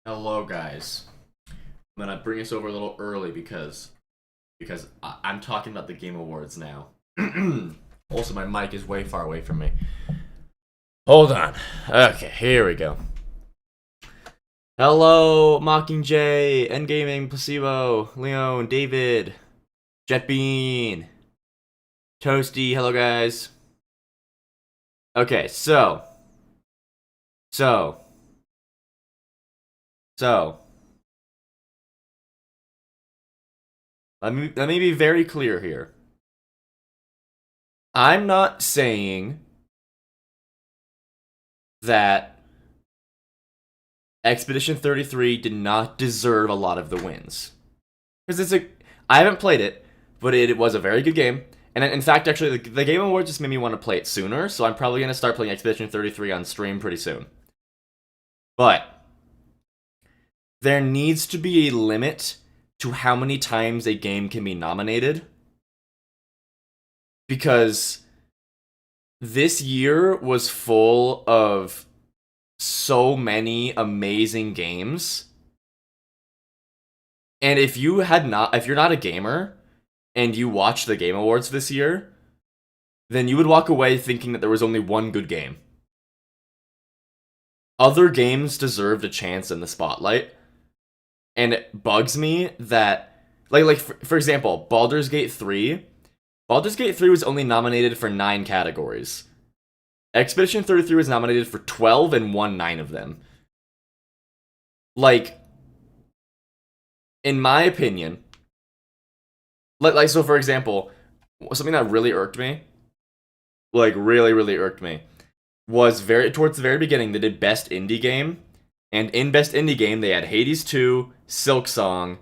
Hello, guys. I'm gonna bring us over a little early because I'm talking about the Game Awards now. Also, my mic is way far away from me. Hold on. Okay, here we go. Hello, Mockingjay, Endgaming, Placebo, Leon, David, Jetbean, Toasty. Hello, guys. Okay, so, so. Let me be very clear here. I'm not saying that Expedition 33 did not deserve a lot of the wins. Because I haven't played it, but it was a very good game. And in fact, actually, the Game Awards just made me want to play it sooner, so I'm probably going to start playing Expedition 33 on stream pretty soon. But there needs to be a limit to how many times a game can be nominated. Because this year was full of so many amazing games. And if you're not a gamer and you watch the Game Awards this year, then you would walk away thinking that there was only one good game. Other games deserved a chance in the spotlight. And it bugs me that for example, Baldur's Gate 3. Baldur's Gate 3 was only nominated for 9 categories. Expedition 33 was nominated for 12 and won 9 of them. Like, in my opinion, so for example, something that really irked me, really irked me, was towards the very beginning they did Best Indie Game, and in Best Indie Game they had Hades 2, Silksong,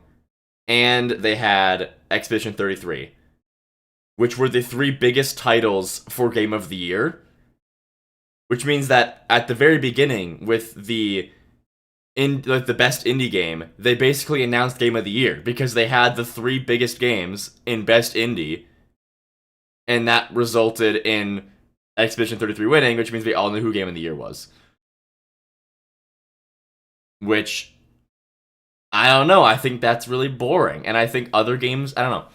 and they had Expedition 33, which were the 3 biggest titles for Game of the Year. Which means that at the very beginning, with the best indie game, they basically announced Game of the Year because they had the 3 biggest games in Best Indie, and that resulted in Expedition 33 winning, which means we all knew who Game of the Year was. Which, I don't know, I think that's really boring, and I think other games, I don't know.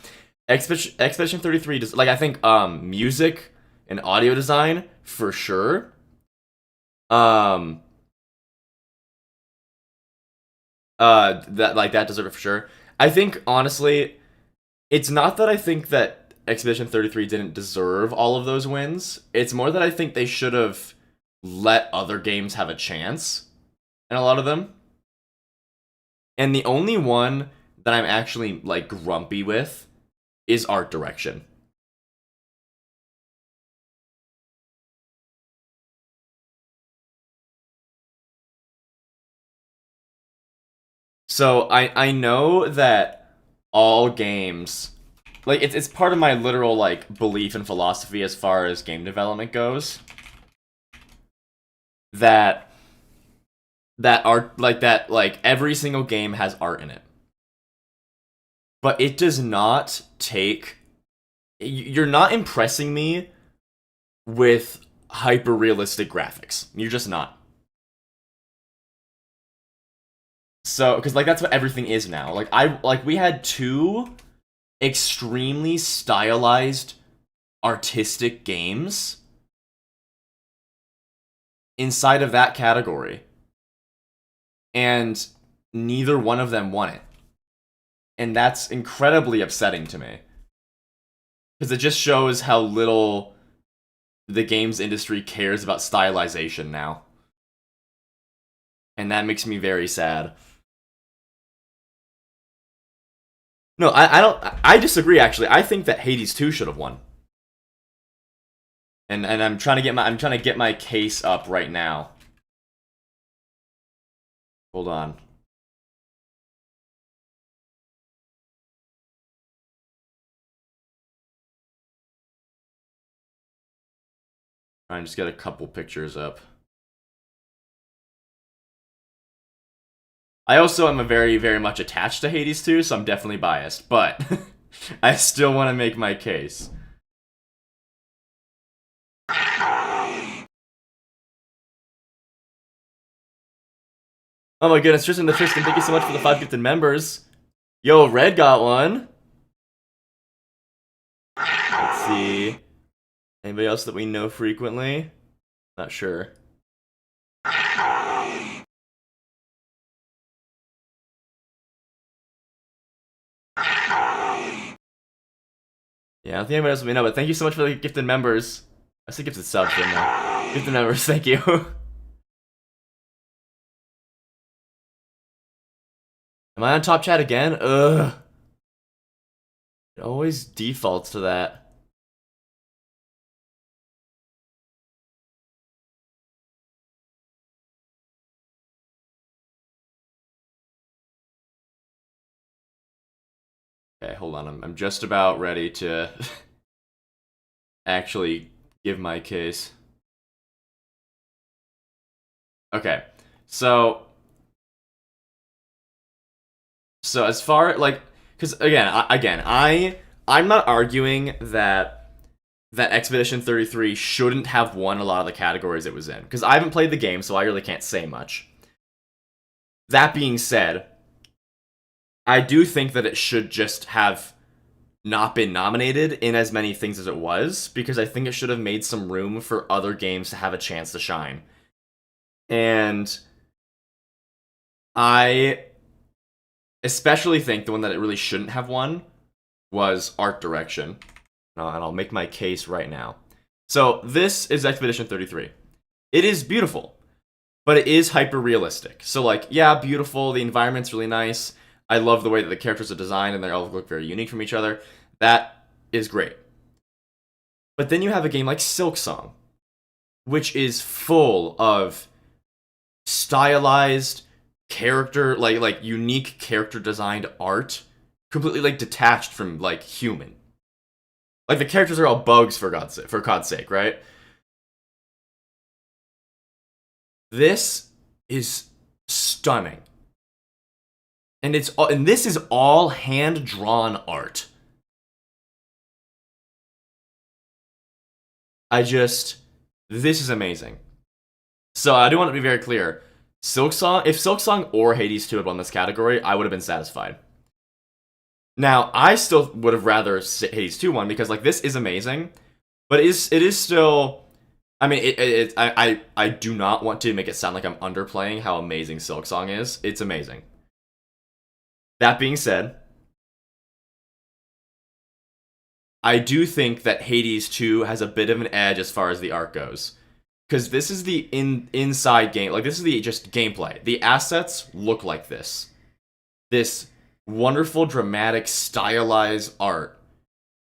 Expedition 33 does, I think music and audio design for sure. That deserve it for sure. I think honestly, it's not that I think that Expedition 33 didn't deserve all of those wins. It's more that I think they should have let other games have a chance in a lot of them. And the only one that I'm actually grumpy with is art direction. So I know that all games, it's part of my literal belief and philosophy as far as game development goes, that art every single game has art in it. But it does not take, you're not impressing me with hyper realistic graphics. You're just not. So, because that's what everything is now. We had 2 extremely stylized artistic games inside of that category, and neither one of them won it. And that's incredibly upsetting to me, because it just shows how little the games industry cares about stylization now. And that makes me very sad. No, I don't. I disagree. Actually, I think that Hades 2 should have won. And I'm trying to get my case up right now. Hold on. I just get a couple pictures up. I also am a very, very much attached to Hades 2, so I'm definitely biased, but I still want to make my case. Oh my goodness, Tristan the Tristan, thank you so much for the 5 gifted members. Yo, Red got one. Let's see. Anybody else that we know frequently? Not sure. Yeah, I don't think anybody else we know, but thank you so much for the gifted members. I said gifted subs, didn't I? Gifted members, thank you. Am I on top chat again? Ugh. It always defaults to that. Okay, hold on. I'm just about ready to actually give my case. Okay, so as far like, because I'm not arguing that Expedition 33 shouldn't have won a lot of the categories it was in, because I haven't played the game, so I really can't say much. That being said, I do think that it should just have not been nominated in as many things as it was, because I think it should have made some room for other games to have a chance to shine. And I especially think the one that it really shouldn't have won was art direction. And I'll make my case right now. So this is Expedition 33. It is beautiful, but it is hyper realistic. So like, yeah, beautiful, the environment's really nice. I love the way that the characters are designed and they all look very unique from each other. That is great. But then you have a game like Silksong, which is full of stylized character, like unique character designed art, completely like detached from like human. Like the characters are all bugs for God's sake, right? This is stunning. And this is all hand-drawn art. This is amazing. So I do want to be very clear. If Silksong or Hades 2 had won this category, I would have been satisfied. Now, I still would have rather Hades 2 won, because like this is amazing, but it is still. I mean, I do not want to make it sound like I'm underplaying how amazing Silksong is. It's amazing. That being said, I do think that Hades 2 has a bit of an edge as far as the art goes. Because this is the inside game, like this is the just gameplay. The assets look like this. This wonderful, dramatic, stylized art.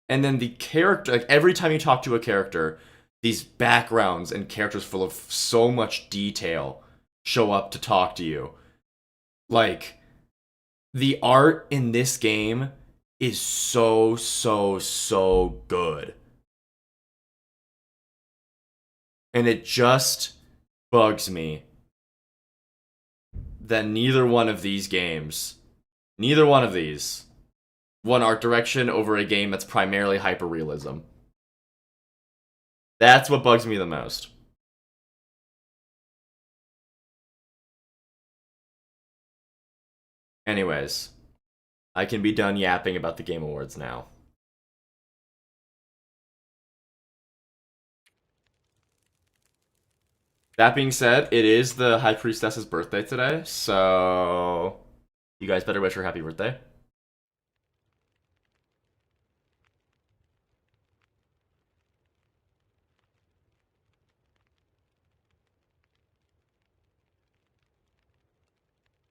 And then the character, like every time you talk to a character, these backgrounds and characters full of so much detail show up to talk to you. Like, the art in this game is so good. And it just bugs me that neither one of these won art direction over a game that's primarily hyperrealism. That's what bugs me the most. Anyways, I can be done yapping about the Game Awards now. That being said, it is the High Priestess's birthday today, so you guys better wish her happy birthday.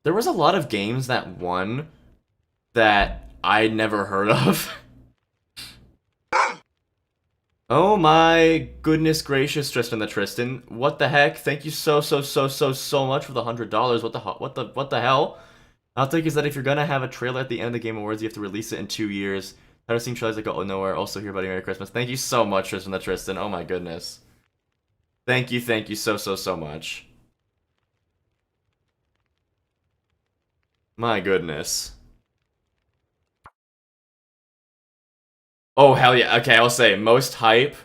There was a lot of games that won that I'd never heard of. Oh my goodness gracious, Tristan the Tristan. What the heck? Thank you so much for the $100. What the hell? I'll take is that if you're gonna have a trailer at the end of the Game Awards, you have to release it in 2 years. I've seen trailers that go nowhere. Also hear about Merry Christmas. Thank you so much, Tristan the Tristan. Oh my goodness. Thank you so much. My goodness. Oh, hell yeah. Okay, I'll say most hype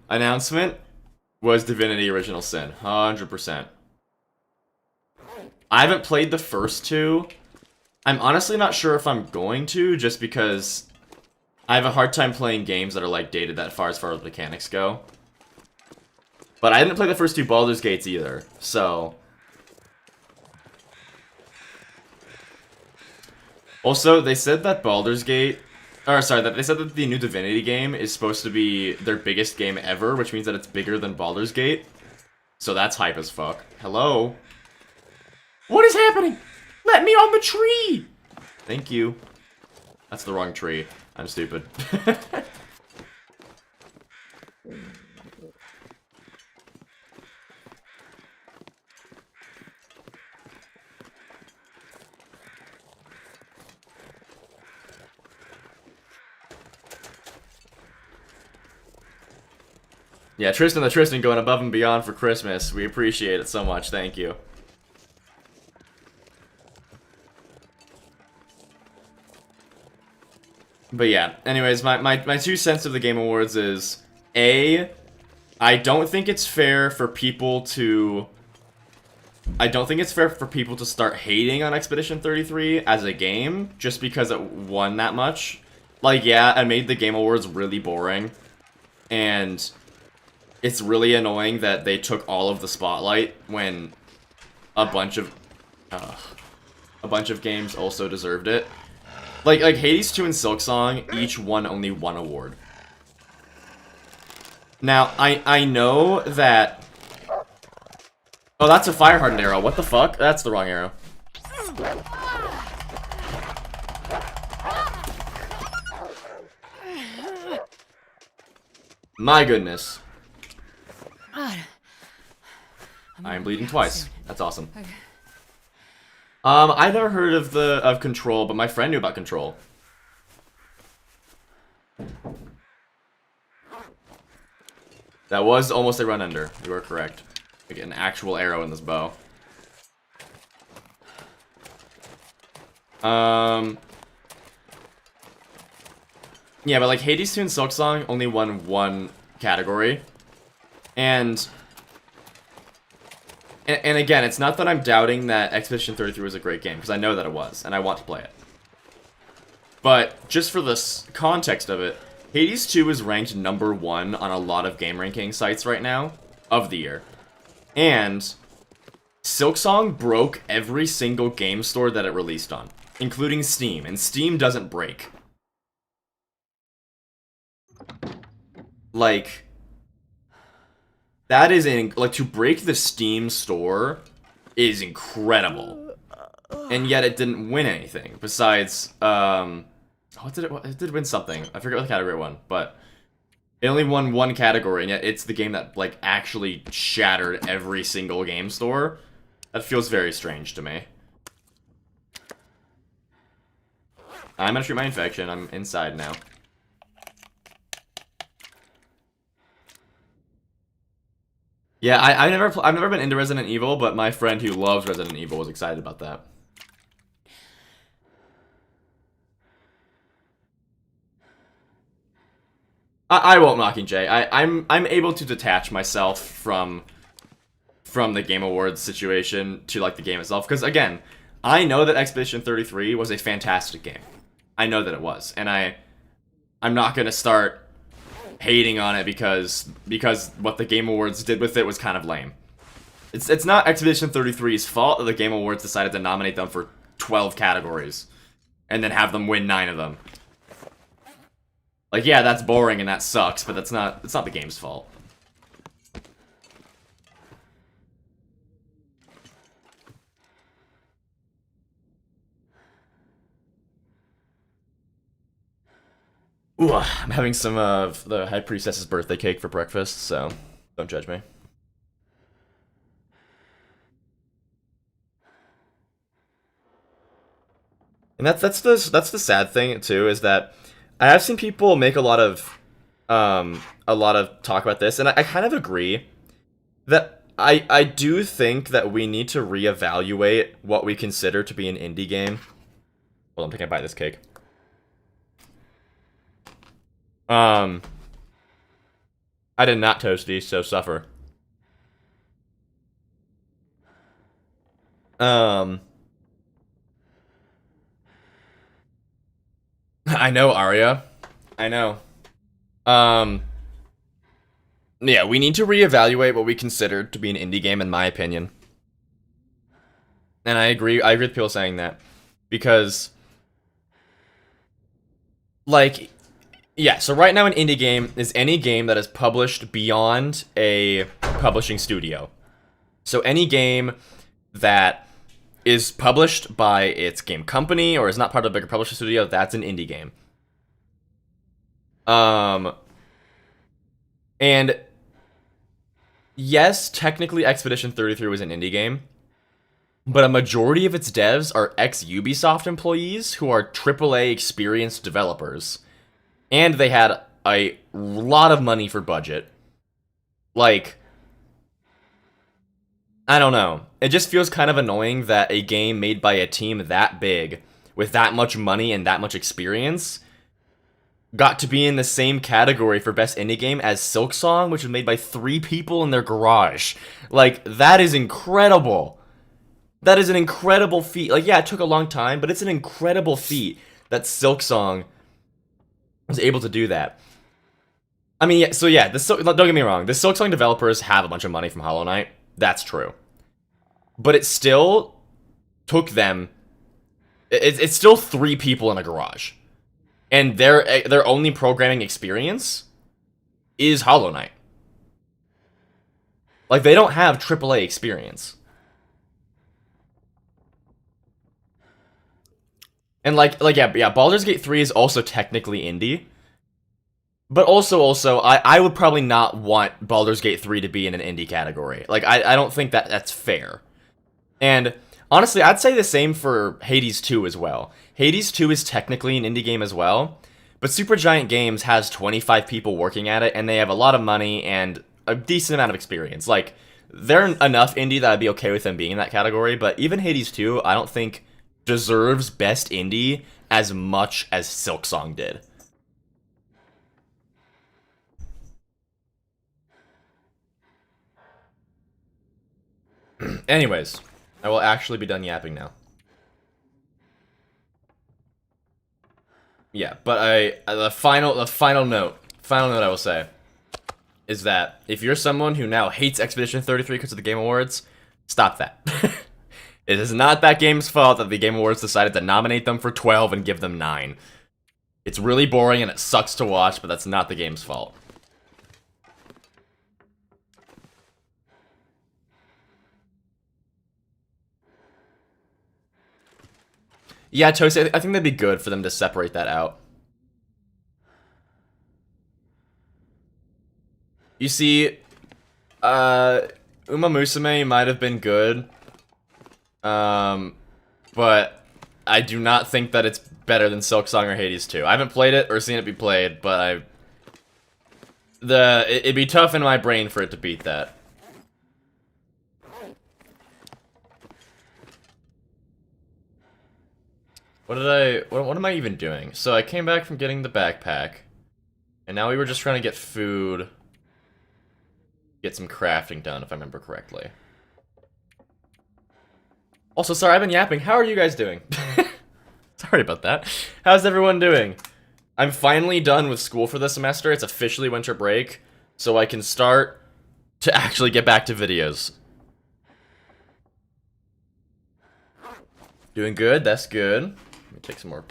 announcement was Divinity Original Sin. 100%. I haven't played the first two. I'm honestly not sure if I'm going to, just because I have a hard time playing games that are, like, dated that far as mechanics go. But I didn't play the first two Baldur's Gates either, so... Also, they said that Baldur's Gate... Or, sorry, they said that the new Divinity game is supposed to be their biggest game ever, which means that it's bigger than Baldur's Gate. So that's hype as fuck. Hello? What is happening? Let me on the tree! Thank you. That's the wrong tree. I'm stupid. Yeah, Tristan the Tristan going above and beyond for Christmas. We appreciate it so much. Thank you. But yeah, anyways, my 2 cents of the Game Awards is, A, I don't think it's fair for people to... I don't think it's fair for people to start hating on Expedition 33 as a game, just because it won that much. Like, yeah, it made the Game Awards really boring, and it's really annoying that they took all of the spotlight when a bunch of games also deserved it. Like Hades 2 and Silksong each won only 1 award. Now, I know that... Oh, that's a fire-hardened arrow. What the fuck? That's the wrong arrow. My goodness. I'm bleeding twice. That's awesome. I've never heard of Control, but my friend knew about Control. That was almost a run under. You are correct. I get an actual arrow in this bow. Yeah, but like Hades 2 and Silksong only won 1 category. And again, it's not that I'm doubting that Expedition 33 was a great game, because I know that it was, and I want to play it. But, just for the context of it, Hades 2 is ranked #1 on a lot of game ranking sites right now, of the year. And Silksong broke every single game store that it released on, including Steam, and Steam doesn't break. Like... That is, like, to break the Steam store is incredible. And yet it didn't win anything, besides, what did it did win something. I forget what the category it won, but it only won 1 category, and yet it's the game that, like, actually shattered every single game store. That feels very strange to me. I'm gonna treat my infection. I'm inside now. Yeah, I've never been into Resident Evil, but my friend who loves Resident Evil was excited about that. I won't, Mockingjay. I'm able to detach myself from the Game Awards situation to, like, the game itself, because again, I know that Expedition 33 was a fantastic game. I know that it was, and I'm not gonna start hating on it because what the Game Awards did with it was kind of lame. It's not Expedition 33's fault that the Game Awards decided to nominate them for 12 categories and then have them win 9 of them. Like, yeah, that's boring and that sucks, but it's not the game's fault. Ooh, I'm having some of the High Priestess's birthday cake for breakfast, so don't judge me. And that's the sad thing too, is that I have seen people make a lot of talk about this, and I kind of agree that I do think that we need to reevaluate what we consider to be an indie game. Well, I'm thinking I buy this cake. I did not toast these, so suffer. Um, I know, Arya. I know. Um, yeah, we need to reevaluate what we consider to be an indie game, in my opinion. And I agree with people saying that. Because, like, yeah, so right now an indie game is any game that is published beyond a publishing studio. So any game that is published by its game company or is not part of a bigger publishing studio, that's an indie game. And yes, technically Expedition 33 was an indie game, but a majority of its devs are ex-Ubisoft employees who are AAA experienced developers. And they had a lot of money for budget. Like, I don't know. It just feels kind of annoying that a game made by a team that big, with that much money and that much experience, got to be in the same category for best indie game as Silksong, which was made by 3 people in their garage. Like, that is incredible. That is an incredible feat. Like, yeah, it took a long time, but it's an incredible feat that Silksong was able to do that. I mean, yeah, so yeah, don't get me wrong, the Silksong developers have a bunch of money from Hollow Knight. That's true. But it still took them... It's still 3 people in a garage. And their only programming experience is Hollow Knight. Like, they don't have AAA experience. And yeah, Baldur's Gate 3 is also technically indie. But also, I would probably not want Baldur's Gate 3 to be in an indie category. Like, I don't think that's fair. And honestly, I'd say the same for Hades 2 as well. Hades 2 is technically an indie game as well, but Supergiant Games has 25 people working at it, and they have a lot of money and a decent amount of experience. Like, they're enough indie that I'd be okay with them being in that category, but even Hades 2, I don't think deserves best indie as much as Silksong did. Anyways, I will actually be done yapping now. Yeah, but the final note I will say is that if you're someone who now hates Expedition 33 because of the Game Awards, stop that. It is not that game's fault that the Game Awards decided to nominate them for 12 and give them 9. It's really boring and it sucks to watch, but that's not the game's fault. Yeah, Toasty, I think that'd be good for them to separate that out. You see, Uma Musume might have been good, but I do not think that it's better than Silksong or Hades 2. I haven't played it or seen it be played, but it'd be tough in my brain for it to beat that. What am I even doing? So I came back from getting the backpack, and now we were just trying to get food, get some crafting done, if I remember correctly. Also, sorry, I've been yapping. How are you guys doing? Sorry about that. How's everyone doing? I'm finally done with school for this semester. It's officially winter break, so I can start to actually get back to videos. Doing good, that's good. Let me take some more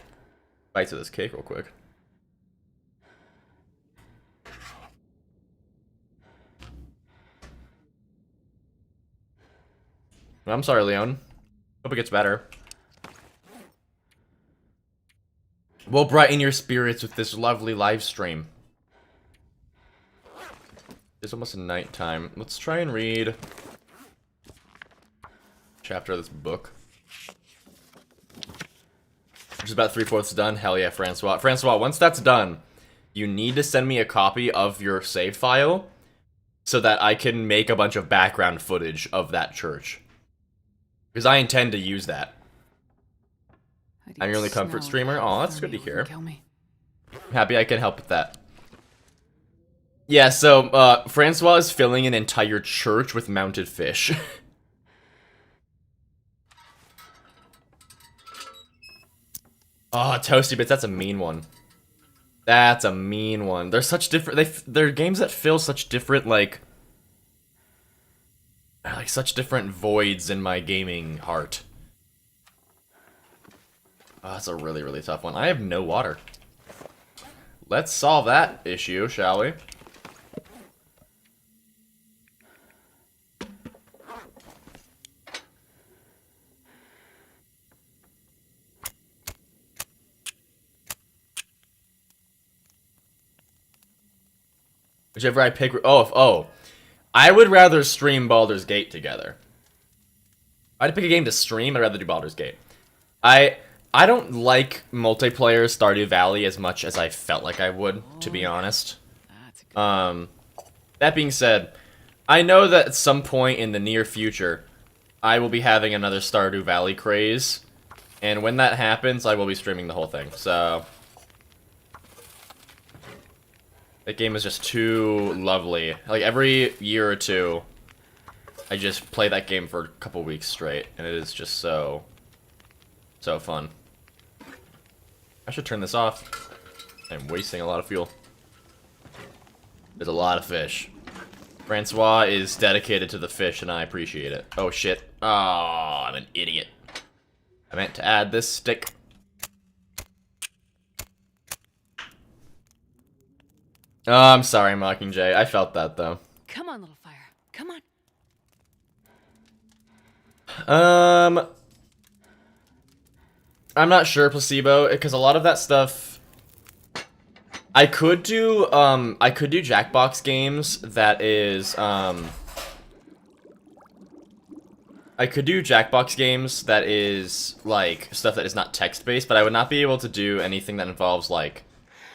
bites of this cake real quick. I'm sorry, Leon. Hope it gets better. We'll brighten your spirits with this lovely live stream. It's almost nighttime. Let's try and read a chapter of this book. Which is about 3/4 done. Hell yeah, Francois. Francois, once that's done, you need to send me a copy of your save file so that I can make a bunch of background footage of that church. Because I intend to use that. I'm your only comfort streamer? Aw, that's good to hear. Happy I can help with that. Yeah, so, Francois is filling an entire church with mounted fish. Oh, Toasty Bits, that's a mean one. That's a mean one. They're such different. They're games that fill such different like such different voids in my gaming heart. Oh, that's a really, really tough one. I have no water. Let's solve that issue, shall we? Whichever I pick. Oh. I would rather stream Baldur's Gate together. If I had to pick a game to stream, I'd rather do Baldur's Gate. I don't like multiplayer Stardew Valley as much as I felt like I would, to be honest. That being said, I know that at some point in the near future, I will be having another Stardew Valley craze, and when that happens, I will be streaming the whole thing, so... That game is just too lovely. Like, every year or two, I just play that game for a couple weeks straight, and it is just so fun. I should turn this off. I'm wasting a lot of fuel. There's a lot of fish. Francois is dedicated to the fish, and I appreciate it. Oh, shit. Oh, I'm an idiot. I meant to add this stick. Oh, I'm sorry, Mockingjay. I felt that, though. Come on, little fire. Come on. I'm not sure, Placebo, because a lot of that stuff... I could do Jackbox games that is, I could do Jackbox games that is, like, stuff that is not text-based, but I would not be able to do anything that involves, like,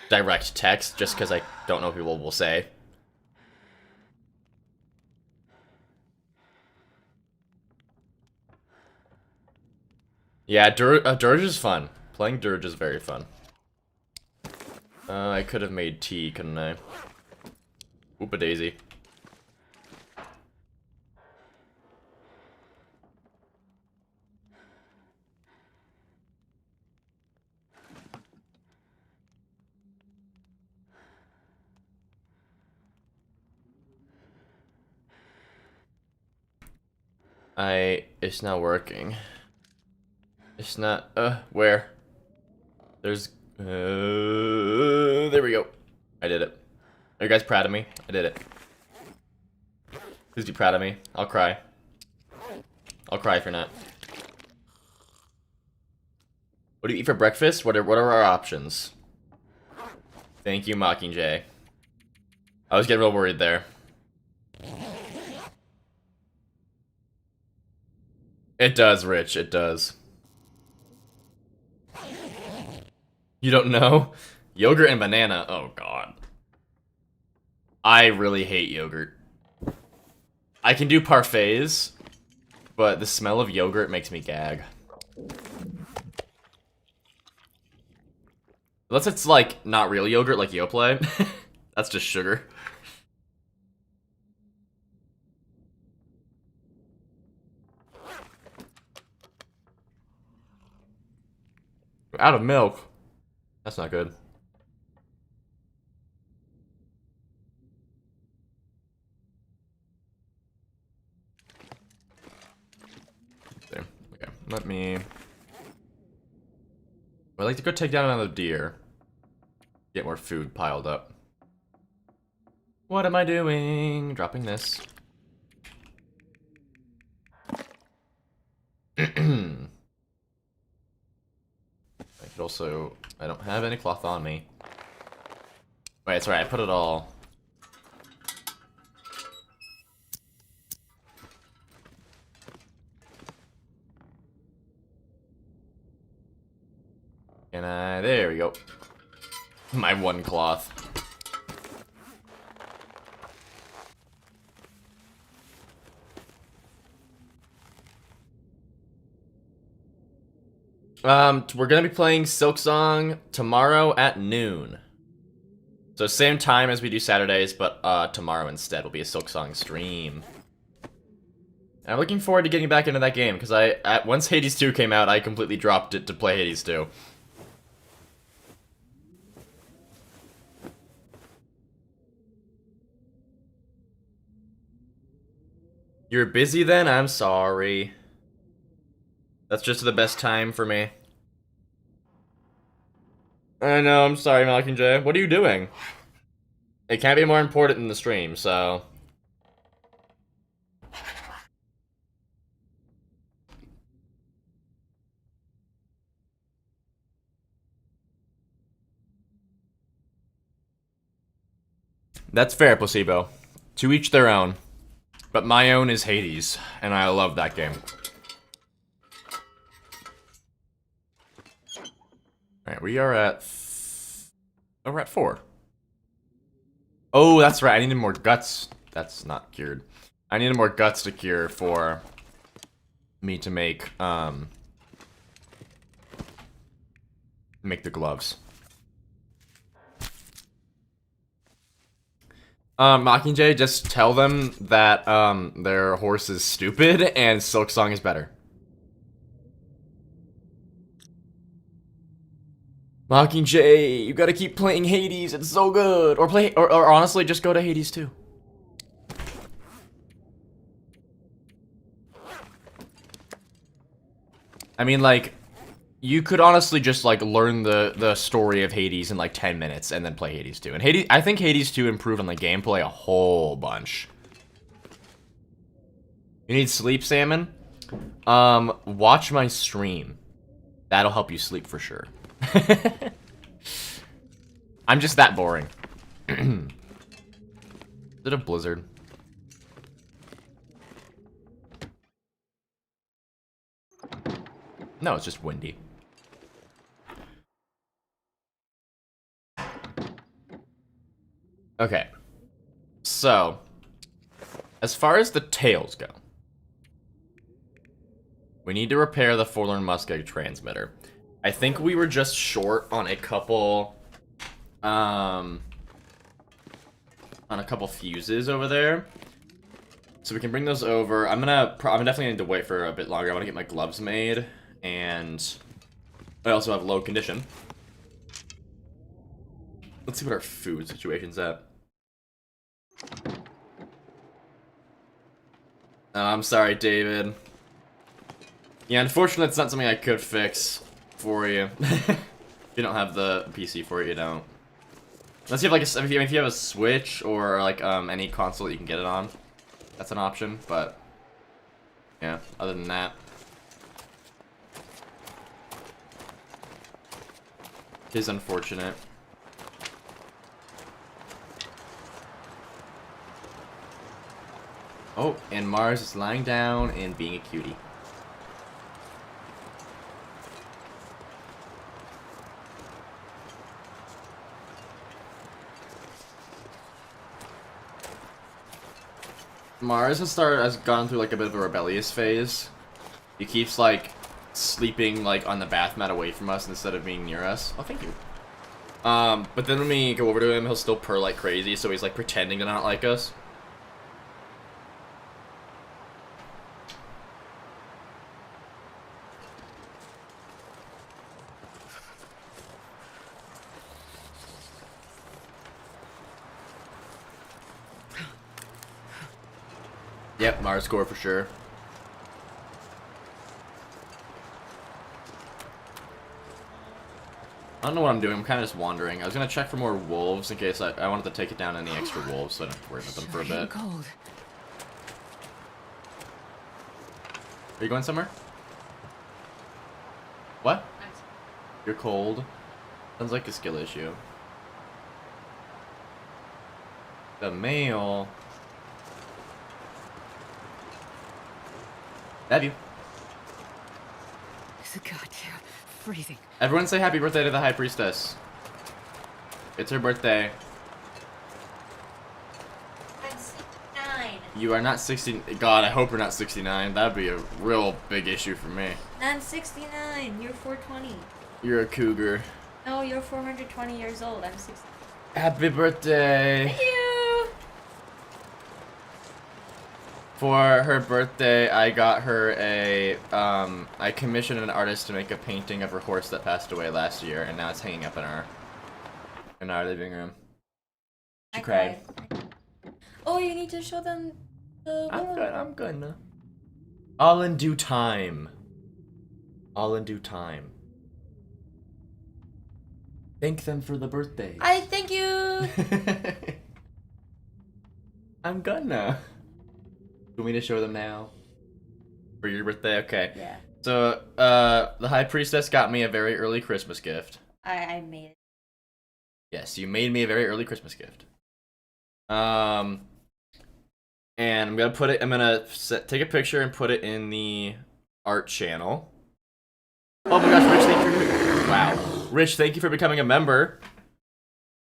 direct text, just because I don't know what people will say. Yeah, Dirge is fun. Playing Dirge is very fun. I could have made tea, couldn't I? Oop-a-daisy. It's not working. It's not, where? There's, there we go. I did it. Are you guys proud of me? I did it. Please be proud of me. I'll cry. I'll cry if you're not. What do you eat for breakfast? What are our options? Thank you, Mockingjay. I was getting real worried there. It does, Rich. It does. You don't know? Yogurt and banana. Oh, God. I really hate yogurt. I can do parfaits, but the smell of yogurt makes me gag. Unless it's, like, not real yogurt, like Yoplait. That's just sugar. We're out of milk. That's not good. There. Okay, let me... I'd like to go take down another deer. Get more food piled up. What am I doing? Dropping this. I could also... I don't have any cloth on me. Wait, it's alright, I put it all... And there we go. My one cloth. We're gonna be playing Silksong tomorrow at noon. So same time as we do Saturdays, but tomorrow instead will be a Silksong stream. And I'm looking forward to getting back into that game, because once Hades 2 came out, I completely dropped it to play Hades 2. You're busy then? I'm sorry. That's just the best time for me. I know, I'm sorry, Mockingjay. What are you doing? It can't be more important than the stream, so... That's fair, Placebo. To each their own. But my own is Hades, and I love that game. Alright, we are at... Oh, we're at 4. Oh, that's right, I needed more guts. That's not cured. I needed more guts to cure for me to make the gloves. Mockingjay, just tell them that their horse is stupid and Silksong is better. Mockingjay, you gotta keep playing Hades, it's so good. Or honestly, just go to Hades 2. I mean, like, you could honestly just, like, learn the story of Hades in, like, 10 minutes and then play Hades 2. And I think Hades 2 improved on the gameplay a whole bunch. You need sleep, Salmon? Watch my stream. That'll help you sleep for sure. I'm just that boring. Is it a blizzard? No, it's just windy. Okay. So, as far as the tails go, we need to repair the Forlorn Muskeg transmitter. I think we were just short on a couple, fuses over there. So we can bring those over. I'm definitely need to wait for a bit longer. I want to get my gloves made, and I also have low condition. Let's see what our food situation's at. Oh, I'm sorry, David. Yeah, unfortunately, it's not something I could fix for you. If you don't have the PC for it, you don't. Unless you have like if you have a Switch or like any console that you can get it on, that's an option. But yeah, other than that, it is unfortunate. Oh, and Mars is lying down and being a cutie. Mars has gone through like a bit of a rebellious phase. He keeps like sleeping like on the bath mat away from us instead of being near us. Oh, thank you. But then when we go over to him, he'll still purr like crazy, so he's like pretending to not like us. Yep, Mars score for sure. I don't know what I'm doing. I'm kind of just wandering. I was gonna check for more wolves in case I wanted to take it down any extra wolves, so I don't have to worry about them for a bit. Cold. Are you going somewhere? What? You're cold. Sounds like a skill issue. The mail. Have you? It's a goddamn freezing. Everyone say happy birthday to the High Priestess. It's her birthday. I'm 69. You are not 60. God, I hope you're not 69. That'd be a real big issue for me. I'm 69. You're 420. You're a cougar. No, you're 420 years old. I'm 60. Happy birthday. Thank you. For her birthday, I got her a, I commissioned an artist to make a painting of her horse that passed away last year, and now it's hanging up in our living room. She cried. Oh, you need to show them I'm gonna. All in due time. All in due time. Thank them for the birthday. I thank you. I'm gonna. Do you want me to show them now? For your birthday? Okay. Yeah. So, the High Priestess got me a very early Christmas gift. I made it. Yes, you made me a very early Christmas gift. And I'm gonna take a picture and put it in the art channel. Oh my gosh, Rich, wow. Rich, thank you for becoming a member.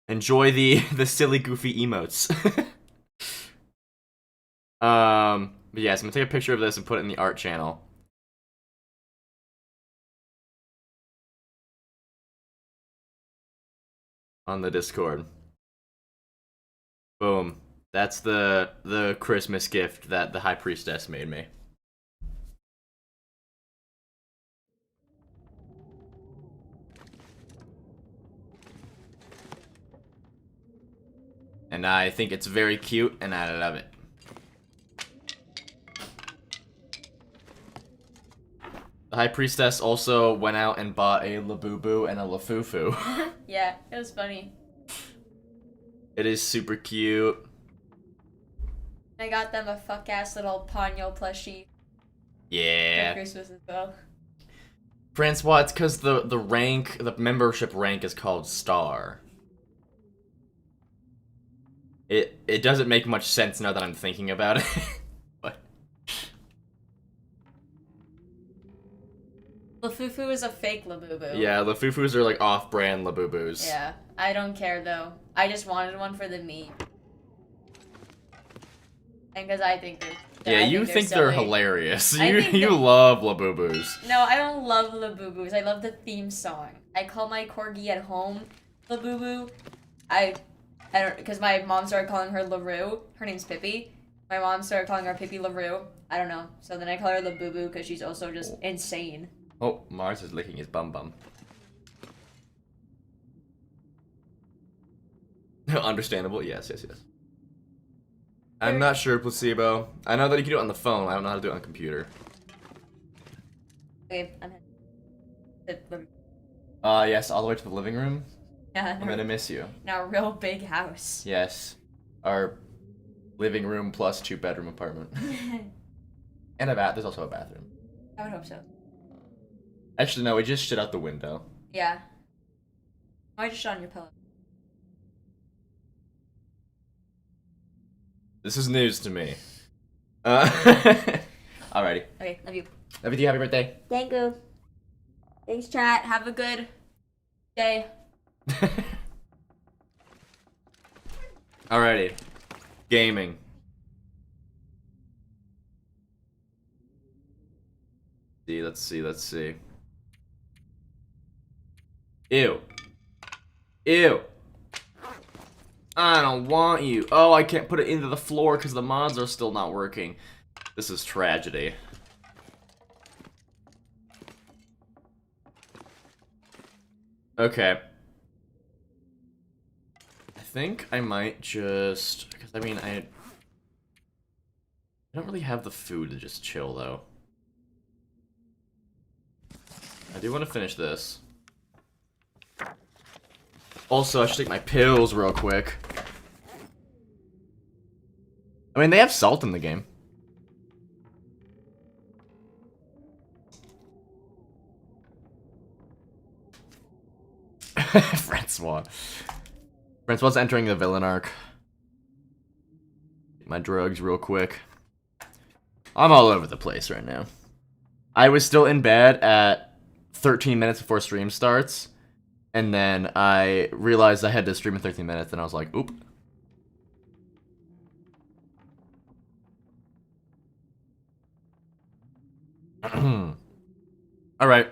Enjoy the silly, goofy emotes. But yes, I'm gonna take a picture of this and put it in the art channel. On the Discord. Boom. That's the Christmas gift that the High Priestess made me. And I think it's very cute, and I love it. The High Priestess also went out and bought a Labubu and a Lafufu. Yeah, it was funny. It is super cute. I got them a fuck-ass little Ponyo plushie Yeah. for Christmas as well. Francois, it's because the membership rank is called Star. It doesn't make much sense now that I'm thinking about it. But Lafufu is a fake Labubu. yeah, Lafufus are like off-brand Labubus. Yeah, I don't care though. I just wanted one for the meme. And because I think they're... Yeah, you think they're silly. hilarious. I You think you love Labubus. No, I don't love Labubus. I love the theme song. I call my corgi at home Labubu. I don't, because my mom started calling her LaRue. Her name's Pippi. My mom started calling her Pippi LaRue. I don't know. So then I call her Labubu because she's also just insane. Oh, Mars is licking his bum bum. Understandable, yes. I'm not sure, Placebo. I know that you can do it on the phone. I don't know how to do it on a computer. Okay, I'm heading. Yes, all the way to the living room. Yeah, I'm gonna miss you. in our real big house. Yes. Our living room plus 2-bedroom apartment. And there's also a bathroom. I would hope so. Actually, no, we just shit out the window. Yeah. Why just shit on your pillow? This is news to me. Alrighty. Okay, love you. Love you, happy birthday. Thank you. Thanks, chat. Have a good day. Alrighty. Gaming. Let's see. Ew. I don't want you. Oh, I can't put it into the floor because the mods are still not working. This is tragedy. Okay. I think I might just... Because, I mean, I don't really have the food to just chill, though. I do want to finish this. Also, I should take my pills real quick. I mean, they have salt in the game. Francois. Francois entering the villain arc. Get my drugs real quick. I'm all over the place right now. I was still in bed at 13 minutes before stream starts. And then I realized I had to stream in 13 minutes, and I was like, oop. Alright.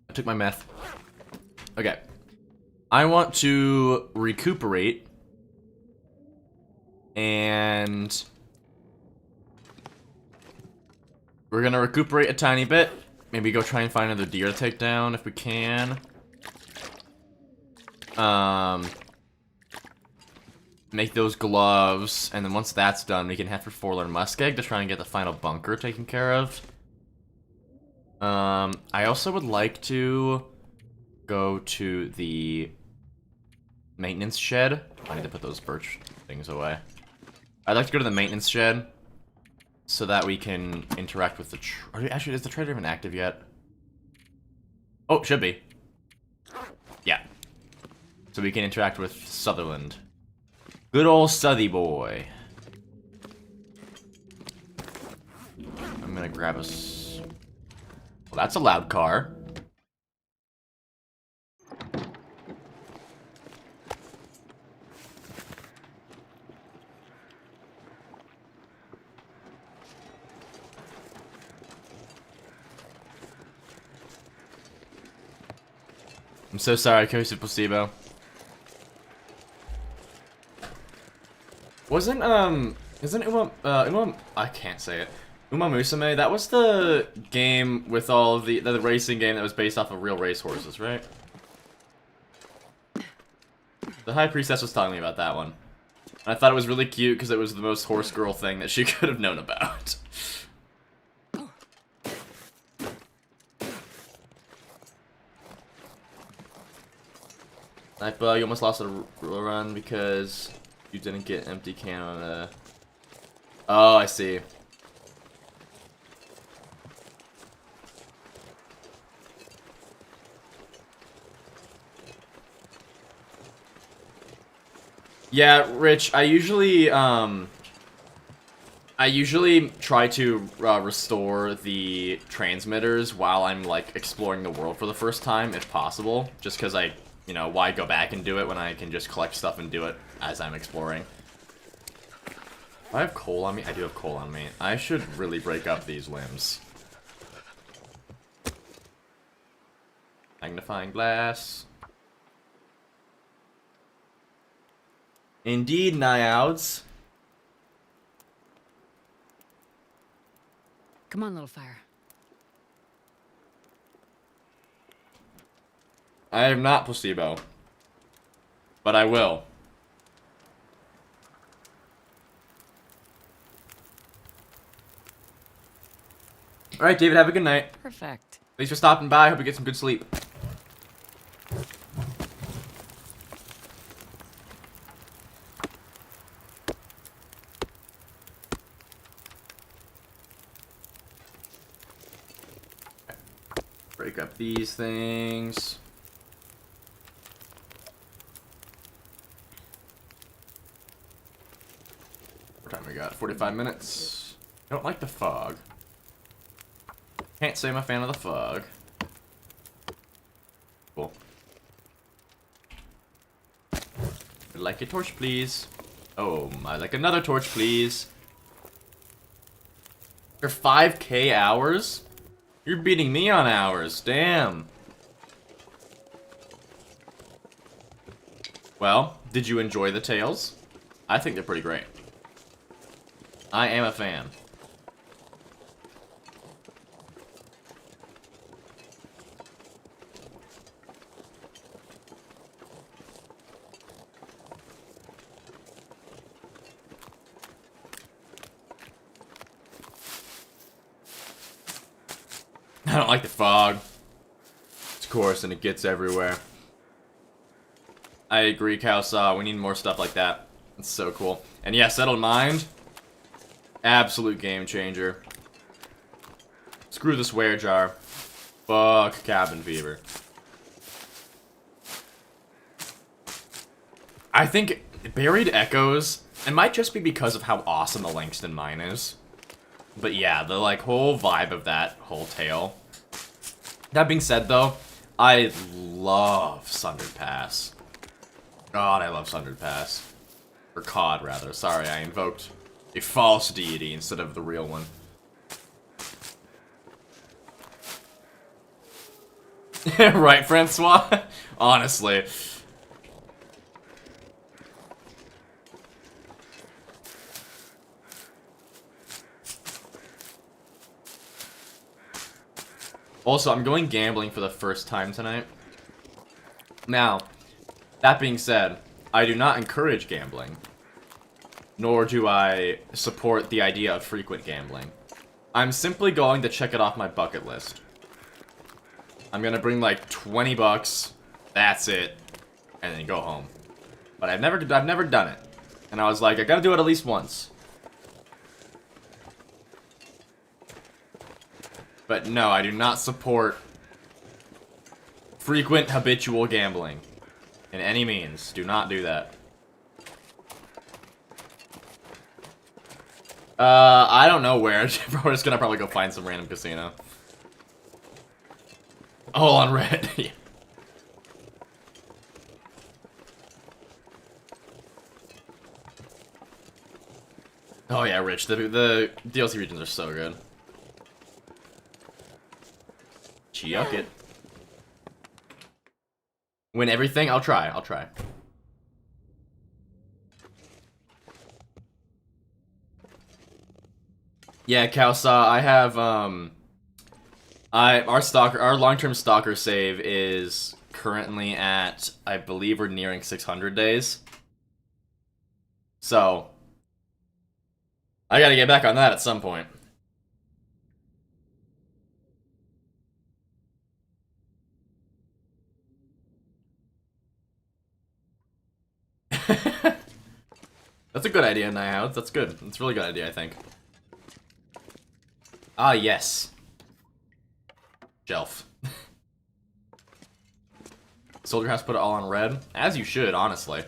I took my meth. Okay. I want to recuperate. And we're gonna recuperate a tiny bit. Maybe go try and find another deer to take down if we can. make those gloves, and then once that's done, we can head for Forlorn Muskeg to try and get the final bunker taken care of. I also would like to go to the maintenance shed. I need to put those birch things away. I'd like to go to the maintenance shed so that we can interact with the actually, is the trader even active yet? Oh, should be. Yeah. So we can interact with Sutherland. Good old Southey boy. I'm gonna grab us. Well, that's a loud car. I'm so sorry, Cozy Placebo. Isn't I can't say it. Uma Musume, that was the game with all of the racing game that was based off of real racehorses, right? The High Priestess was telling me about that one. And I thought it was really cute because it was the most horse girl thing that she could have known about. Knife, you almost lost a run because you didn't get empty can on a... Oh, I see. Yeah, Rich, I usually try to restore the transmitters while I'm, like, exploring the world for the first time, if possible. Just because you know, why go back and do it when I can just collect stuff and do it as I'm exploring. Do I have coal on me? I do have coal on me. I should really break up these limbs. Magnifying glass. Indeed, Nyouds. Come on, little fire. I am not placebo. But I will. Alright, David, have a good night. Perfect. Thanks for stopping by. Hope you get some good sleep. Break up these things. What time we got? 45 minutes. I don't like the fog. Can't say I'm a fan of the fog. Cool. I'd like a torch, please. Oh, I'd like another torch, please. For 5K hours? You're beating me on hours. Damn. Well, did you enjoy the tales? I think they're pretty great. I am a fan. I don't like the fog. It's coarse and it gets everywhere. I agree, Kowsaw. We need more stuff like that. It's so cool. And yeah, Settled Mind. Absolute game changer. Screw the swear jar. Fuck Cabin Fever. I think Buried Echoes, it might just be because of how awesome the Langston Mine is. But yeah, the like whole vibe of that whole tale. That being said though, I love Sundered Pass. God, I love Sundered Pass. Or COD rather. Sorry, I invoked a false deity instead of the real one. Right, Francois? Honestly. Also, I'm going gambling for the first time tonight. Now, that being said, I do not encourage gambling. nor do I support the idea of frequent gambling. I'm simply going to check it off my bucket list. I'm gonna bring like 20 bucks, that's it, and then go home. But I've never done it. And I was like, I gotta do it at least once. But no, I do not support frequent habitual gambling. In any means. Do not do that. I don't know where. We're just gonna probably go find some random casino. Oh, on red. Yeah. Oh yeah, Rich. The DLC regions are so good. Chuck it. Win everything? I'll try. I'll try. Yeah, Kalsa, I have our long-term stalker save is currently at, I believe we're nearing 600 days. So I gotta get back on that at some point. That's a good idea, Nihouts. That's good. That's a really good idea, I think. Ah, yes. Shelf. Soldier has put it all on red. As you should, honestly.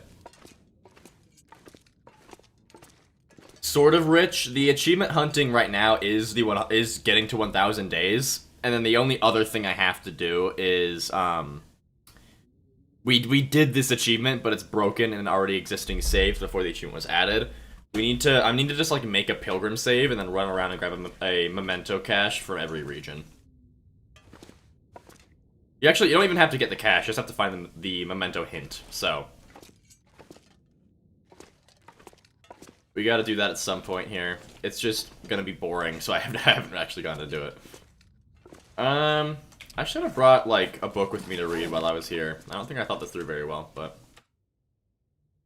Sort of rich. The achievement hunting right now is getting to 1,000 days. And then the only other thing I have to do is, we did this achievement, but it's broken in an already existing save before the achievement was added. I need to just like make a pilgrim save and then run around and grab a memento cache from every region. You don't even have to get the cache, you just have to find the memento hint, so. We gotta do that at some point here. It's just gonna be boring, so I haven't actually gotten to do it. I should have brought, like, a book with me to read while I was here. I don't think I thought this through very well, but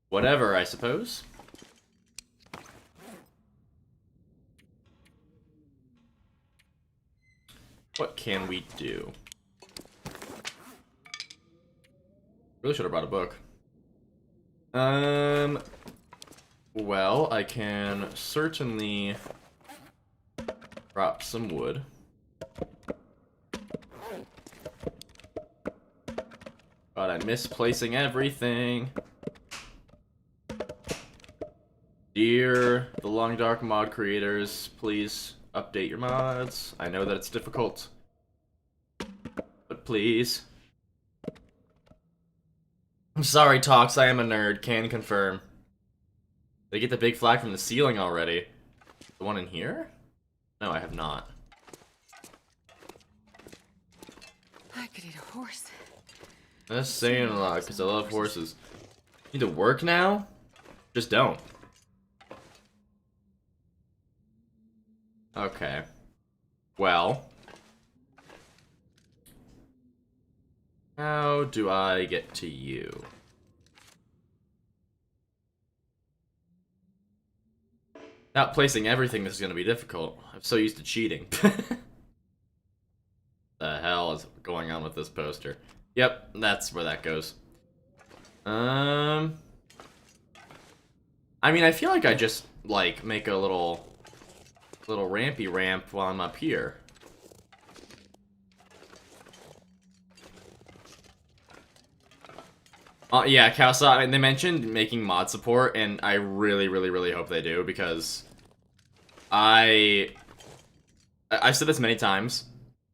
whatever, I suppose. What can we do? Really should have brought a book. Well, I can certainly drop some wood. But I'm misplacing everything. Dear the Long Dark mod creators, please update your mods. I know that it's difficult, but please. I'm sorry, Tox, I am a nerd, can confirm. Did I get the big flag from the ceiling already? The one in here? No, I have not. I could eat a horse. That's saying a lot, because I love horses. Need to work now? Just don't. Okay. Well. How do I get to you? Not placing everything is going to be difficult. I'm so used to cheating. The hell is going on with this poster? Yep, that's where that goes. I mean, I feel like I just, like, make a little rampy ramp while I'm up here. Yeah, Kalsa, I mean, they mentioned making mod support, and I really, really, really hope they do, because I've said this many times.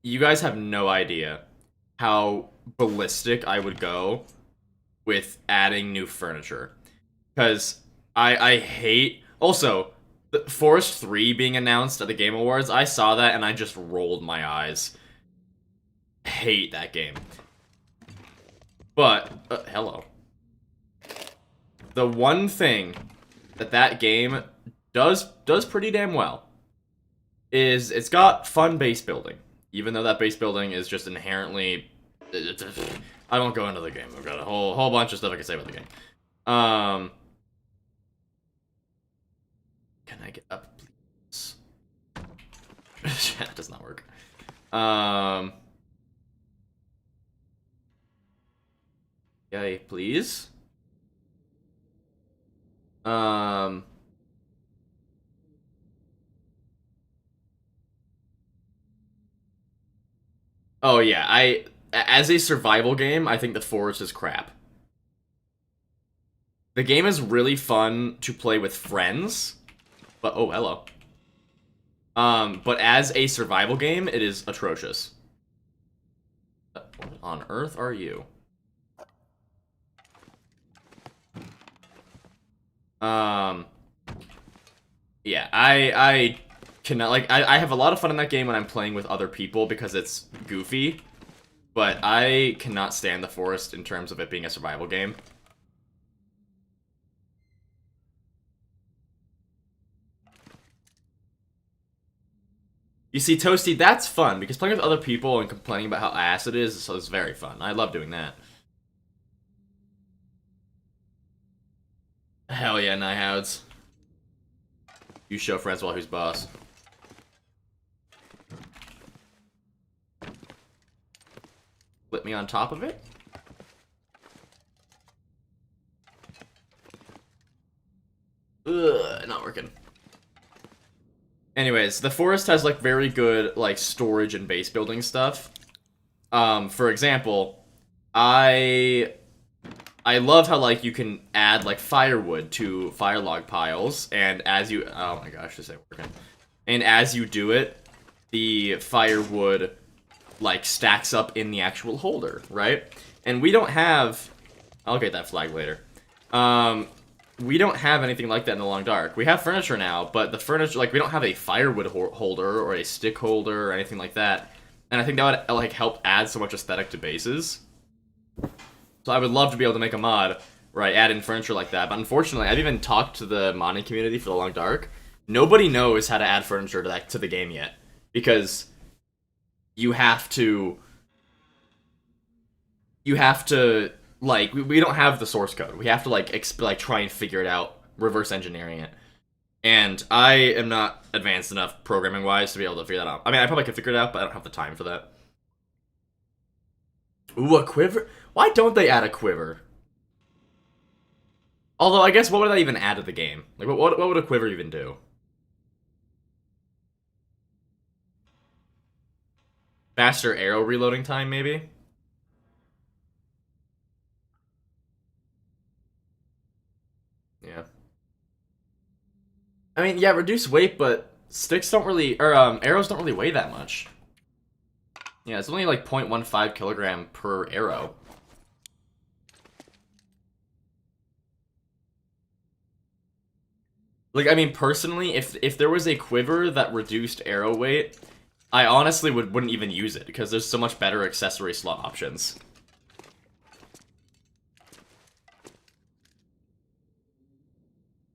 You guys have no idea how ballistic I would go with adding new furniture. Because I hate... Also, the Forest 3 being announced at the Game Awards, I saw that and I just rolled my eyes. Hate that game. But, hello. The one thing that game does pretty damn well is it's got fun base building. Even though that base building is just inherently... I won't go into the game. I've got a whole bunch of stuff I can say about the game. Can I get up, please? That does not work. Yay, please. Oh yeah, as a survival game, I think the forest is crap. The game is really fun to play with friends, but oh hello. But as a survival game, it is atrocious. What on earth are you? Yeah, I cannot, like, I have a lot of fun in that game when I'm playing with other people because it's goofy, but I cannot stand the forest in terms of it being a survival game. You see, Toasty, that's fun, because playing with other people and complaining about how ass it is very fun. I love doing that. Hell yeah, Nihouds. You show Francois who's boss. Flip me on top of it. Ugh, not working. Anyways, the forest has, like, very good, like, storage and base building stuff. For example, I love how, like, you can add, like, firewood to fire log piles, and as you... Oh my gosh, this ain't working. And as you do it, the firewood, like, stacks up in the actual holder, right? And we don't have... I'll get that flag later. We don't have anything like that in the Long Dark. We have furniture now, but the furniture, like, we don't have a firewood holder or a stick holder or anything like that. And I think that would, like, help add so much aesthetic to bases. So I would love to be able to make a mod where I add in furniture like that. But unfortunately, I've even talked to the modding community for the Long Dark. Nobody knows how to add furniture to the game yet. Because you have to, like, we don't have the source code. We have to, like, try and figure it out, reverse engineering it. And I am not advanced enough programming-wise to be able to figure that out. I mean, I probably could figure it out, but I don't have the time for that. Ooh, a quiver? Why don't they add a quiver? Although, I guess, what would that even add to the game? Like, what would a quiver even do? Faster arrow reloading time, maybe? Yeah. I mean, yeah, reduce weight, but sticks don't really, or, arrows don't really weigh that much. Yeah, it's only like 0.15 kilogram per arrow. Like, I mean, personally, if there was a quiver that reduced arrow weight, I honestly wouldn't even use it, because there's so much better accessory slot options.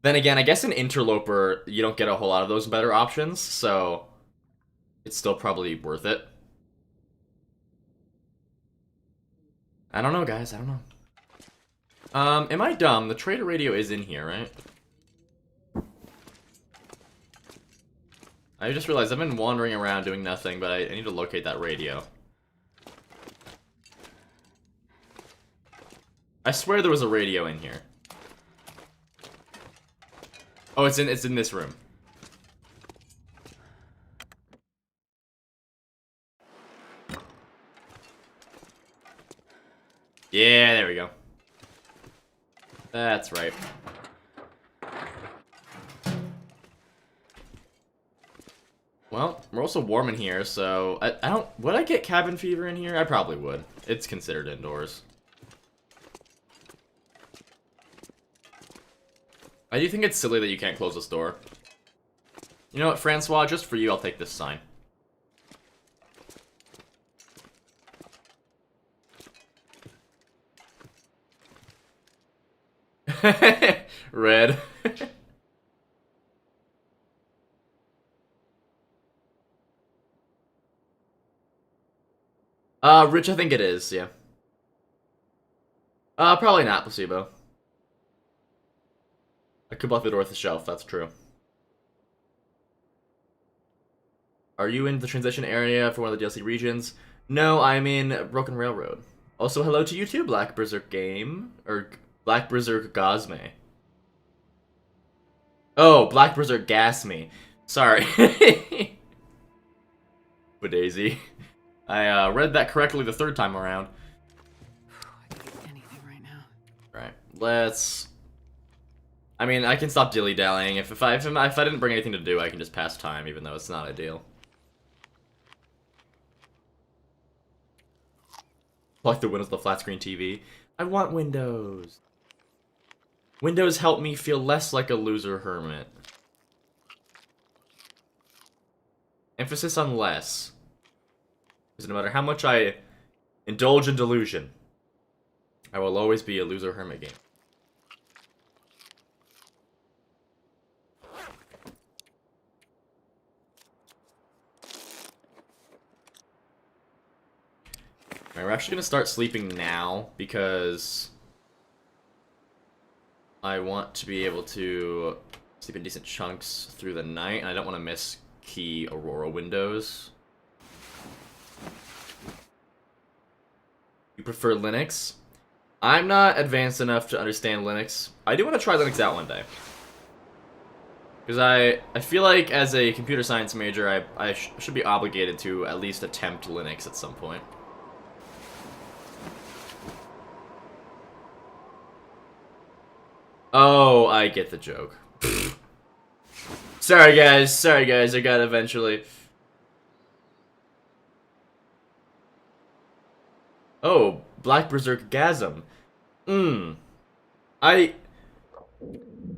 Then again, I guess in Interloper, you don't get a whole lot of those better options, so it's still probably worth it. I don't know, guys, I don't know. Am I dumb? The trader radio is in here, right? I just realized I've been wandering around doing nothing, but I need to locate that radio. I swear there was a radio in here. Oh, it's in this room. Yeah, there we go. That's right. Well, we're also warm in here, so I don't... Would I get cabin fever in here? I probably would. It's considered indoors. I do think it's silly that you can't close this door. You know what, Francois? Just for you, I'll take this sign. Red. Rich, I think it is, yeah. Probably not placebo. I could block the door with the shelf, that's true. Are you in the transition area for one of the DLC regions? No, I'm in Broken Railroad. Also, hello to you too, Black Berserk Game. Or Black Berserk Gazme. Oh, Black Berserk Gas Me. Sorry. Daisy. I read that correctly the third time around. I could eat anything right now. Right. Let's... I mean, I can stop dilly-dallying. If I didn't bring anything to do, I can just pass time, even though it's not ideal. Like the windows of the flat screen TV. I want Windows. Windows help me feel less like a loser hermit. Emphasis on less. Because no matter how much I indulge in delusion, I will always be a loser hermit game. Alright, we're actually going to start sleeping now because I want to be able to sleep in decent chunks through the night, and I don't want to miss key Aurora windows. You prefer Linux? I'm not advanced enough to understand Linux. I do want to try Linux out one day. Because I feel like as a computer science major, I should be obligated to at least attempt Linux at some point. Oh, I get the joke. Sorry guys, I got eventually. Oh, Black Berserk Gasm. You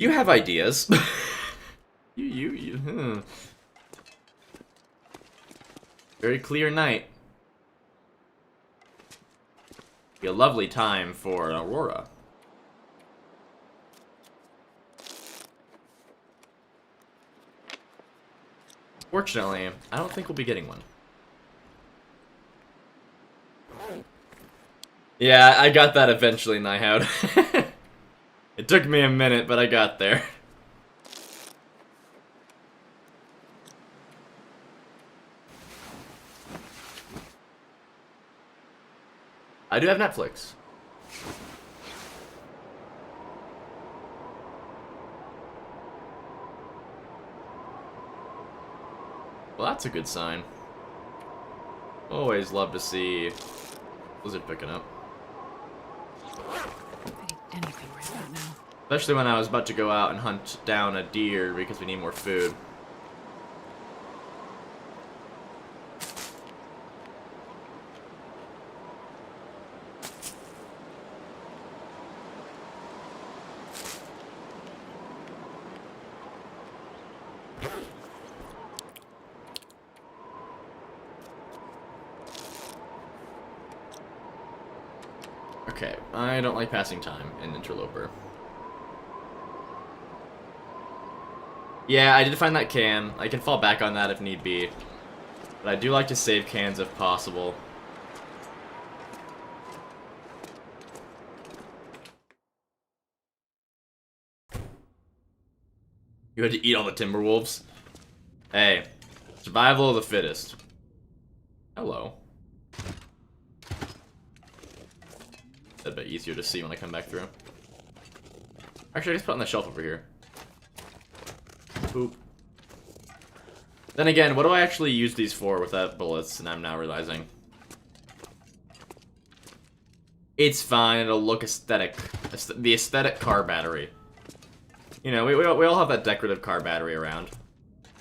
have ideas. you. Very clear night. Be a lovely time for an aurora. Fortunately, I don't think we'll be getting one. Yeah, I got that eventually, Nihoud. It took me a minute, but I got there. I do have Netflix. Well, that's a good sign. Always love to see Blizzard picking up. I'd eat anything right about now. Especially when I was about to go out and hunt down a deer because we need more food. Okay, I don't like passing time in Interloper. Yeah, I did find that can. I can fall back on that if need be. But I do like to save cans if possible. You had to eat all the Timberwolves? Hey, survival of the fittest. Hello. A bit easier to see when I come back through. Actually, I just put it on the shelf over here. Boop. Then again, what do I actually use these for without bullets? And I'm now realizing. It's fine, it'll look aesthetic. The aesthetic car battery. You know, we all have that decorative car battery around.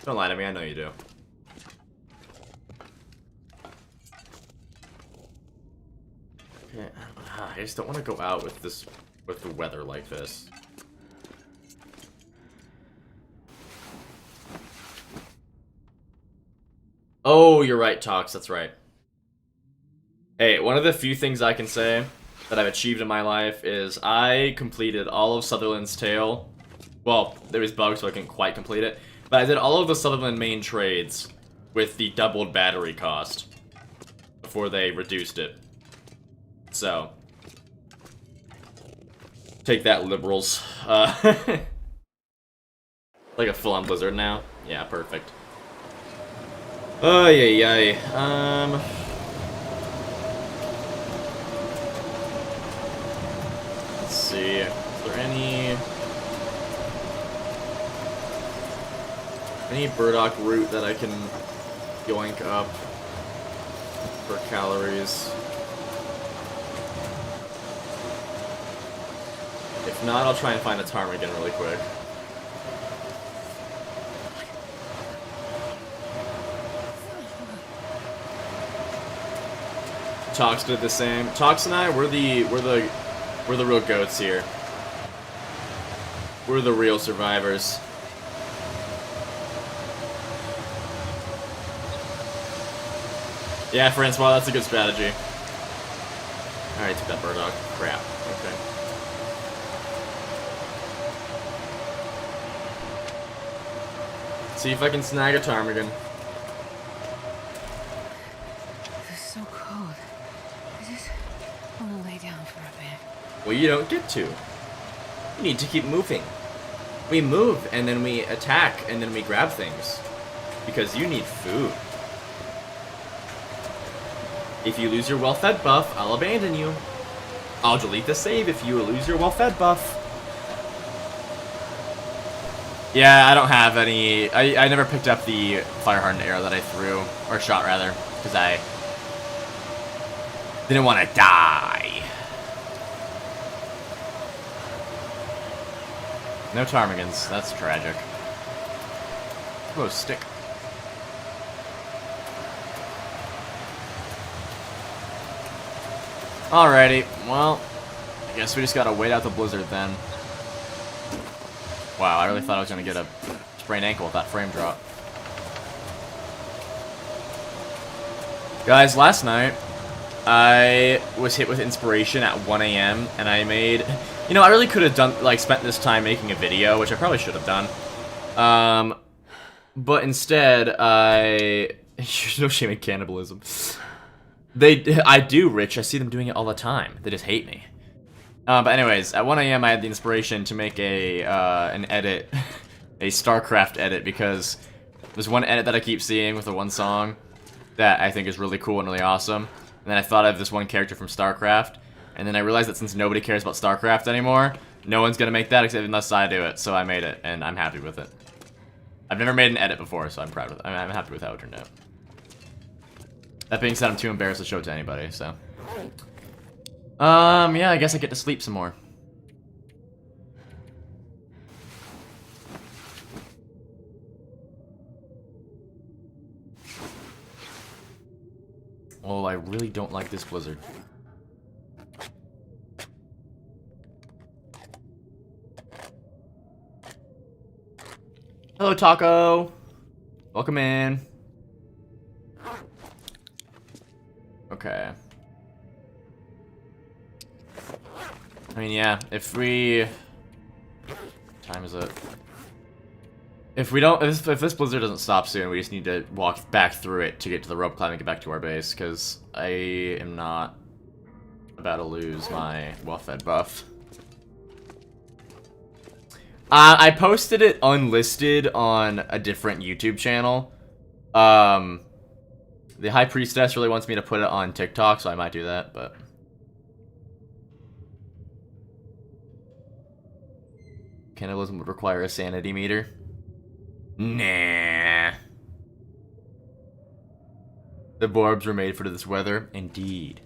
Don't lie to me, I know you do. Okay, I just don't want to go out with the weather like this. Oh, you're right, Tox, that's right. Hey, one of the few things I can say that I've achieved in my life is I completed all of Sutherland's Tale. Well, there was bugs, so I couldn't quite complete it. But I did all of the Sutherland main trades with the doubled battery cost before they reduced it. So, take that, liberals. Like a full-on Blizzard now? Yeah, perfect. Oh yeah, yeah. Let's see. Is there any burdock root that I can yoink up for calories? If not, I'll try and find a ptarmigan really quick. Tox did the same. Tox and I, we're the real goats here. We're the real survivors. Yeah, Francois, that's a good strategy. Alright, took that burdock. Crap. Okay. See if I can snag a ptarmigan. This is so cold. I just want to lay down for a bit. Well, you don't get to. You need to keep moving. We move, and then we attack, and then we grab things. Because you need food. If you lose your well-fed buff, I'll abandon you. I'll delete the save if you lose your well-fed buff. Yeah, I don't have any... I never picked up the fire-hardened arrow that I threw. Or shot, rather. Because I didn't want to die. No ptarmigans. That's tragic. Whoa, stick. Alrighty, well, I guess we just gotta wait out the blizzard then. Wow, I really thought I was gonna get a sprained ankle with that frame drop. Guys, last night, I was hit with inspiration at 1 AM, and I made... You know, I really could have done, like, spent this time making a video, which I probably should have done. But instead, There's no shame in cannibalism. I do, Rich. I see them doing it all the time. They just hate me. But anyways, at 1 AM I had the inspiration to make an edit, a StarCraft edit, because there's one edit that I keep seeing with the one song that I think is really cool and really awesome. And then I thought of this one character from StarCraft, and then I realized that since nobody cares about StarCraft anymore, no one's gonna make that except unless I do it. So I made it, and I'm happy with it. I've never made an edit before, so I'm proud of it. I'm happy with how it turned out. That being said, I'm too embarrassed to show it to anybody, so. Yeah, I guess I get to sleep some more. Oh, I really don't like this blizzard. Hello, Taco. Welcome in. Okay. I mean, yeah, if we... What time is it? If we don't... If this blizzard doesn't stop soon, we just need to walk back through it to get to the rope climb and get back to our base, because I am not about to lose my well-fed buff. I posted it unlisted on a different YouTube channel. The High Priestess really wants me to put it on TikTok, so I might do that, but... Cannibalism would require a sanity meter. Nah. The barbs were made for this weather. Indeed.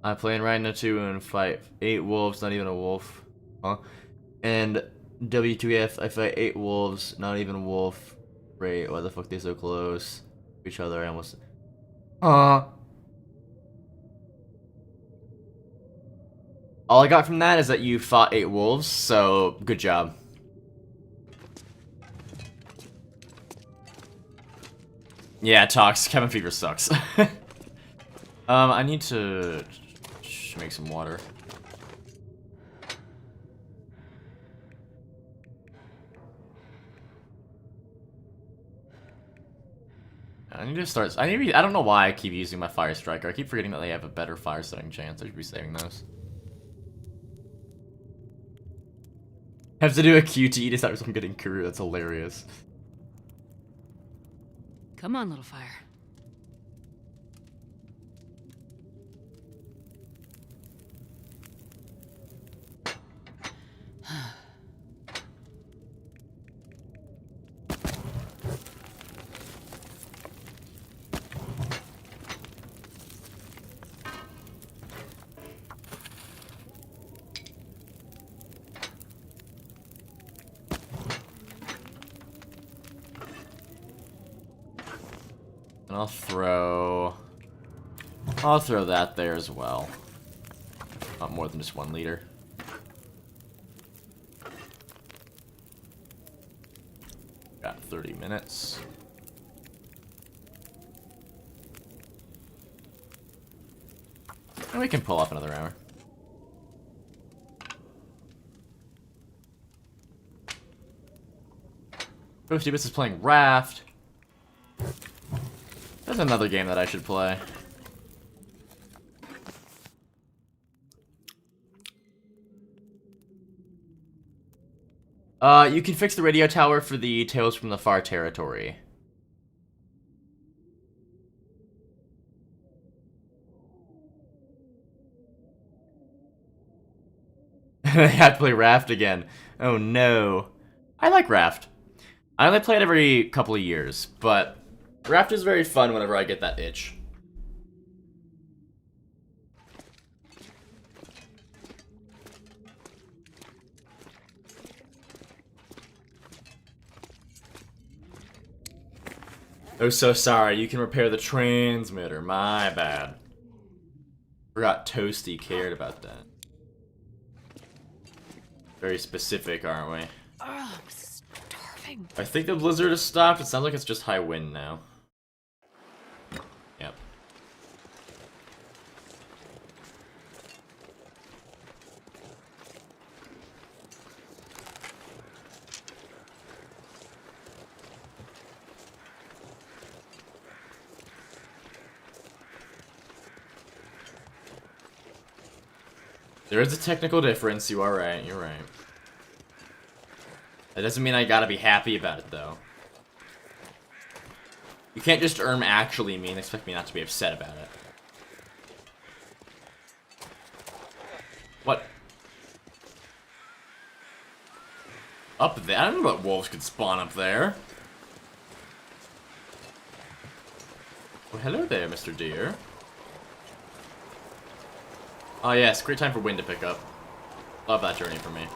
I play in Rhino 2 and fight 8 wolves, not even a wolf. Huh? And W2F, I fight 8 wolves, not even a wolf. Great, why the fuck they so close to each other? I almost... All I got from that is that you fought 8 wolves, so good job. Yeah, Tox, Cabin Fever sucks. I need to make some water. I need to start. I don't know why I keep using my fire striker. I keep forgetting that they have a better fire setting chance. I should be saving those. Have to do a QTE to start from getting Kuru. That's hilarious. Come on, little fire. And I'll throw that there as well. Not more than just 1 liter. Got 30 minutes. And we can pull off another hour. Ghostibus is playing Raft. There's another game that I should play. You can fix the radio tower for the Tales from the Far Territory. I have to play Raft again. Oh no. I like Raft. I only play it every couple of years, but Raft is very fun whenever I get that itch. Oh, so sorry. You can repair the transmitter. My bad. Forgot Toasty cared about that. Very specific, aren't we? Oh, I'm starving. I think the blizzard has stopped. It sounds like it's just high wind now. Yep. There is a technical difference. You are right. You're right. That doesn't mean I gotta be happy about it, though. You can't just actually me and expect me not to be upset about it. What? Up there? I don't know what wolves could spawn up there. Well, hello there, Mr. Deer. Oh yes, great time for wind to pick up. Love that journey for me.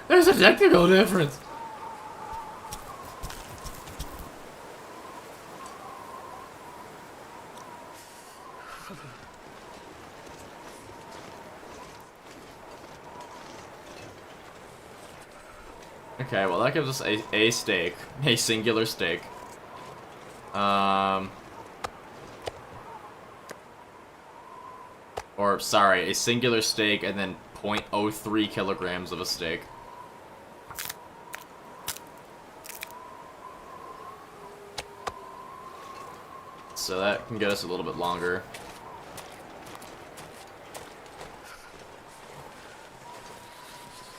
There's a technical difference. Okay, well that gives us a steak. A singular steak. Or, sorry, a singular steak and then 0.03 kilograms of a steak. So that can get us a little bit longer.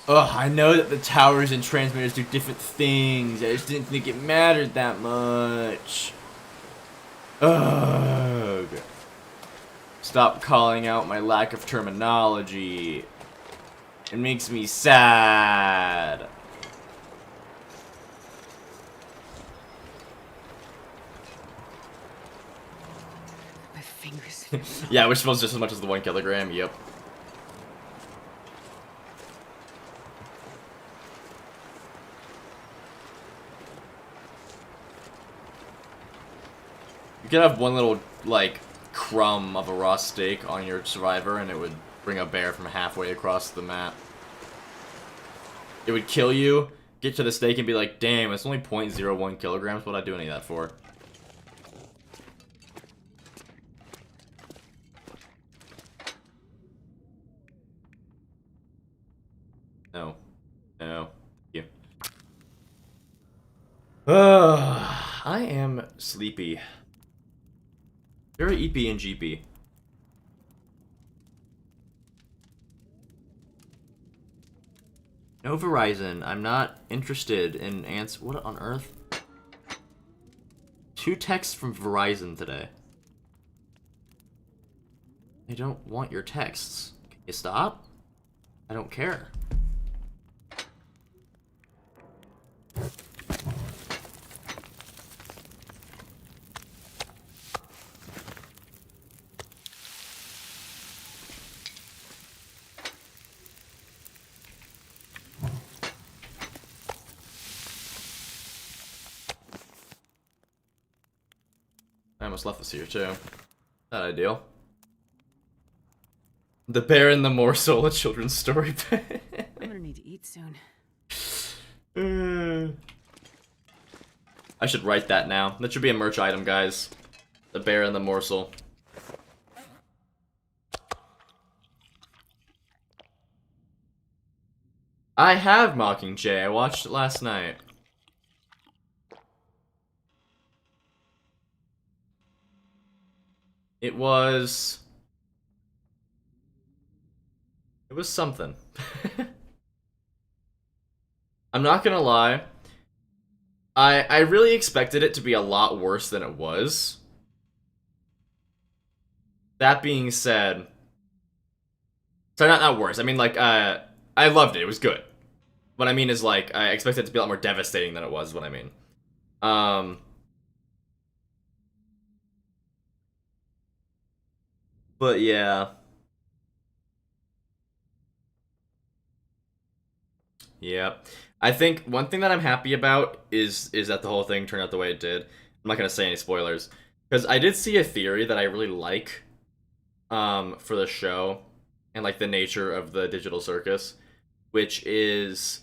Ugh, I know that the towers and transmitters do different things. I just didn't think it mattered that much. Ugh. Stop calling out my lack of terminology. It makes me sad. My fingers. Yeah, which smells just as much as the 1 kilogram. Yep. You could have one little, like, crumb of a raw steak on your survivor, and it would bring a bear from halfway across the map. It would kill you, get to the steak, and be like, damn, it's only 0.01 kilograms. What'd I do any of that for? No. Thank you. I am sleepy. Very EP and GP. No Verizon. I'm not interested in answer. What on earth? 2 texts from Verizon today. I don't want your texts. Can you stop? I don't care. I almost left this here too. Not ideal. The Bear and the Morsel, a children's story. I'm gonna need to eat soon. I should write that now. That should be a merch item, guys. The Bear and the Morsel. I have Mockingjay. I watched it last night. It was something. I'm not gonna lie. I really expected it to be a lot worse than it was. That being said, so not worse. I mean, like, I loved it. It was good. What I mean is, like, I expected it to be a lot more devastating than it was. What I mean. But yeah. Yeah. I think one thing that I'm happy about is that the whole thing turned out the way it did. I'm not gonna say any spoilers. Because I did see a theory that I really like for the show and like the nature of the digital circus, which is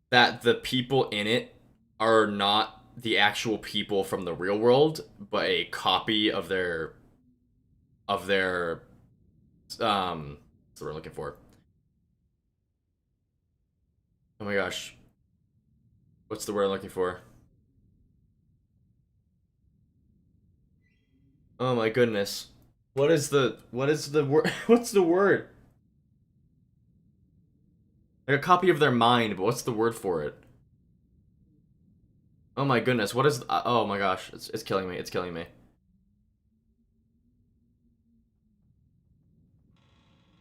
that the people in it are not the actual people from the real world, but a copy of their what's the word I'm looking for? Oh my gosh. What's the word I'm looking for? Oh my goodness. What is the word? What's the word? Like a copy of their mind, but what's the word for it? Oh my goodness, what is oh my gosh, it's killing me. It's killing me.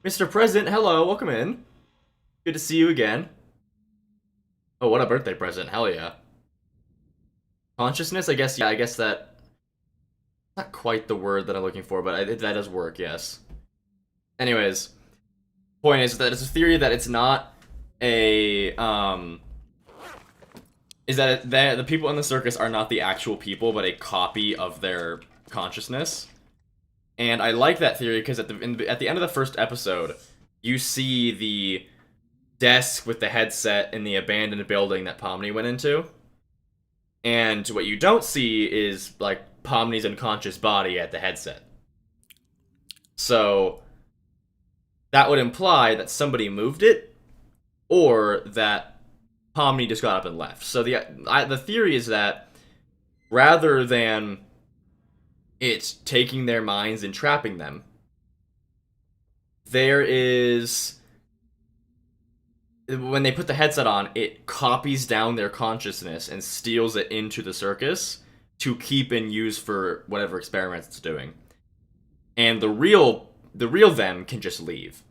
Mr. President, hello, welcome in. Good to see you again. Oh, what a birthday present. Hell yeah. Consciousness, I guess, yeah, I guess that not quite the word that I'm looking for, but that does work, yes. Anyways, point is that it's a theory that it's not a is that the people in the circus are not the actual people, but a copy of their consciousness. And I like that theory because at the end of the first episode, you see the desk with the headset in the abandoned building that Pomni went into. And what you don't see is, like, Pomni's unconscious body at the headset. So, that would imply that somebody moved it, or that Pomni just got up and left. So the theory is that rather than it taking their minds and trapping them, there is, when they put the headset on, it copies down their consciousness and steals it into the circus to keep and use for whatever experiments it's doing. And the real them can just leave.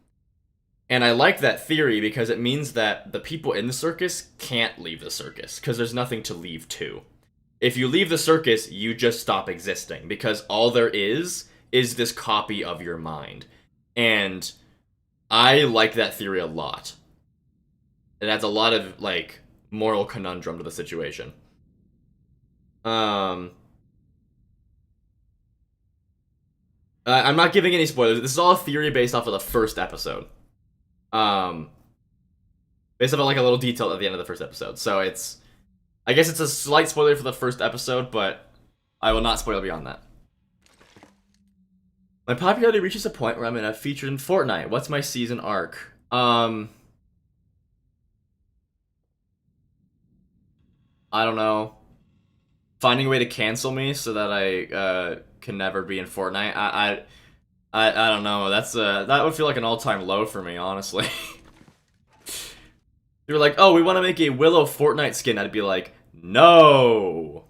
And I like that theory because it means that the people in the circus can't leave the circus because there's nothing to leave to. If you leave the circus, you just stop existing because all there is this copy of your mind. And I like that theory a lot. It adds a lot of, like, moral conundrum to the situation. I'm not giving any spoilers. This is all a theory based off of the first episode. Based on, like, a little detail at the end of the first episode. So I guess it's a slight spoiler for the first episode, but I will not spoil beyond that. My popularity reaches a point where I'm featured in Fortnite. What's my season arc? I don't know, finding a way to cancel me so that I can never be in Fortnite. I don't know. That would feel like an all-time low for me, honestly. They were like, "Oh, we want to make a Willow Fortnite skin." I'd be like, "No,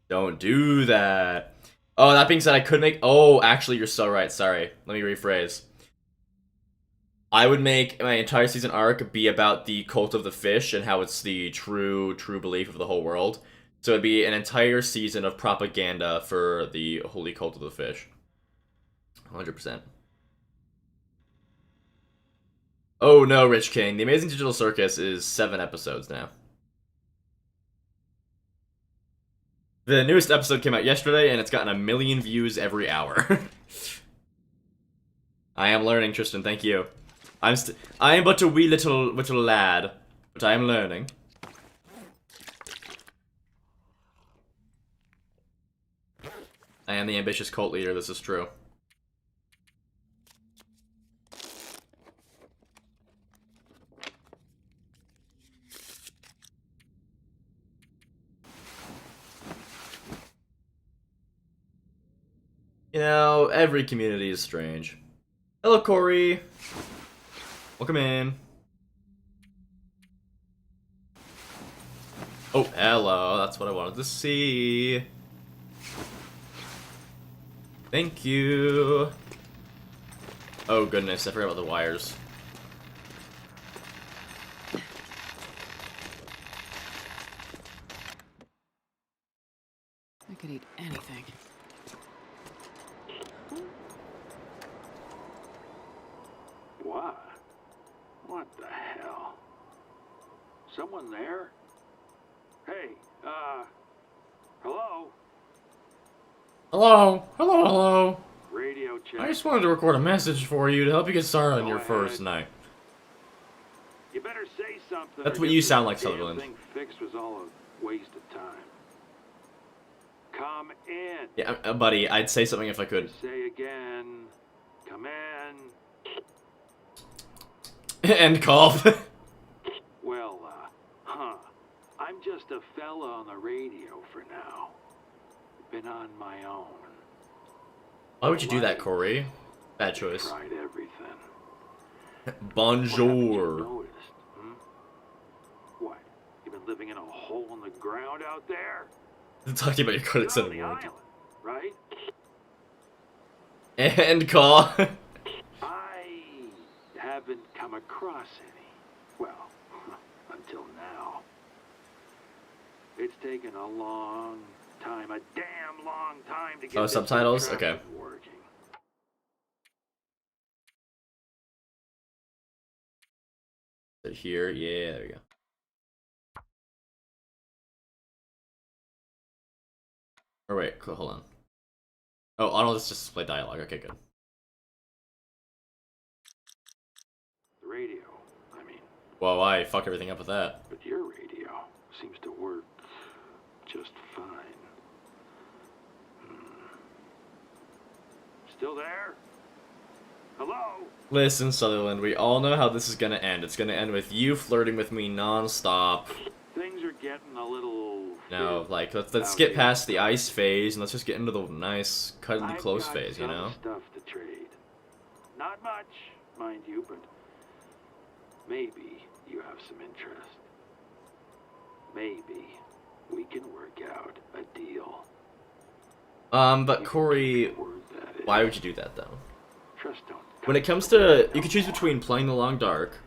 don't do that." Oh, that being said, I could make. Oh, actually, you're so right. Sorry. Let me rephrase. I would make my entire season arc be about the cult of the fish and how it's the true belief of the whole world. So it'd be an entire season of propaganda for the holy cult of the fish. 100%. Oh no, Rich King. The Amazing Digital Circus is 7 episodes now. The newest episode came out yesterday, and it's gotten 1 million views every hour. I am learning, Tristan. Thank you. I am but a wee little lad, but I am learning. I am the ambitious cult leader. This is true. You know, every community is strange. Hello, Corey. Welcome in. Oh, hello. That's what I wanted to see. Thank you. Oh, goodness. I forgot about the wires. I could eat anything. What? What the hell? Someone there? Hey, hello? Hello. Hello. Radio check. I just wanted to record a message for you to help you get started on Go your ahead. first night. You better say something. That's or what get you this sound like, damn Sutherland. Thing fixed was all a waste of time. Come in. Yeah, buddy, I'd say something if I could. Say again. Come in. End call. Well, I'm just a fella on the radio for now. Been on my own. Why would you do that, Corey? Bad choice. Tried everything. What haven't you Bonjour. noticed, hmm? What? You've been living in a hole in the ground out there? Talking about your credit You're center on the world. island, right? End call. I haven't come across any. Well, until now. It's taken a long time, a damn long time to get Oh, this subtitles? contraption Okay. working. Here, yeah, there we go. Or wait, cool, hold on. Oh, auto, let's just display dialogue. Okay, good. The radio, I mean. Whoa, I fuck everything up with that. But your radio seems to work just fine. Still there? Hello? Listen, Sutherland, we all know how this is gonna end. It's gonna end with you flirting with me non-stop. Things are getting a little... No, like, let's out skip here. past the ice phase and let's just get into the nice, cuddly I've close got phase, you some know? stuff to trade. Not much, mind you, but maybe you have some interest. Maybe we can work out a deal. But Corey, Word that is. why would you do that, though? Trust don't When it comes to, you can choose between playing the long dark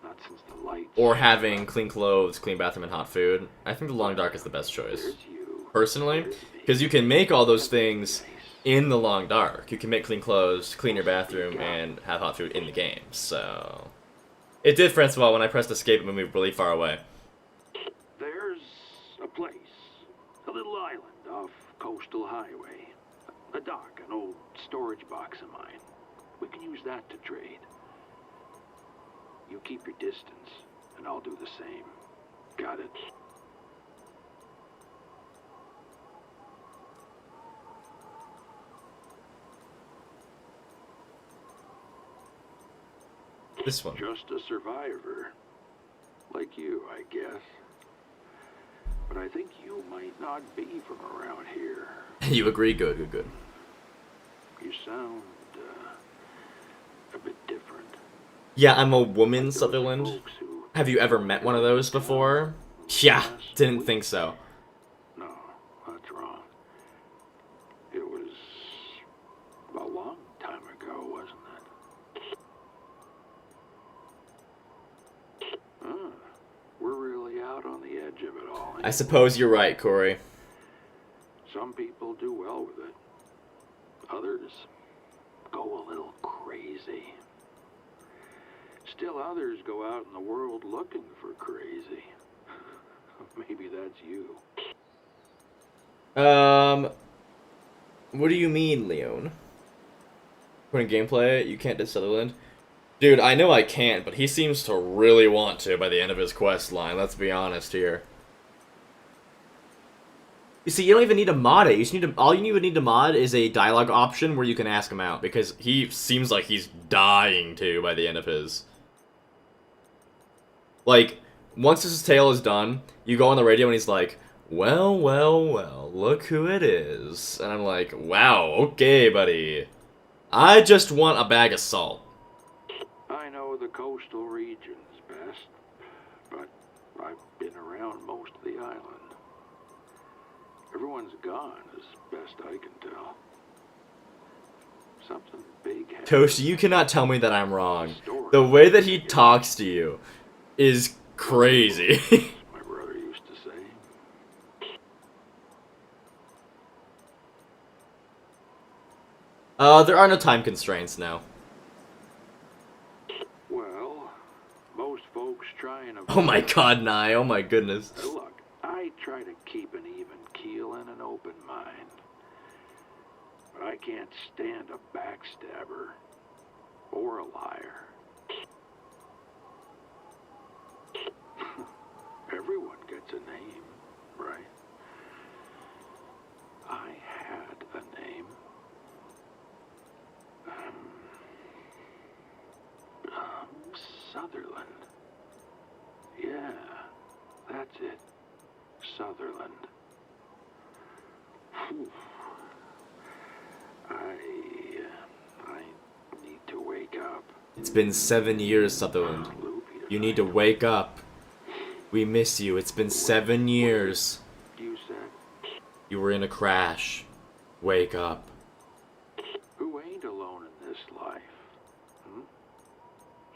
Not since the lights. or having clean clothes, clean bathroom, and hot food. I think the long dark is the best choice, There's you. personally, There's me. because you can make all those things in the long dark. You can make clean clothes, clean your bathroom, and have hot food in the game, so... It did, Francois, when I pressed escape and moved really far away. There's a place, a little island off Coastal Highway. A dock, an old storage box of mine. We can use that to trade. You keep your distance, and I'll do the same. Got it? This one. Just a survivor. Like you, I guess. but I think you might not be from around here. You agree? Good, good, good. You sound a bit different. Yeah, I'm a woman, Like those Sutherland. folks who Have you ever met one of those before? Yeah, didn't think so. No, that's wrong. It was a long time ago, wasn't it? Huh. We're really out on the edge of it all. I suppose you're right, Corey. Some people do well with it. Others go a little crazy. Still others go out in the world looking for crazy. Maybe that's you. What do you mean, Leon? Putting gameplay, you can't diss Sutherland? Dude, I know I can't, but he seems to really want to by the end of his quest line, let's be honest here. You see, you don't even need to mod it. You just need to, all you would need to mod is a dialogue option where you can ask him out, because he seems like he's dying to by the end of his. Like, once his tale is done, you go on the radio and he's like, well, well, well, look who it is. And I'm like, wow, okay, buddy. I just want a bag of salt. I know the coastal regions best, but I've been around most of the island. Everyone's gone, as best I can tell. Something big happened. Toast, you cannot tell me that I'm wrong. The way that he talks to you is crazy. My brother used to say. There are no time constraints now. Well, most folks try and Oh my god, Nye, oh my goodness. Look, I try to keep an even keel and an open mind. But I can't stand a backstabber or a liar. Everyone gets a name, right? I had a name. Sutherland. Yeah, that's it. Sutherland. Whew. I need to wake up. It's been 7 years, Sutherland. You need to wake up. We miss you. It's been 7 years. You said, You were in a crash. Wake up. who ain't alone in this life?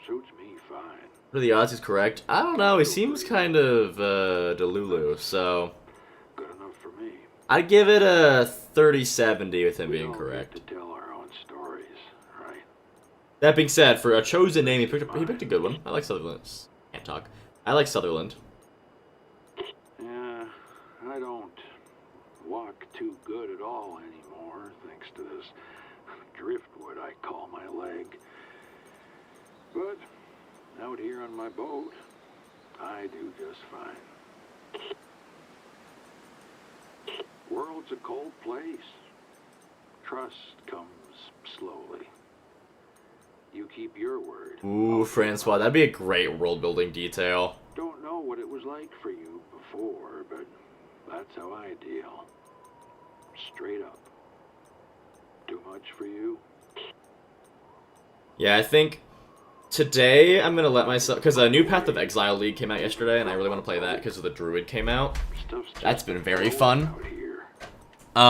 Suits me fine. What are the odds he's correct? I don't know. He seems kind of, delulu, so... Good enough for me. I'd give it a 30-70 with him We being all correct. get to tell our own stories, right? That being said, for a chosen name, he picked a good one. I like Sutherland. Can't talk. I like Sutherland. Yeah, I don't walk too good at all anymore, thanks to this driftwood I call my leg. But out here on my boat, I do just fine. World's a cold place. Trust comes slowly. You keep your word. Ooh, Francois, that'd be a great world-building detail. Don't know what it was like for you before, but that's how I deal. Straight up. Too much for you? Yeah, I think today I'm gonna let myself, because a new Path of Exile League came out yesterday, and I really want to play that because the Druid came out. Stuff's just That's been very fun. out here. So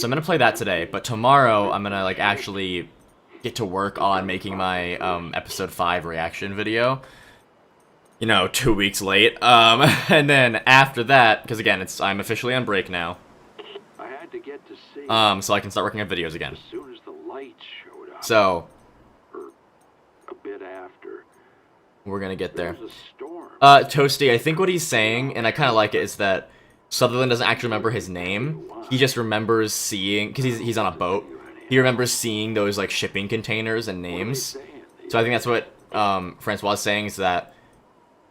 I'm gonna play that today, but tomorrow I'm gonna like actually get to work on making my episode 5 reaction video. You know, 2 weeks late. And then after that, because again, I'm officially on break now. I had to get to see So I can start working on videos again. as soon as the lights showed up. So Or a bit after. we're gonna get there. There was a storm. Toasty, I think what he's saying, and I kind of like it, is that Sutherland doesn't actually remember his name. He just remembers seeing, because he's on a boat. He remembers seeing those like shipping containers and names. So I think that's what Francois is saying, is that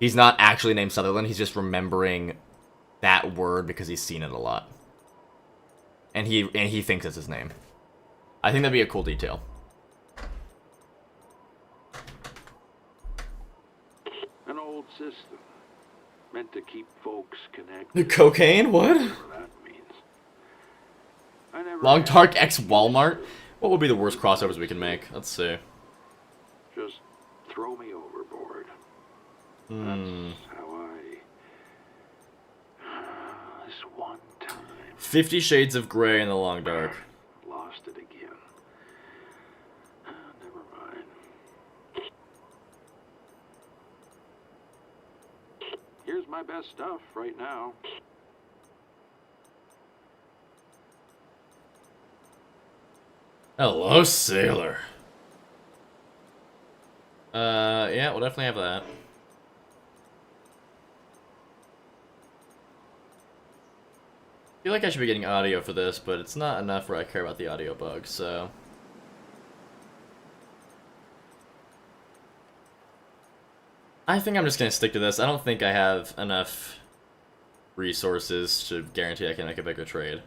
he's not actually named Sutherland. He's just remembering that word because he's seen it a lot, and he thinks it's his name. I think that'd be a cool detail. An old system. Meant to keep folks connected. The cocaine? What? Whatever that means. I never Long had Dark X Walmart? What would be the worst crossovers we can make? Let's see. Just throw me overboard. Hmm. That's how I... This one time... 50 Shades of Grey in the Long Dark. Lost it again. Never mind. Here's my best stuff right now. Hello, sailor. Yeah, we'll definitely have that. I feel like I should be getting audio for this, but it's not enough where I care about the audio bugs, so... I think I'm just gonna stick to this. I don't think I have enough resources to guarantee I can make a bigger trade.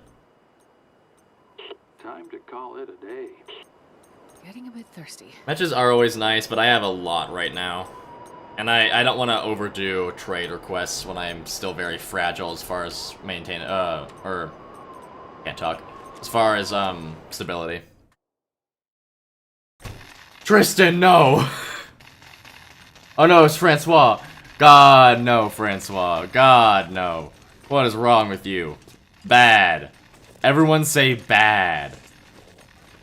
Time to call it a day. Getting a bit thirsty. Matches are always nice, but I have a lot right now. And I don't want to overdo trade requests when I'm still very fragile as far as can't talk. As far as, stability. Tristan, no! Oh no, it's Francois. God, no, Francois. God, no. What is wrong with you? Bad. Everyone say bad.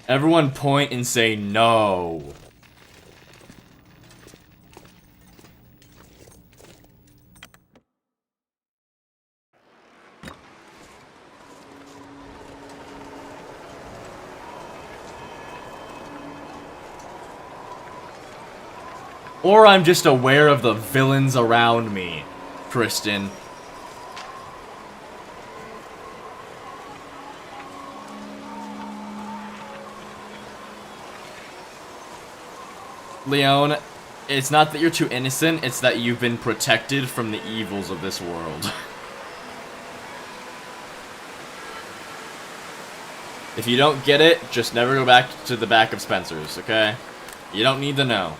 Everyone point and say no. Or I'm just aware of the villains around me, Tristan. Leon, it's not that you're too innocent, it's that you've been protected from the evils of this world. If you don't get it, just never go back to the back of Spencer's, okay? You don't need to know.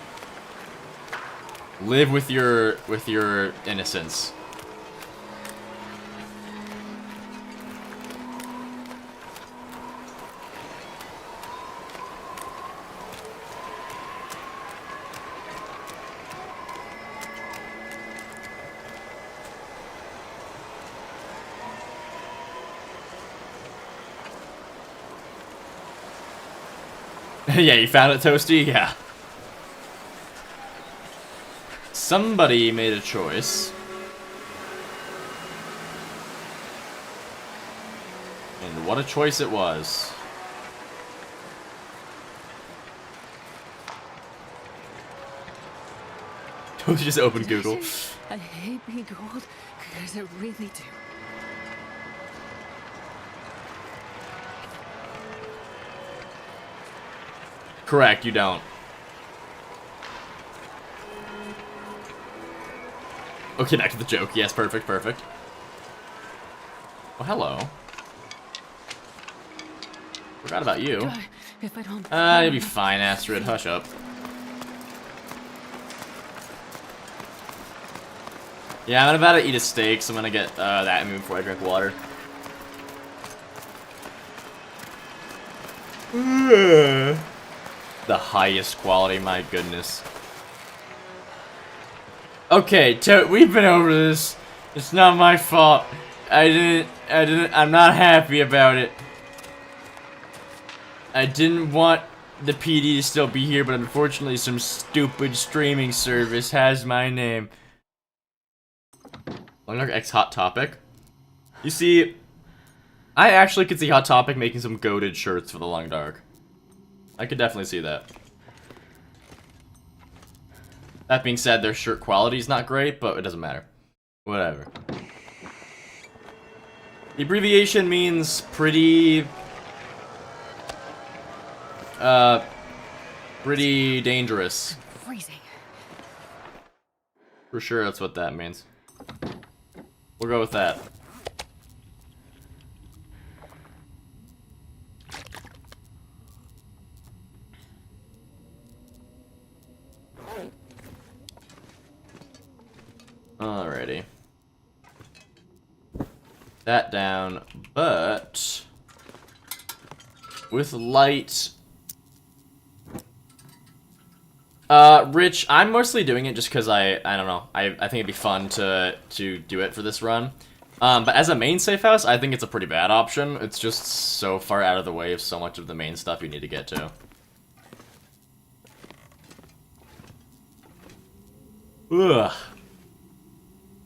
Live with your innocence. Yeah, you found it, Toasty? Yeah. Somebody made a choice. And what a choice it was. Toasty just opened Google. I hate being cold because I really do. Correct, you don't. Oh, connect to the joke. Yes, perfect, perfect. Oh, hello. Forgot about you. If I don't... You'll be fine, Astrid. Hush up. Yeah, I'm about to eat a steak, so I'm gonna get that in me before I drink water. The highest quality, my goodness. Okay, we've been over this. It's not my fault. I'm not happy about it. I didn't want the PD to still be here, but unfortunately some stupid streaming service has my name. Long Dark X Hot Topic. You see, I actually could see Hot Topic making some goated shirts for the Long Dark. I could definitely see that. That being said, their shirt quality is not great, but it doesn't matter. Whatever. The abbreviation means pretty... pretty dangerous. Freezing. For sure, that's what that means. We'll go with that. Alrighty. that down, but with light. Rich, I'm mostly doing it just because I don't know. I think it'd be fun to do it for this run. But as a main safe house, I think it's a pretty bad option. It's just so far out of the way of so much of the main stuff you need to get to. Ugh.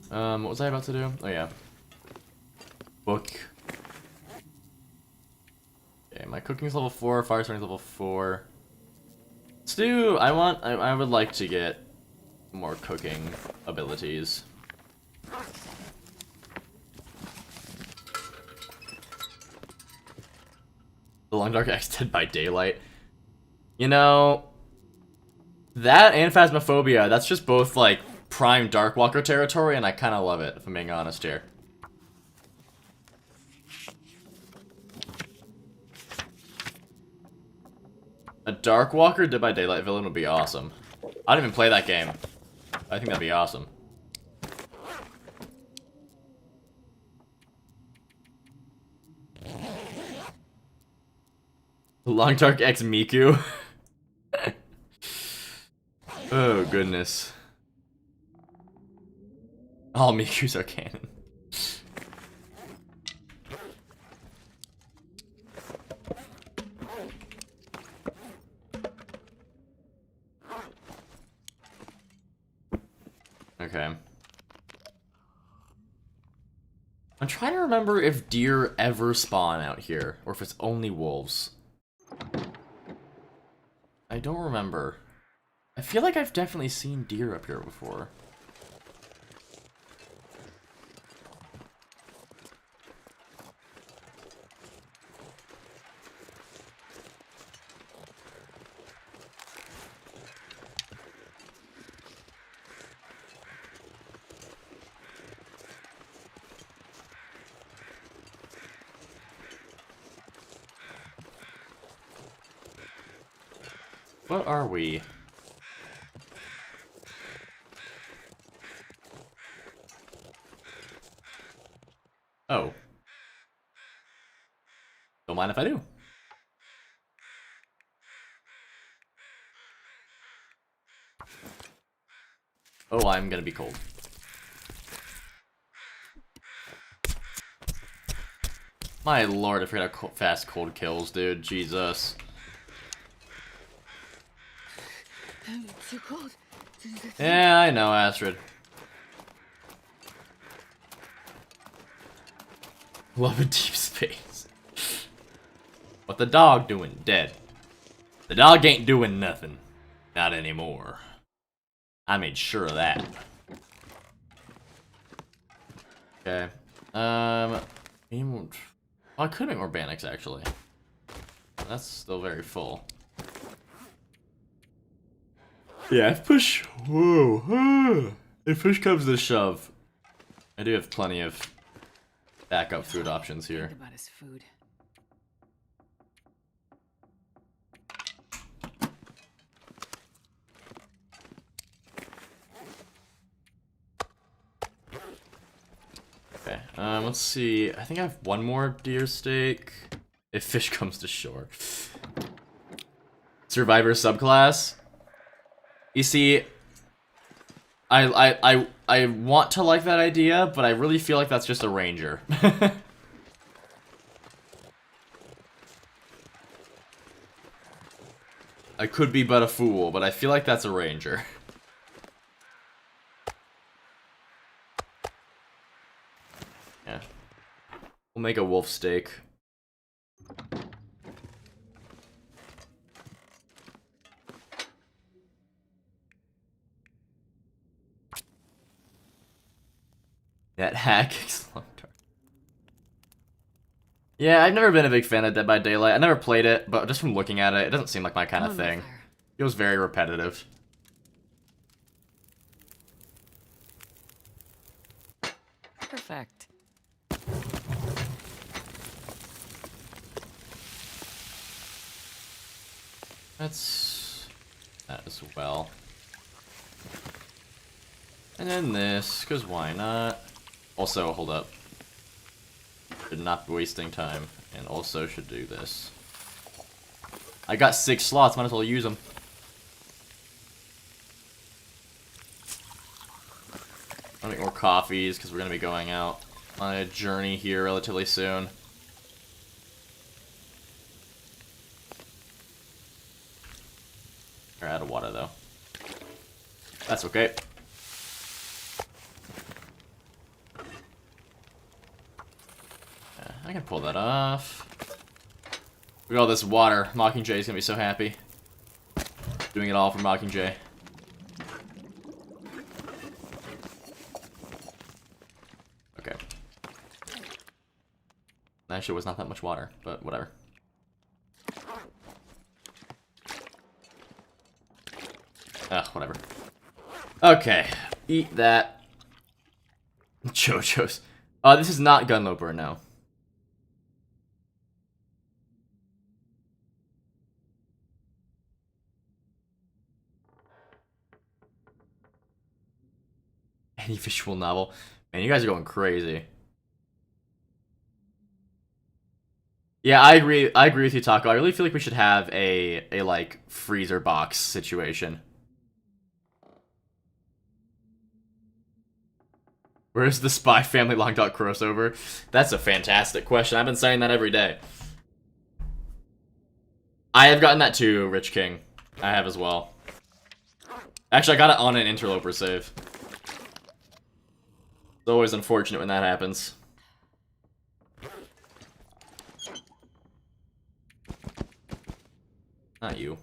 What was I about to do? Oh yeah. Book. Okay, my cooking's level 4, fire starting's level 4. Let's do, I would like to get more cooking abilities. The Long Dark X Dead by Daylight. You know, that and Phasmophobia, that's just both, like, prime Darkwalker territory, and I kind of love it, if I'm being honest here. A Darkwalker Dead by Daylight villain would be awesome. I don't even play that game. I think that'd be awesome. Long Dark X Miku. Oh, goodness. All Mikus are canon. Okay. I'm trying to remember if deer ever spawn out here, or if it's only wolves. I don't remember. I feel like I've definitely seen deer up here before. What are we? Oh. Don't mind if I do. Oh, I'm gonna be cold. My lord, I forgot how fast cold kills, dude. Jesus. It's too cold. Yeah, I know, Astrid. Love a deep space. What the dog doing? Dead. The dog ain't doing nothing. Not anymore. I made sure of that. Okay. I could make more Banics, actually. That's still very full. Yeah, if push... Whoa. If push comes to shove, I do have plenty of backup food options here. Think about his food. Okay, let's see. I think I have one more deer steak. If fish comes to shore. Survivor subclass. You see, I want to like that idea, but I really feel like that's just a ranger. I could be but a fool, but I feel like that's a ranger. Yeah. We'll make a wolf steak. That hack is long term. Yeah, I've never been a big fan of Dead by Daylight. I never played it, but just from looking at it, it doesn't seem like my kind of thing. It was very repetitive. Perfect. That's that as well. And then this, because why not? Also, hold up. Should not be wasting time. And also should do this. I got 6 slots, might as well use them. I'll make more coffees, because we're going to be going out on a journey here relatively soon. We're out of water, though. That's okay. Yeah, I can pull that off. Look at all this water. Mockingjay's gonna be so happy. Doing it all for Mockingjay. Okay. Actually, it was not that much water, but whatever. Whatever. Okay, eat that. JoJo's. This is not Gunloper, no. Any visual novel. Man, you guys are going crazy. Yeah, I agree with you, Taco. I really feel like we should have a like freezer box situation. Where's the Spy Family Long Dog crossover? That's a fantastic question. I've been saying that every day. I have gotten that too, Rich King. I have as well. Actually, I got it on an Interloper save. It's always unfortunate when that happens. Not you.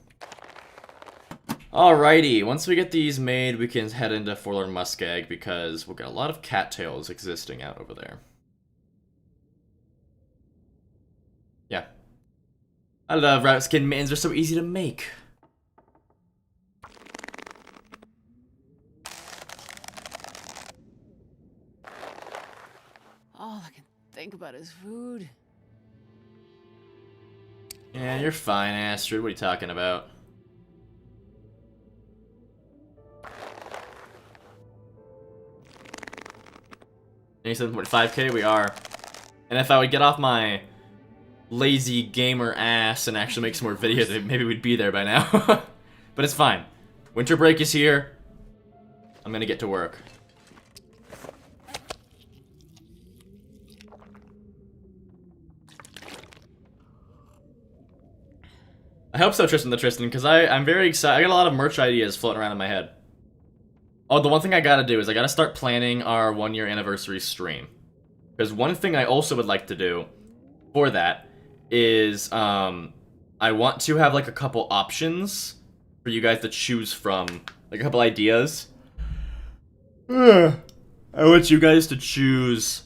Alrighty, once we get these made, we can head into Forlorn Muskeg because we'll get a lot of cattails existing out over there. Yeah. I love rabbit skin mittens, they're so easy to make. All I can think about is food. Yeah, you're fine, Astrid. What are you talking about? And you said 5K? We are. And if I would get off my lazy gamer ass and actually make some more videos, maybe we'd be there by now. But it's fine. Winter break is here. I'm gonna get to work. I hope so, Tristan, because I'm very excited. I got a lot of merch ideas floating around in my head. Oh, the one thing I gotta do is I gotta start planning our 1-year anniversary stream. Because one thing I also would like to do for that is, I want to have, like, a couple options for you guys to choose from. Like, a couple ideas. I want you guys to choose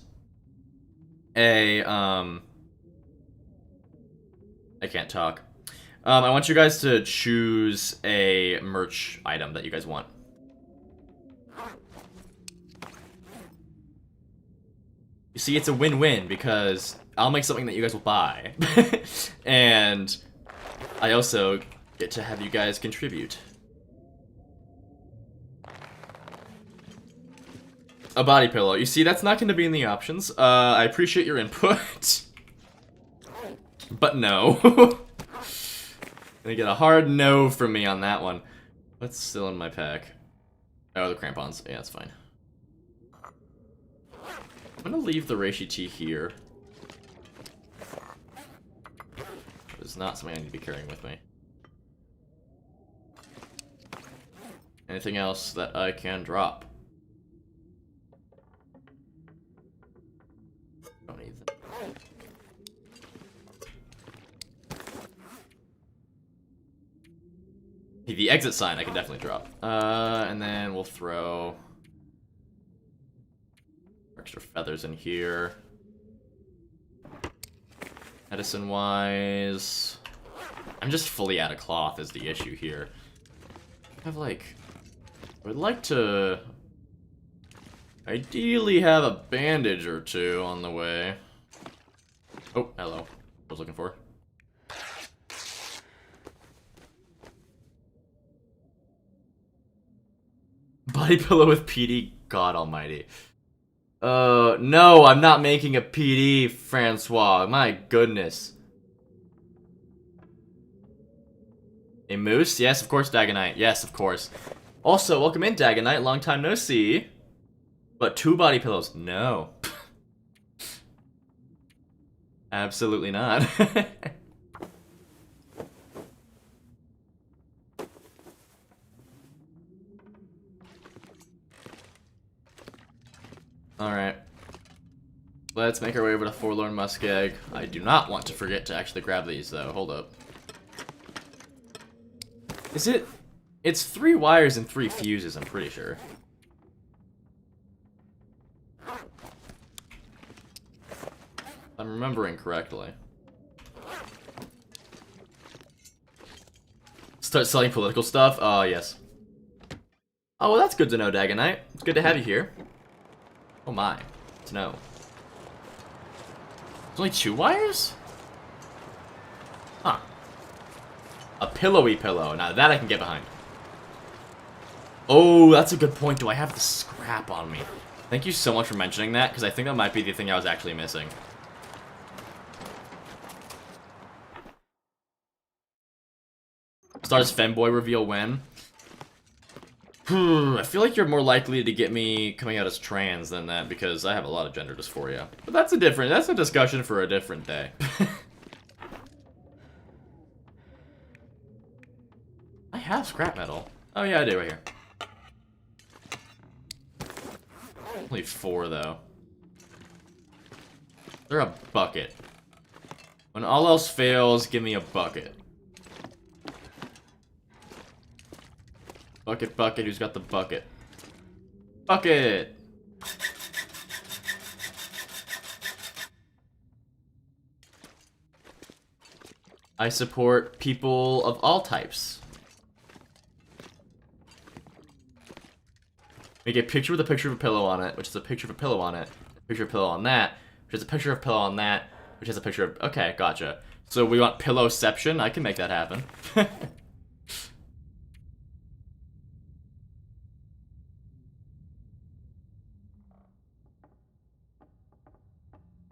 a, I can't talk. I want you guys to choose a merch item that you guys want. You see, it's a win-win because I'll make something that you guys will buy. And I also get to have you guys contribute. A body pillow. You see, that's not going to be in the options. I appreciate your input. But no. Gonna get a hard no from me on that one. What's still in my pack? Oh, the crampons. Yeah, that's fine. I'm gonna leave the reishi tea here. It's not something I need to be carrying with me. Anything else that I can drop? Don't need that. The exit sign I can definitely drop. And then we'll throw extra feathers in here. Medicine-wise, I'm just fully out of cloth is the issue here. I have like, I would like to ideally have a bandage or two on the way. Oh, hello. I was looking for. Body pillow with PD, God almighty. No, I'm not making a PD, Francois. My goodness. A moose? Yes, of course, Dagonite. Yes, of course. Also, welcome in, Dagonite. Long time no see. But 2 body pillows? No. Absolutely not. Alright. Let's make our way over to Forlorn Muskeg. I do not want to forget to actually grab these, though. Hold up. Is it... It's 3 wires and 3 fuses, I'm pretty sure. If I'm remembering correctly. Start selling political stuff? Oh, yes. Oh, well, that's good to know, Dagonite. It's good to have you here. Oh my. To know. There's only 2 wires? Huh. A pillowy pillow. Now that I can get behind. Oh, that's a good point. Do I have the scrap on me? Thank you so much for mentioning that, because I think that might be the thing I was actually missing. Stars femboy reveal when? I feel like you're more likely to get me coming out as trans than that, because I have a lot of gender dysphoria. But that's a discussion for a different day. I have scrap metal. Oh yeah, I do right here. Only 4 though. They're a bucket. When all else fails, give me a bucket. Bucket, bucket, who's got the bucket? Bucket! I support people of all types. Make a picture with a picture of a pillow on it, which is a picture of a pillow on it, a picture of a pillow on that, which is a picture of a pillow on that, which is a picture of... Okay, gotcha. So we want pillowception? I can make that happen.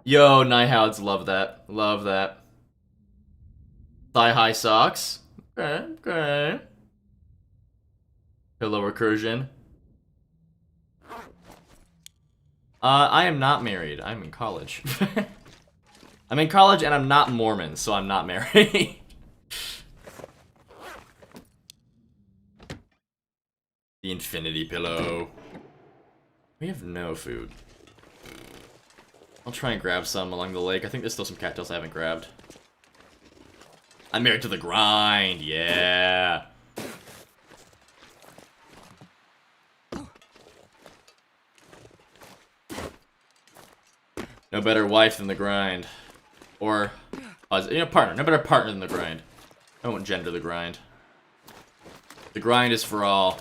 Yo, Nighthouds, love that. Love that. Thigh-high socks. Okay, okay. Pillow recursion. I am not married. I'm in college. I'm in college and I'm not Mormon, so I'm not married. The infinity pillow. We have no food. I'll try and grab some along the lake. I think there's still some cattails I haven't grabbed. I'm married to the grind, yeah. No better wife than the grind. Or, partner. No better partner than the grind. I won't gender the grind. The grind is for all.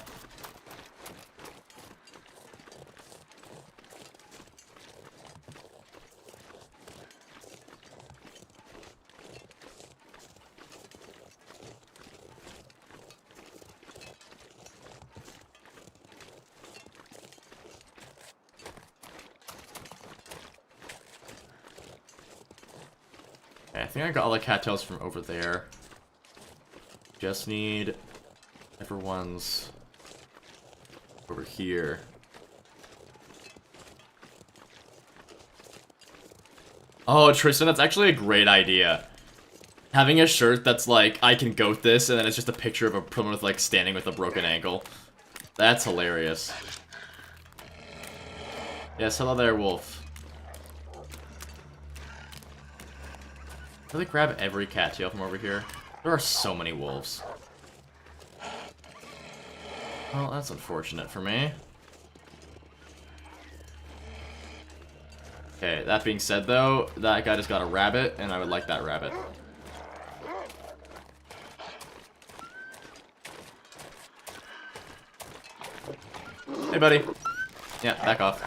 I think I got all the cattails from over there. Just need everyone's over here. Oh, Tristan, that's actually a great idea. Having a shirt that's like, I can goat this, and then it's just a picture of a Plymouth like standing with a broken ankle. That's hilarious. Yes, hello there, wolf. Do they grab every cattail from over here? There are so many wolves. Well, that's unfortunate for me. Okay, that being said though, that guy just got a rabbit, and I would like that rabbit. Hey, buddy. Yeah, back off.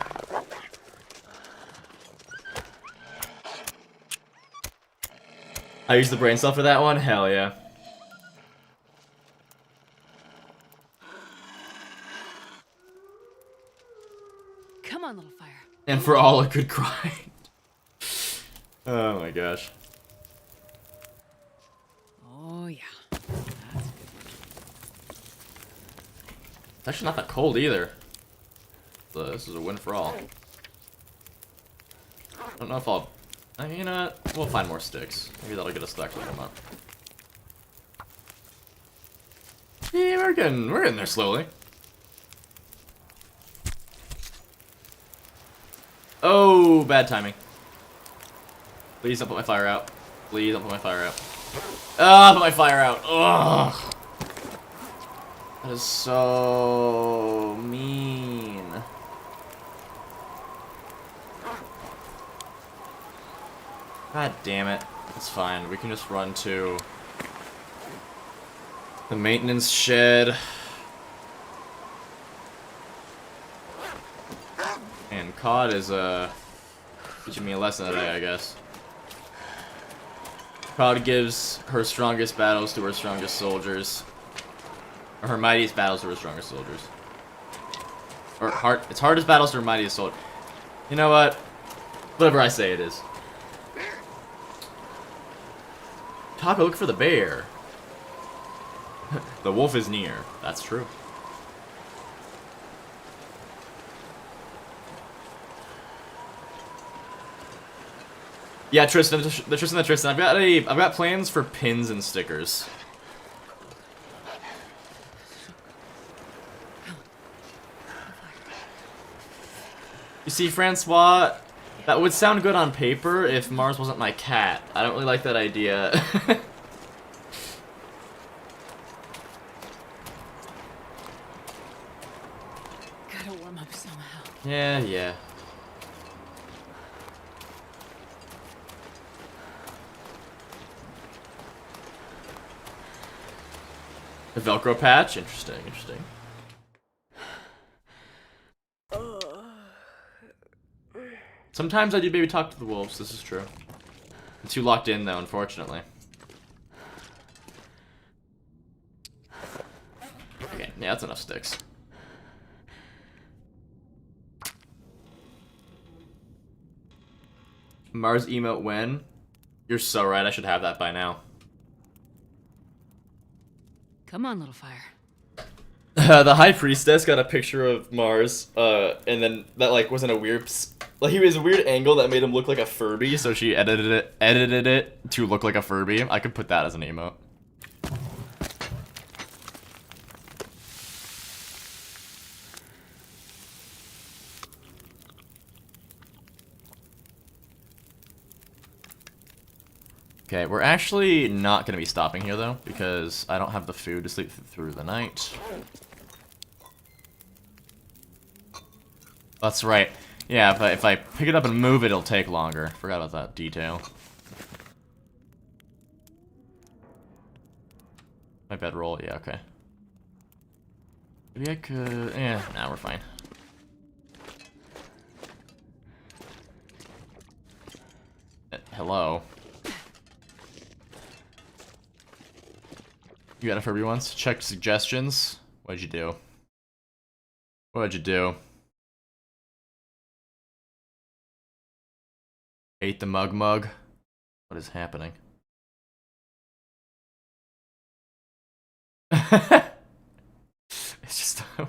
I used the brain cell for that one? Hell yeah. Come on, little fire. And for all a good grind. Oh my gosh. Oh, yeah. It's actually not that cold either. So this is a win for all. I don't know if I'll... You know what? We'll find more sticks. Maybe that'll get us stuck with them up. Yeah, we're getting there slowly. Oh, bad timing. Please don't put my fire out. Please don't put my fire out. Ah, put my fire out. Ugh. That is so mean. God damn it. It's fine. We can just run to the maintenance shed. And COD is teaching me a lesson today, I guess. COD gives her strongest battles to her strongest soldiers. Or her mightiest battles to her strongest soldiers. Or its hardest battles to her mightiest soldiers. You know what? Whatever I say it is. Taco, look for the bear. The wolf is near. That's true. Yeah, Tristan, Tristan. I've got plans for pins and stickers. You see, Francois, that would sound good on paper if Mars wasn't my cat. I don't really like that idea. Gotta warm up somehow. Yeah. The Velcro patch? Interesting. Sometimes I do baby talk to the wolves, this is true. I'm too locked in though, unfortunately. Okay, yeah, that's enough sticks. Mars emote when? You're so right, I should have that by now. Come on, little fire. The High Priestess got a picture of Mars, and then that like wasn't a weird, like he was a weird angle that made him look like a Furby, so she edited it to look like a Furby. I could put that as an emote. Okay, we're actually not gonna be stopping here though, because I don't have the food to sleep through the night. That's right. Yeah, if I pick it up and move it, it'll take longer. Forgot about that detail. My bedroll, yeah, okay. Maybe I could... nah, we're fine. Hello. You got a Furby once? Check suggestions. What'd you do? What'd you do? Ate the mug. What is happening? It's just... oh,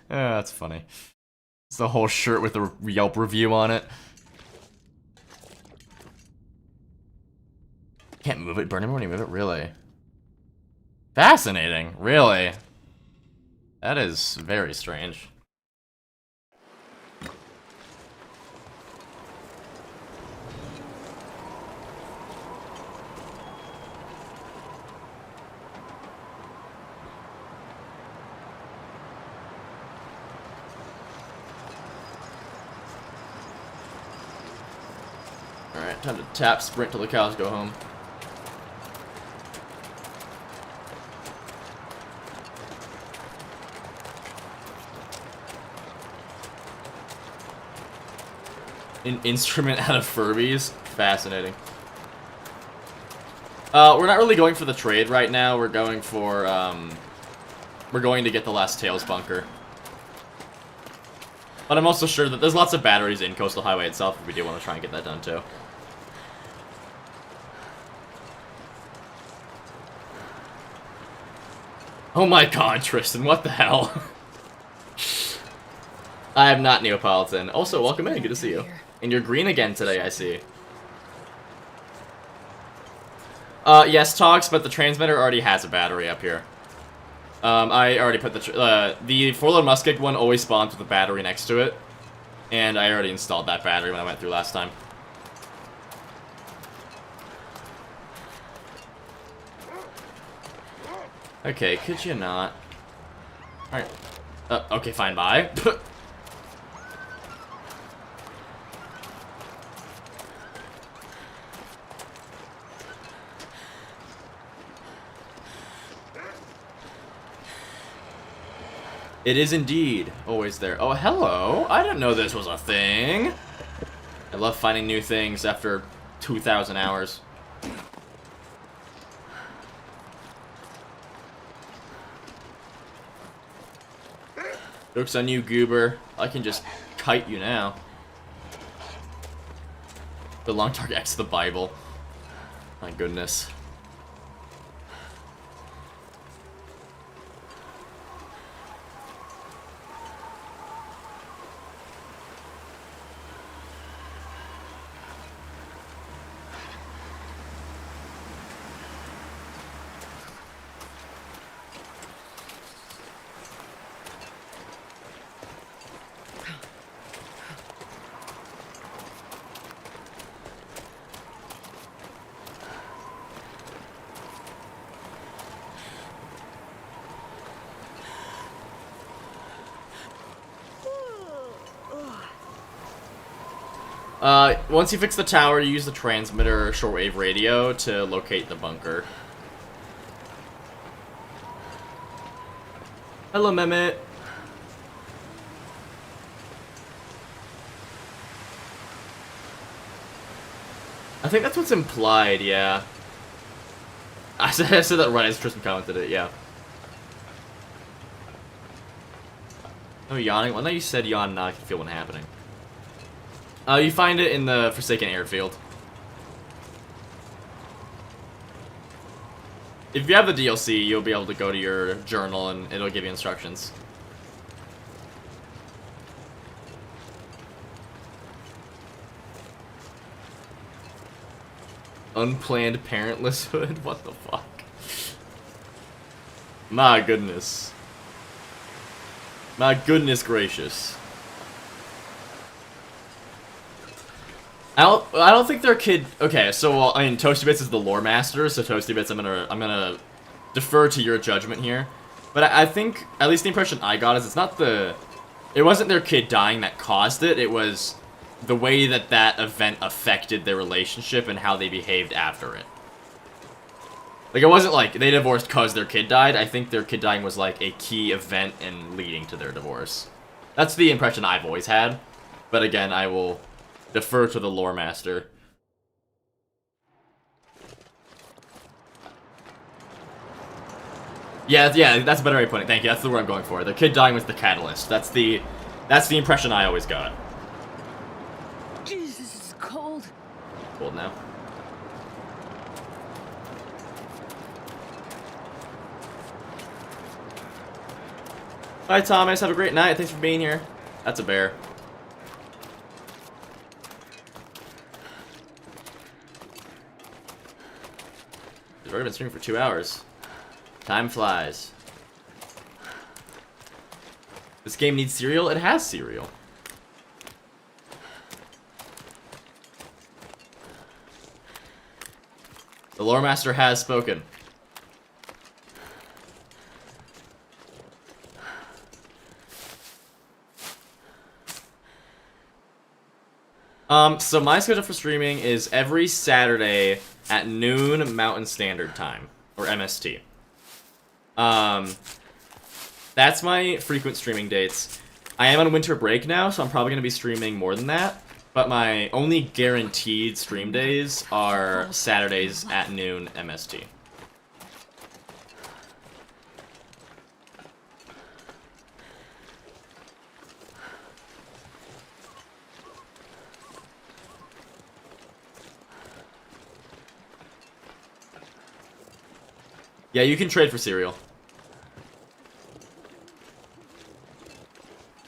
that's funny. It's the whole shirt with the Yelp review on it. Can't move it, burn it when you move it, really? Fascinating, really? That is very strange. Alright, time to tap sprint till the cows go home. An instrument out of Furbies? Fascinating. We're not really going for the trade right now. We're going for, we're going to get the last Tails bunker. But I'm also sure that there's lots of batteries in Coastal Highway itself if we do want to try and get that done too. Oh my god, Tristan, what the hell? I am not Neapolitan. Also, welcome in, good to see you. And you're green again today, I see. Yes, Tox, but the transmitter already has a battery up here. I already put the four-load musket one always spawns with a battery next to it. And I already installed that battery when I went through last time. Okay, could you not? Alright. Okay, fine, bye. It is indeed always there. Oh, hello. I didn't know this was a thing. I love finding new things after 2,000 hours. Joke's on you, goober. I can just kite you now. The long target X the Bible. My goodness. Once you fix the tower, you use the transmitter shortwave radio to locate the bunker. Hello, Mehmet. I think that's what's implied, yeah. I said that right as Tristan commented it, yeah. Oh, yawning? Well, now you said yawn, now I can feel one happening. You find it in the Forsaken Airfield. If you have the DLC, you'll be able to go to your journal and it'll give you instructions. Unplanned parentless hood? What the fuck? My goodness. My goodness gracious. I don't think their kid. Okay, so well, I mean, Toasty Bits is the lore master, so Toasty Bits, I'm gonna defer to your judgment here. But I think at least the impression I got is it wasn't their kid dying that caused it. It was the way that that event affected their relationship and how they behaved after it. Like, it wasn't like they divorced cause their kid died. I think their kid dying was like a key event in leading to their divorce. That's the impression I've always had. But again, I will defer to the lore master. Yeah, that's a better way of putting it. Thank you. That's the word I'm going for. The kid dying was the catalyst. That's the impression I always got. Jesus, this is cold. Cold now. Bye, Thomas. Have a great night. Thanks for being here. That's a bear. I've already been streaming for 2 hours. Time flies. This game needs cereal? It has cereal. The lore master has spoken. So my schedule for streaming is every Saturday at noon Mountain Standard Time, or MST. That's my frequent streaming dates. I am on winter break now, so I'm probably going to be streaming more than that. But my only guaranteed stream days are Saturdays at noon MST. Yeah, you can trade for cereal.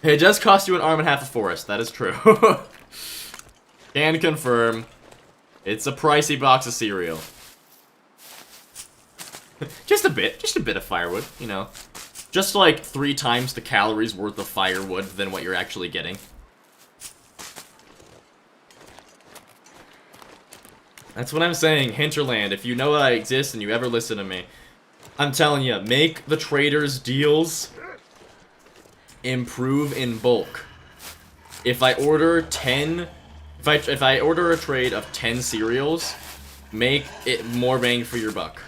It does cost you an arm and half a forest. That is true. Can confirm. It's a pricey box of cereal. Just a bit of firewood, you know. Just like 3 times the calories worth of firewood than what you're actually getting. That's what I'm saying, Hinterland. If you know that I exist and you ever listen to me, I'm telling you, make the traders' deals improve in bulk. If I order 10, if I order a trade of 10 cereals, make it more bang for your buck.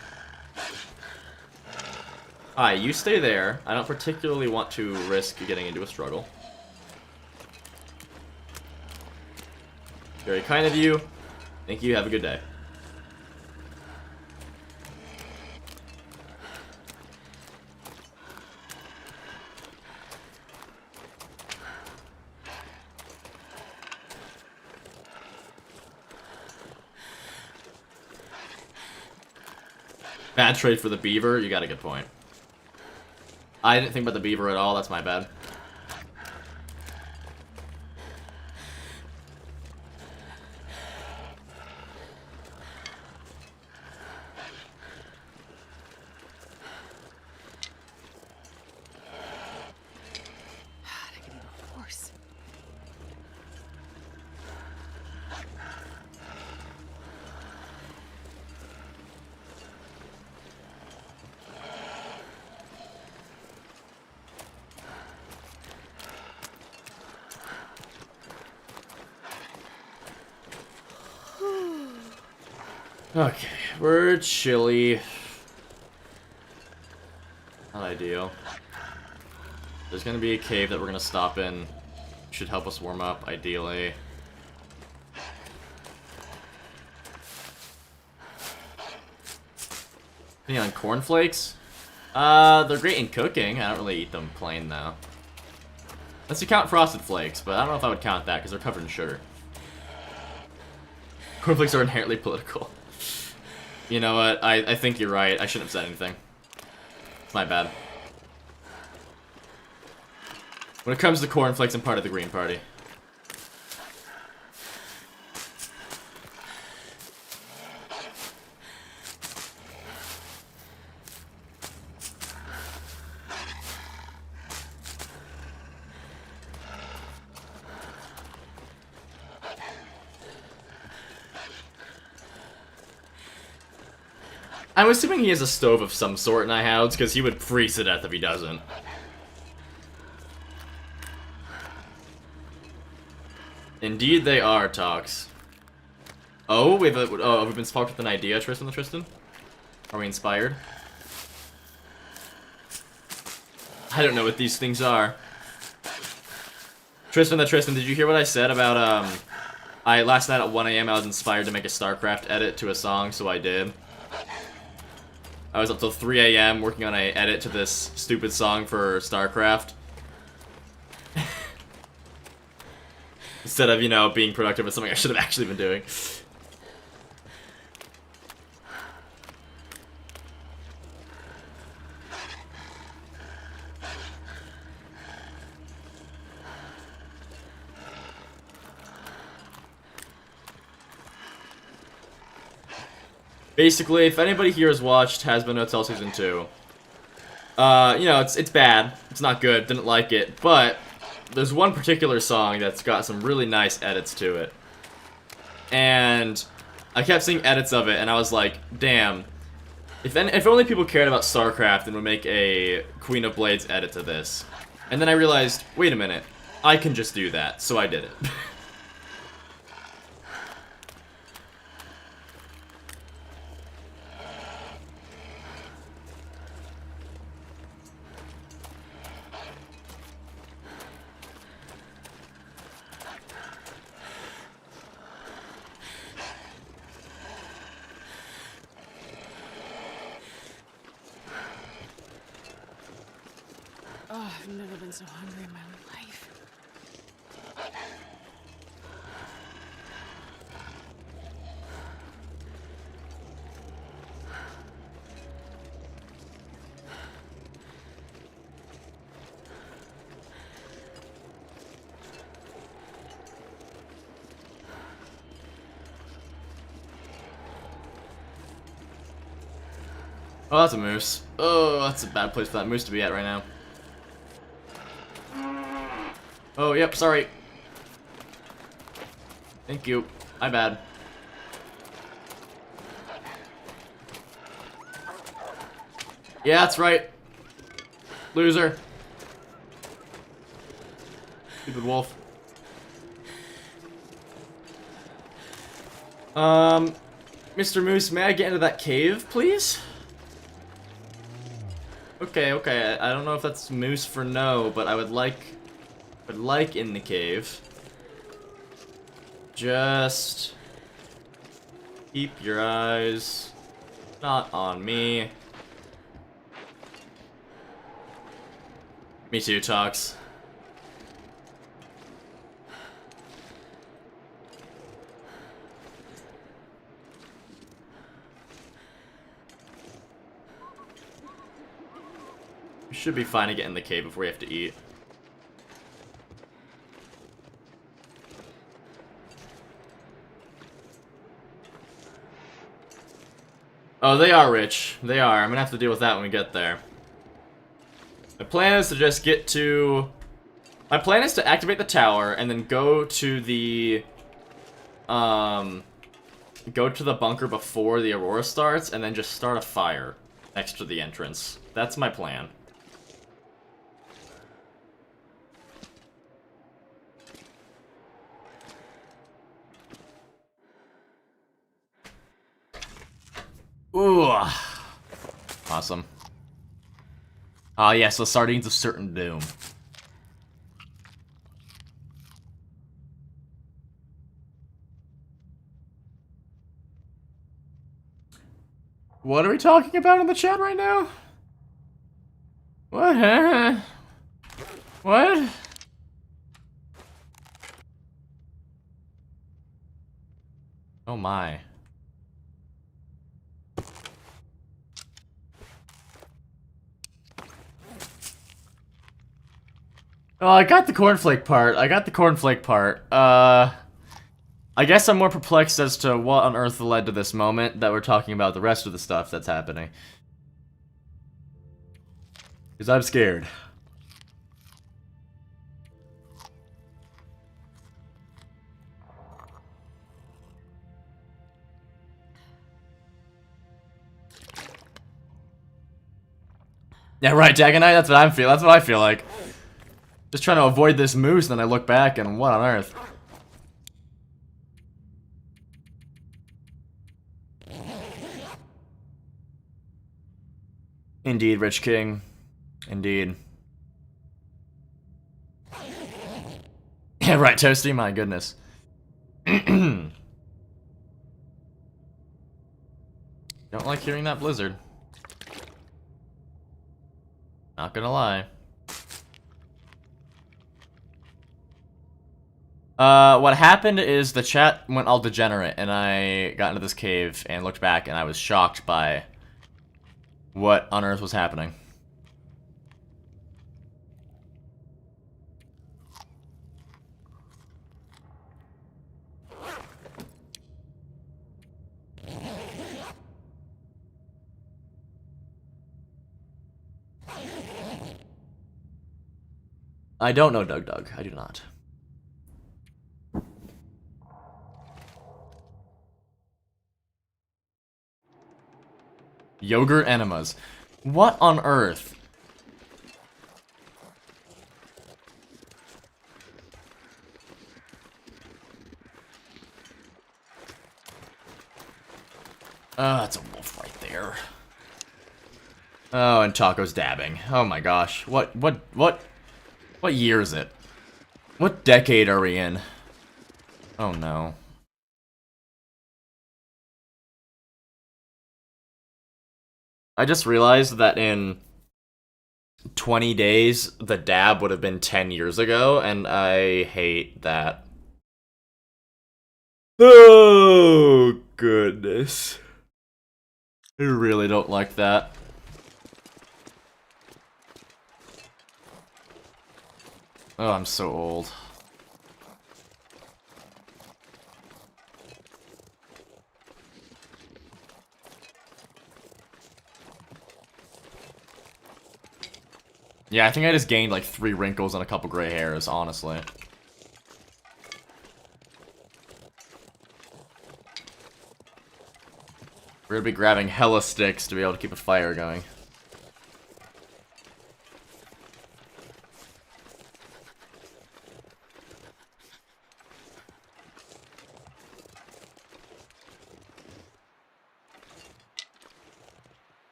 Hi, you stay there. I don't particularly want to risk getting into a struggle. Very kind of you. Thank you, have a good day. Bad trade for the beaver, you got a good point. I didn't think about the beaver at all, that's my bad. That could be worse. Okay, we're chilly. Not ideal. There's gonna be a cave that we're gonna stop in. Should help us warm up, ideally. Any on cornflakes? They're great in cooking. I don't really eat them plain, though. Unless you count frosted flakes, but I don't know if I would count that, because they're covered in sugar. Cornflakes are inherently political. You know what? I think you're right. I shouldn't have said anything. It's my bad. When it comes to cornflakes, I'm part of the Green Party. I'm assuming he has a stove of some sort in house, because he would freeze to death if he doesn't. Indeed they are, Tox. Oh, we've been sparked with an idea, Tristan? Are we inspired? I don't know what these things are. Tristan, did you hear what I said about, last night at 1 AM I was inspired to make a StarCraft edit to a song, so I did. I was up till 3 AM working on an edit to this stupid song for StarCraft. Instead of, you know, being productive with something I should have actually been doing. Basically, if anybody here has watched Has-Been Hotel Season 2, you know, it's bad. It's not good. Didn't like it. But there's one particular song that's got some really nice edits to it. And I kept seeing edits of it, and I was like, damn. If only people cared about StarCraft and would make a Queen of Blades edit to this. And then I realized, wait a minute. I can just do that. So I did it. Oh, I've never been so hungry in my life. Oh, that's a moose. Oh, that's a bad place for that moose to be at right now. Oh, yep, sorry. Thank you. My bad. Yeah, that's right. Loser. Stupid wolf. Mr. Moose, may I get into that cave, please? Okay, okay. I don't know if that's moose for no, but I would like in the cave. Just keep your eyes not on me. Me too, Tox. We should be fine to get in the cave before we have to eat. Oh, they are rich. They are. I'm gonna have to deal with that when we get there. My plan is to just get to... My plan is to activate the tower and then go to the... Go to the bunker before the aurora starts and then just start a fire next to the entrance. That's my plan. Ooh. Awesome. Ah, yes, the sardines of certain doom. What are we talking about in the chat right now? What? What? Oh my. Oh, I got the cornflake part. I got the cornflake part. I guess I'm more perplexed as to what on earth led to this moment that we're talking about the rest of the stuff that's happening. Because I'm scared. Yeah, right, Jack and I, that's what I'm feeling. That's what I feel like. Just trying to avoid this moose, and then I look back and what on earth? Indeed, Rich King. Indeed. Yeah, right, Toasty, my goodness. Don't like hearing that blizzard. Not gonna lie. What happened is the chat went all degenerate, and I got into this cave and looked back, and I was shocked by what on earth was happening. I don't know Doug. I do not. Yogurt enemas. What on earth? That's a wolf right there. Oh, and Taco's dabbing. Oh my gosh. What year is it? What decade are we in? Oh no. I just realized that in 20 days, the dab would have been 10 years ago, and I hate that. Oh, goodness. I really don't like that. Oh, I'm so old. Yeah, I think I just gained like 3 wrinkles and a couple gray hairs, honestly. We're gonna be grabbing hella sticks to be able to keep a fire going.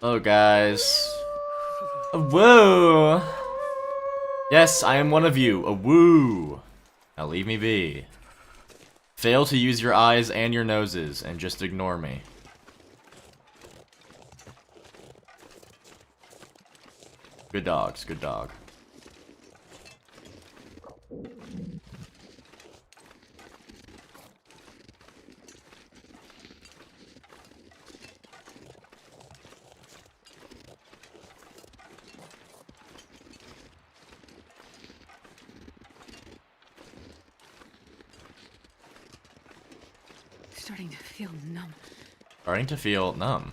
Hello, guys. Whoa! Yes, I am one of you. A woo! Now leave me be. Fail to use your eyes and your noses, and just ignore me. Good dogs, good dog. Starting to feel numb. Starting to feel numb.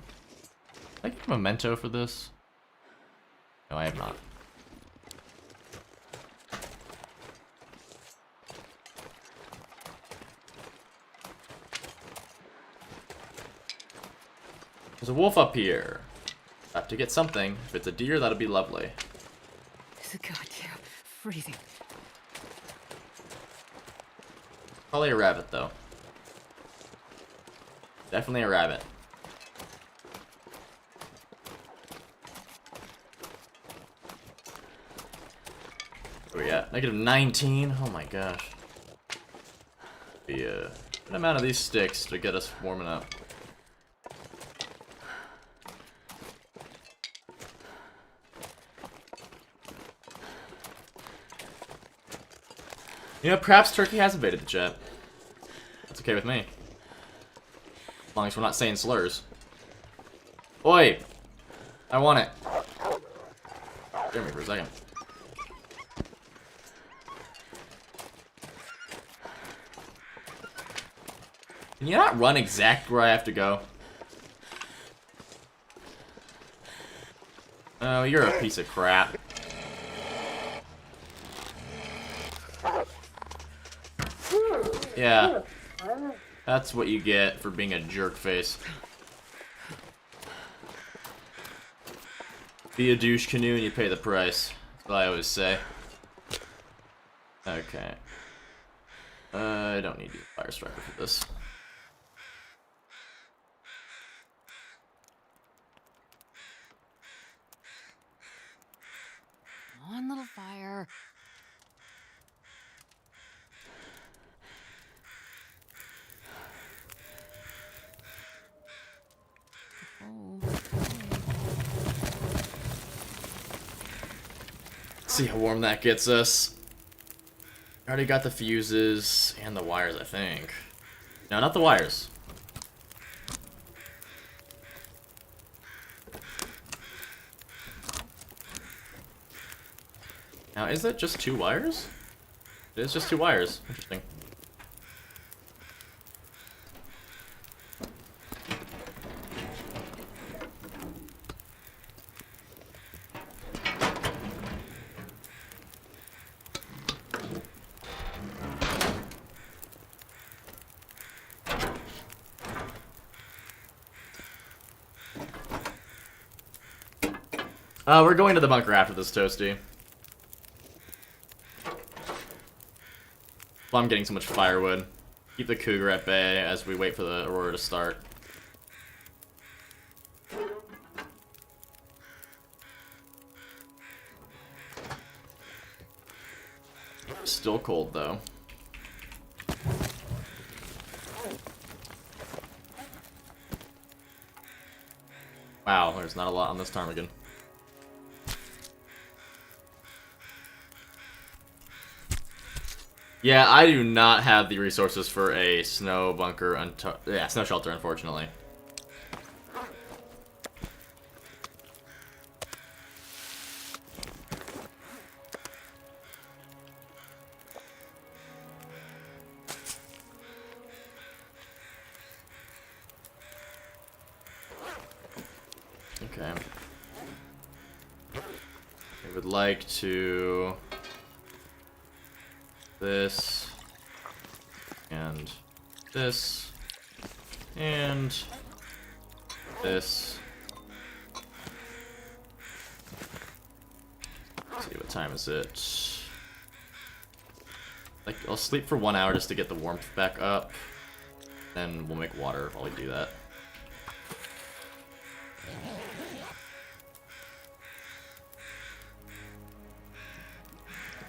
Did I get a memento for this? No, I have not. There's a wolf up here. Have to get something. If it's a deer, that'll be lovely. It's a goddamn freezing. Probably a rabbit, though. Definitely a rabbit. Where we at? Negative 19? Oh my gosh. The good amount of these sticks to get us warming up. You know, perhaps Turkey has invaded the chat. That's okay with me. As long as we're not saying slurs. Oi! I want it. Hear me for a second. Can you not run exactly where I have to go? Oh, you're a piece of crap. Yeah. That's what you get for being a jerk face. Be a douche canoe and you pay the price. That's what I always say. Okay. I don't need to use Fire Striker for this. Come on, little fire. Oh. See how warm that gets us. Already got the fuses and the wires, I think. No, not the wires. Now, is that just 2 wires? It is just 2 wires. Interesting. We're going to the bunker after this, Toasty. Well, I'm getting so much firewood. Keep the cougar at bay as we wait for the aurora to start. Still cold, though. Wow, there's not a lot on this ptarmigan. Yeah, I do not have the resources for a snow bunker, snow shelter, unfortunately. Okay. I would like to... This. And this. And this. Let's see, what time is it? Like, I'll sleep for 1 hour just to get the warmth back up. Then we'll make water while we do that.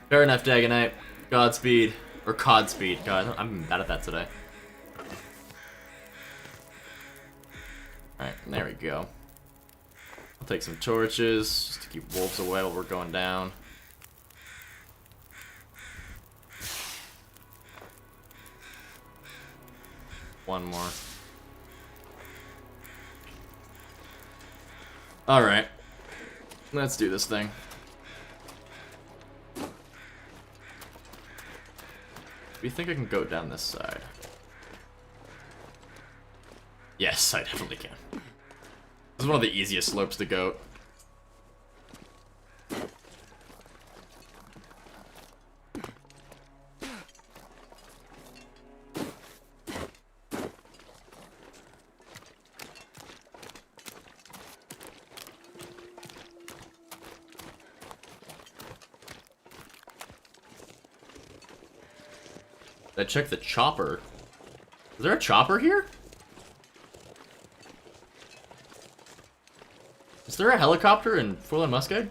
Fair enough, Dagonite. Godspeed. Or Codspeed. God, I'm bad at that today. Alright, there we go. I'll take some torches just to keep wolves away while we're going down. One more. Alright. Let's do this thing. Do you think I can go down this side? Yes, I definitely can. This is one of the easiest slopes to go. I checked the chopper. Is there a chopper here? Is there a helicopter in Forlorn Muskeg?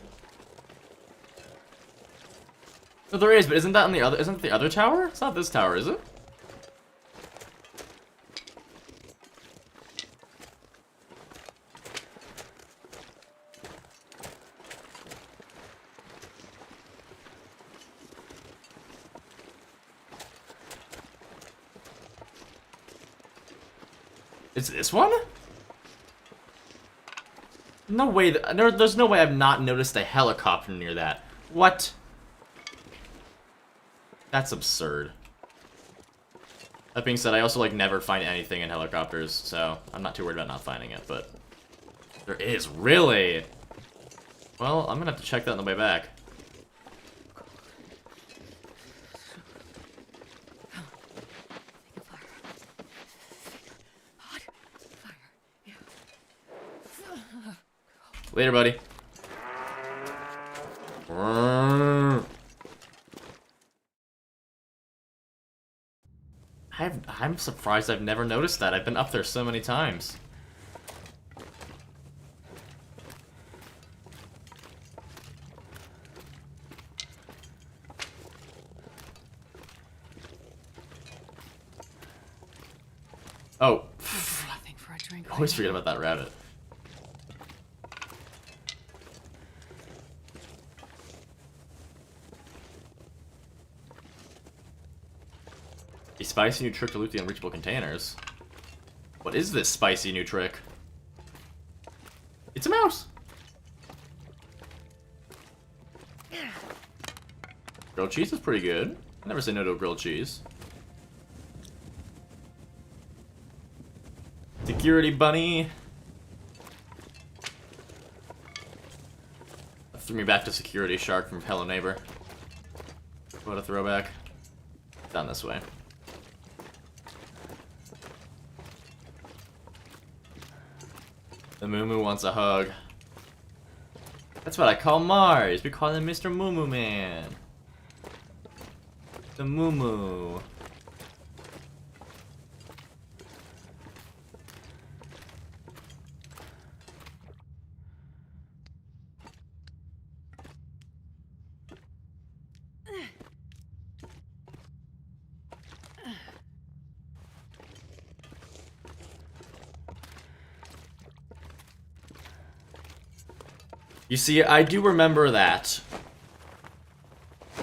No, there is, but isn't that on the other? Isn't it the other tower? It's not this tower, is it? It's this one? No way. There's no way I've not noticed a helicopter near that. What? That's absurd. That being said, I also like never find anything in helicopters, so I'm not too worried about not finding it, but there is, really? Well, I'm gonna have to check that on the way back. Later, buddy. I'm surprised I've never noticed that. I've been up there so many times. Oh. Nothing for a drink. I always forget about that rabbit. A spicy new trick to loot the unreachable containers. What is this spicy new trick? It's a mouse! Grilled cheese is pretty good. I never say no to a grilled cheese. Security bunny! That threw me back to Security Shark from Hello Neighbor. What a throwback. Down this way. The Moo Moo wants a hug. That's what I call Mars. We call him Mr. Moo Moo Man. The Moo Moo. You see, I do remember that.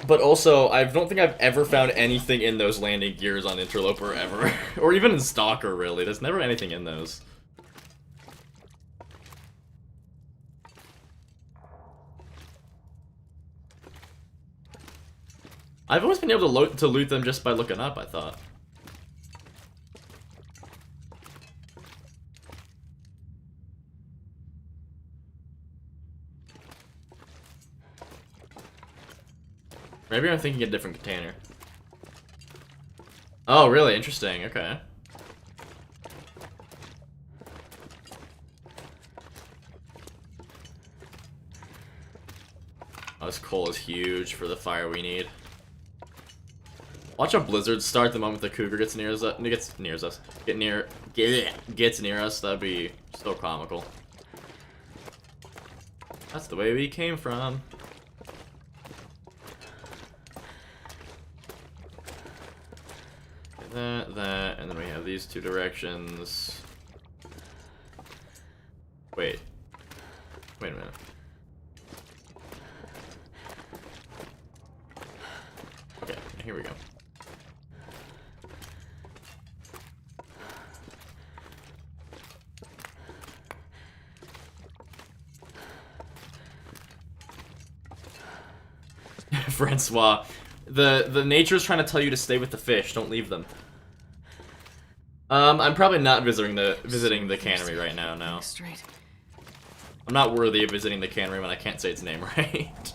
But also, I don't think I've ever found anything in those landing gears on Interloper ever. Or even in Stalker, really. There's never anything in those. I've always been able to loot them just by looking up, I thought. Maybe I'm thinking a different container. Oh, really? Interesting. Okay. Oh, this coal is huge for the fire we need. Watch a blizzard start the moment the cougar gets near us. Gets near us. That'd be so comical. That's the way we came from. That, and then we have these two directions. Wait a minute. Okay, here we go. Francois, the nature's trying to tell you to stay with the fish. Don't leave them. I'm probably not visiting the cannery right now. No, Straight. I'm not worthy of visiting the cannery when I can't say its name right.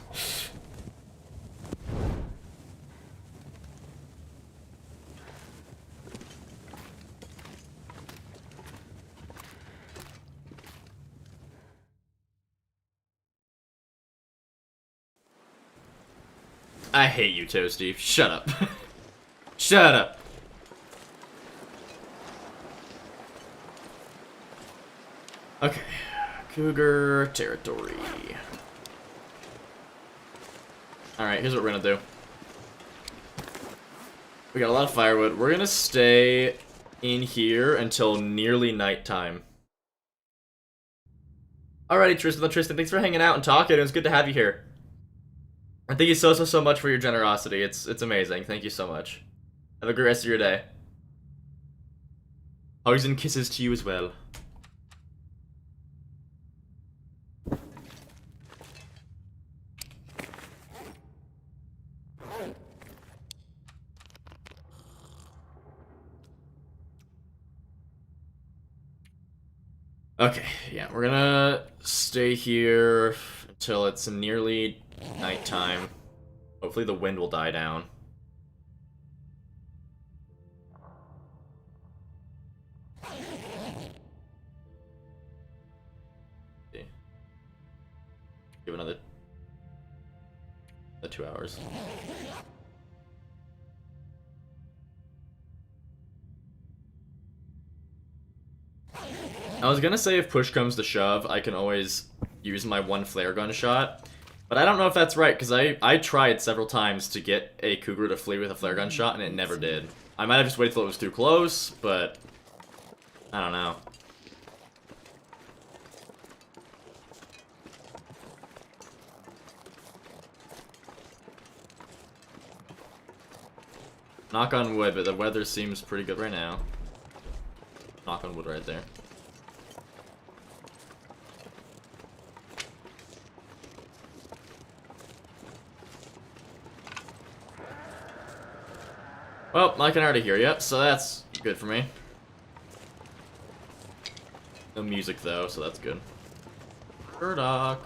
I hate you, Toasty. Shut up. Shut up. Okay. Cougar territory. Alright, here's what we're gonna do. We got a lot of firewood. We're gonna stay in here until nearly nighttime. Alrighty, Tristan, thanks for hanging out and talking. It was good to have you here. And thank you so much for your generosity. It's amazing. Thank you so much. Have a great rest of your day. Hugs and kisses to you as well. Okay, yeah, we're gonna stay here until it's nearly nighttime. Hopefully the wind will die down. See. Give another 2 hours. I was gonna say if push comes to shove, I can always use my one flare gun shot. But I don't know if that's right, because I tried several times to get a cougar to flee with a flare gun shot, and it never did. I might have just waited till it was too close, but I don't know. Knock on wood, but the weather seems pretty good right now. Knock on wood right there. Well, I can already hear you, so that's good for me. No music though, so that's good. Burdock.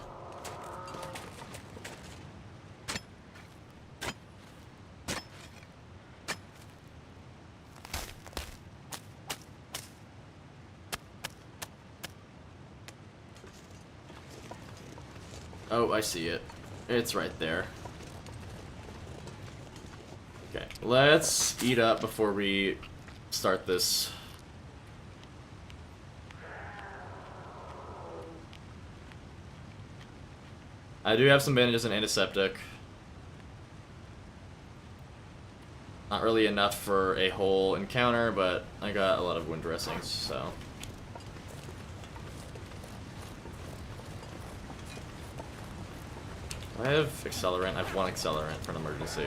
Oh, I see it. It's right there. Okay, let's eat up before we start this. I do have some bandages and antiseptic. Not really enough for a whole encounter, but I got a lot of wound dressings, so. I have accelerant. I have one accelerant for an emergency.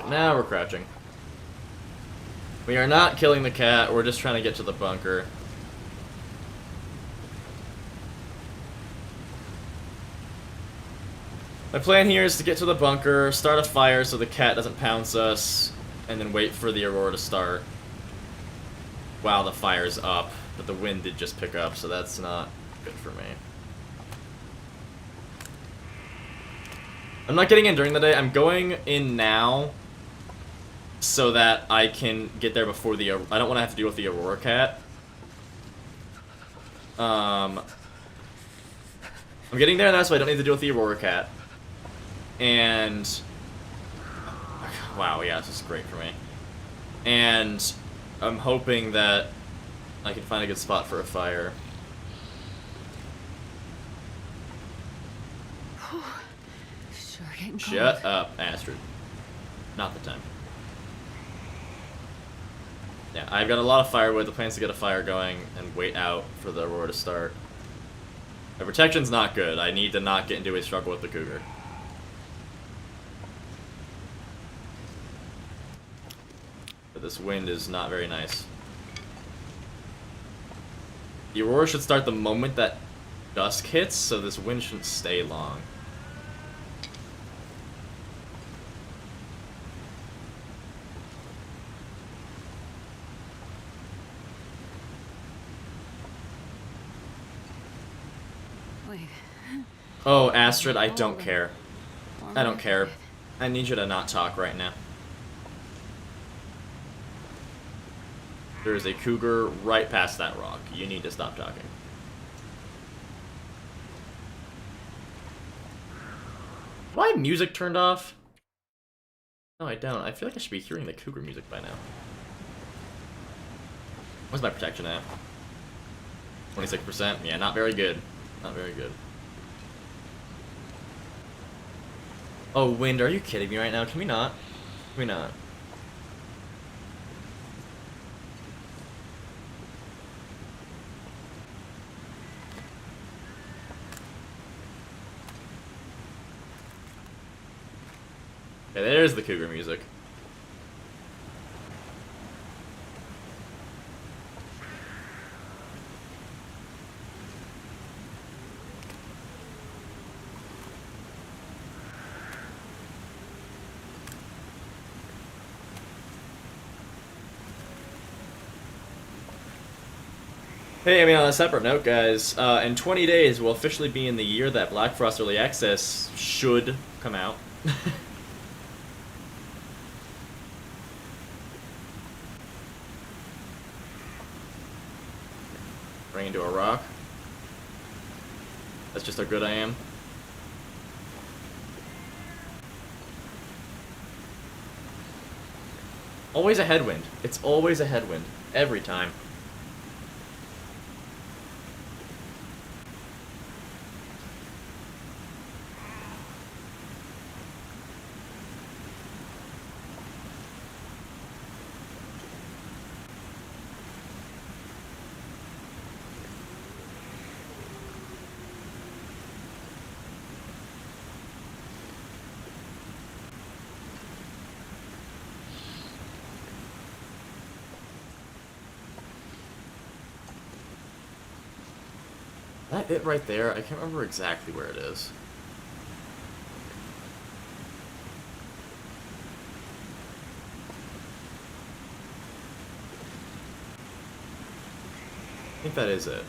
Now we're crouching. We are not killing the cat, we're just trying to get to the bunker. My plan here is to get to the bunker, start a fire so the cat doesn't pounce us, and then wait for the Aurora to start while the fire's up. But the wind did just pick up, so that's not good for me. I'm not getting in during the day. I'm going in now so that I can get there before the... I don't want to have to deal with the Aurora cat. I'm getting there now so I don't need to deal with the Aurora cat. And... wow, yeah, this is great for me. And I'm hoping that I can find a good spot for a fire. Sure getting cold. Shut up, Astrid. Not the time. Yeah, I've got a lot of firewood. The plan's to get a fire going and wait out for the Aurora to start. My protection's not good. I need to not get into a struggle with the cougar. But this wind is not very nice. The Aurora should start the moment that dusk hits, so this wind shouldn't stay long. Wait. Oh, Astrid, I don't care. I don't care. I need you to not talk right now. There is a cougar right past that rock. You need to stop talking. Do I have music turned off? No, I don't. I feel like I should be hearing the cougar music by now. What's my protection at? 26%? Yeah, not very good. Not very good. Oh, wind, are you kidding me right now? Can we not? Can we not? Okay, there's the cougar music. Hey, I mean, on a separate note, guys, in 20 days, we'll officially be in the year that Black Frost Early Access should come out. Running into a rock. That's just how good I am. Always a headwind. It's always a headwind. Every time. That it right there? I can't remember exactly where it is. I think that is it.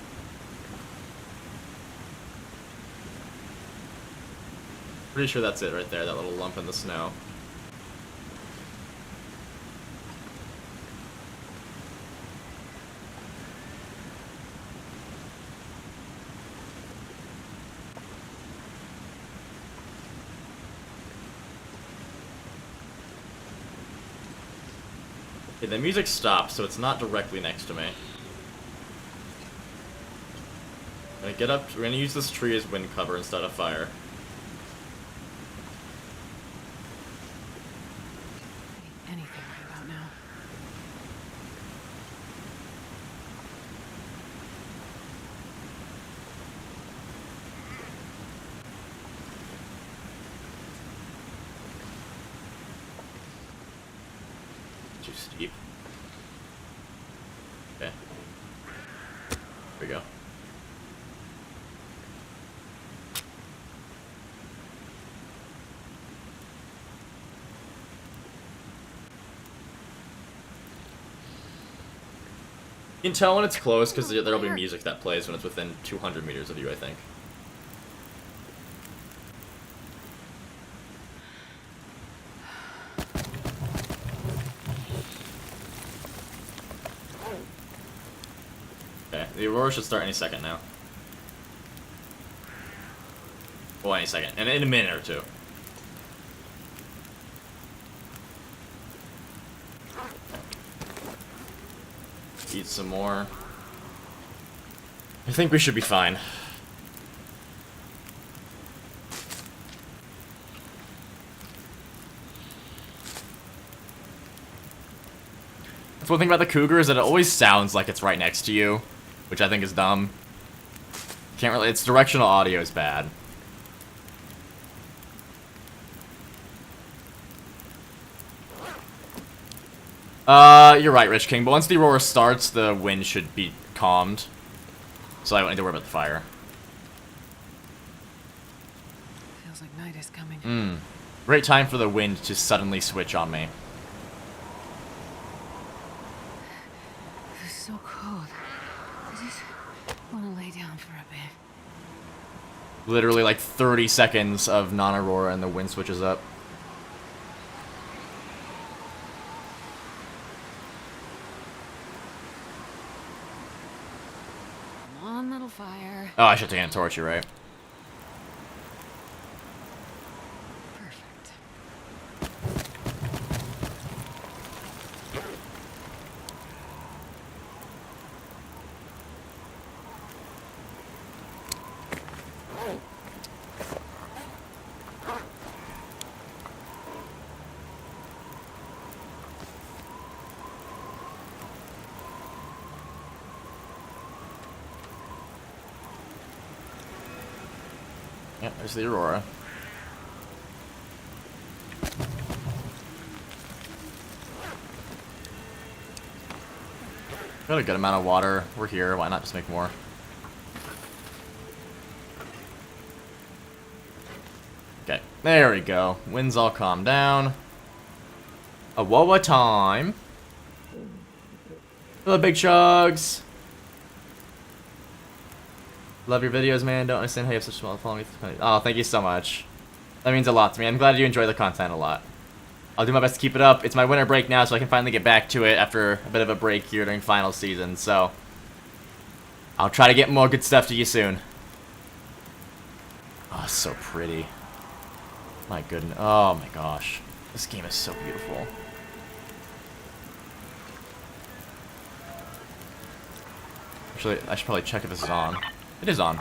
Pretty sure that's it right there, that little lump in the snow. Okay, the music stopped, so it's not directly next to me. I'm gonna get up, we're gonna use this tree as wind cover instead of fire. Anything right about now. Too steep. Okay. There we go. You can tell when it's close because there'll be music that plays when it's within 200 meters of you, I think. Okay, the Aurora should start any second now. Well, any second. In a minute or two. Eat some more. I think we should be fine. That's one thing about the Cougar is that it always sounds like it's right next to you, which I think is dumb. Can't really. Its directional audio is bad. You're right, Rich King, but once the Aurora starts, the wind should be calmed. So I don't need to worry about the fire. Feels like night is coming. Great time for the wind to suddenly switch on me. It's so cold. I just want to lay down for a bit. Literally like 30 seconds of non-Aurora and the wind switches up. Come on, little fire. Oh, I should take a torch, you're right. Perfect. Yep, there's the Aurora. Got a good amount of water. We're here. Why not just make more? Okay, there we go. Wind's all calmed down. A Wawa time. Hello, Big Chugs. Love your videos, man. Don't understand how you have such a small following. Oh, thank you so much. That means a lot to me. I'm glad you enjoy the content a lot. I'll do my best to keep it up. It's my winter break now, so I can finally get back to it after a bit of a break here during final season, so I'll try to get more good stuff to you soon. Oh, it's so pretty. My goodness. Oh my gosh. This game is so beautiful. Actually, I should probably check if this is on. It is on.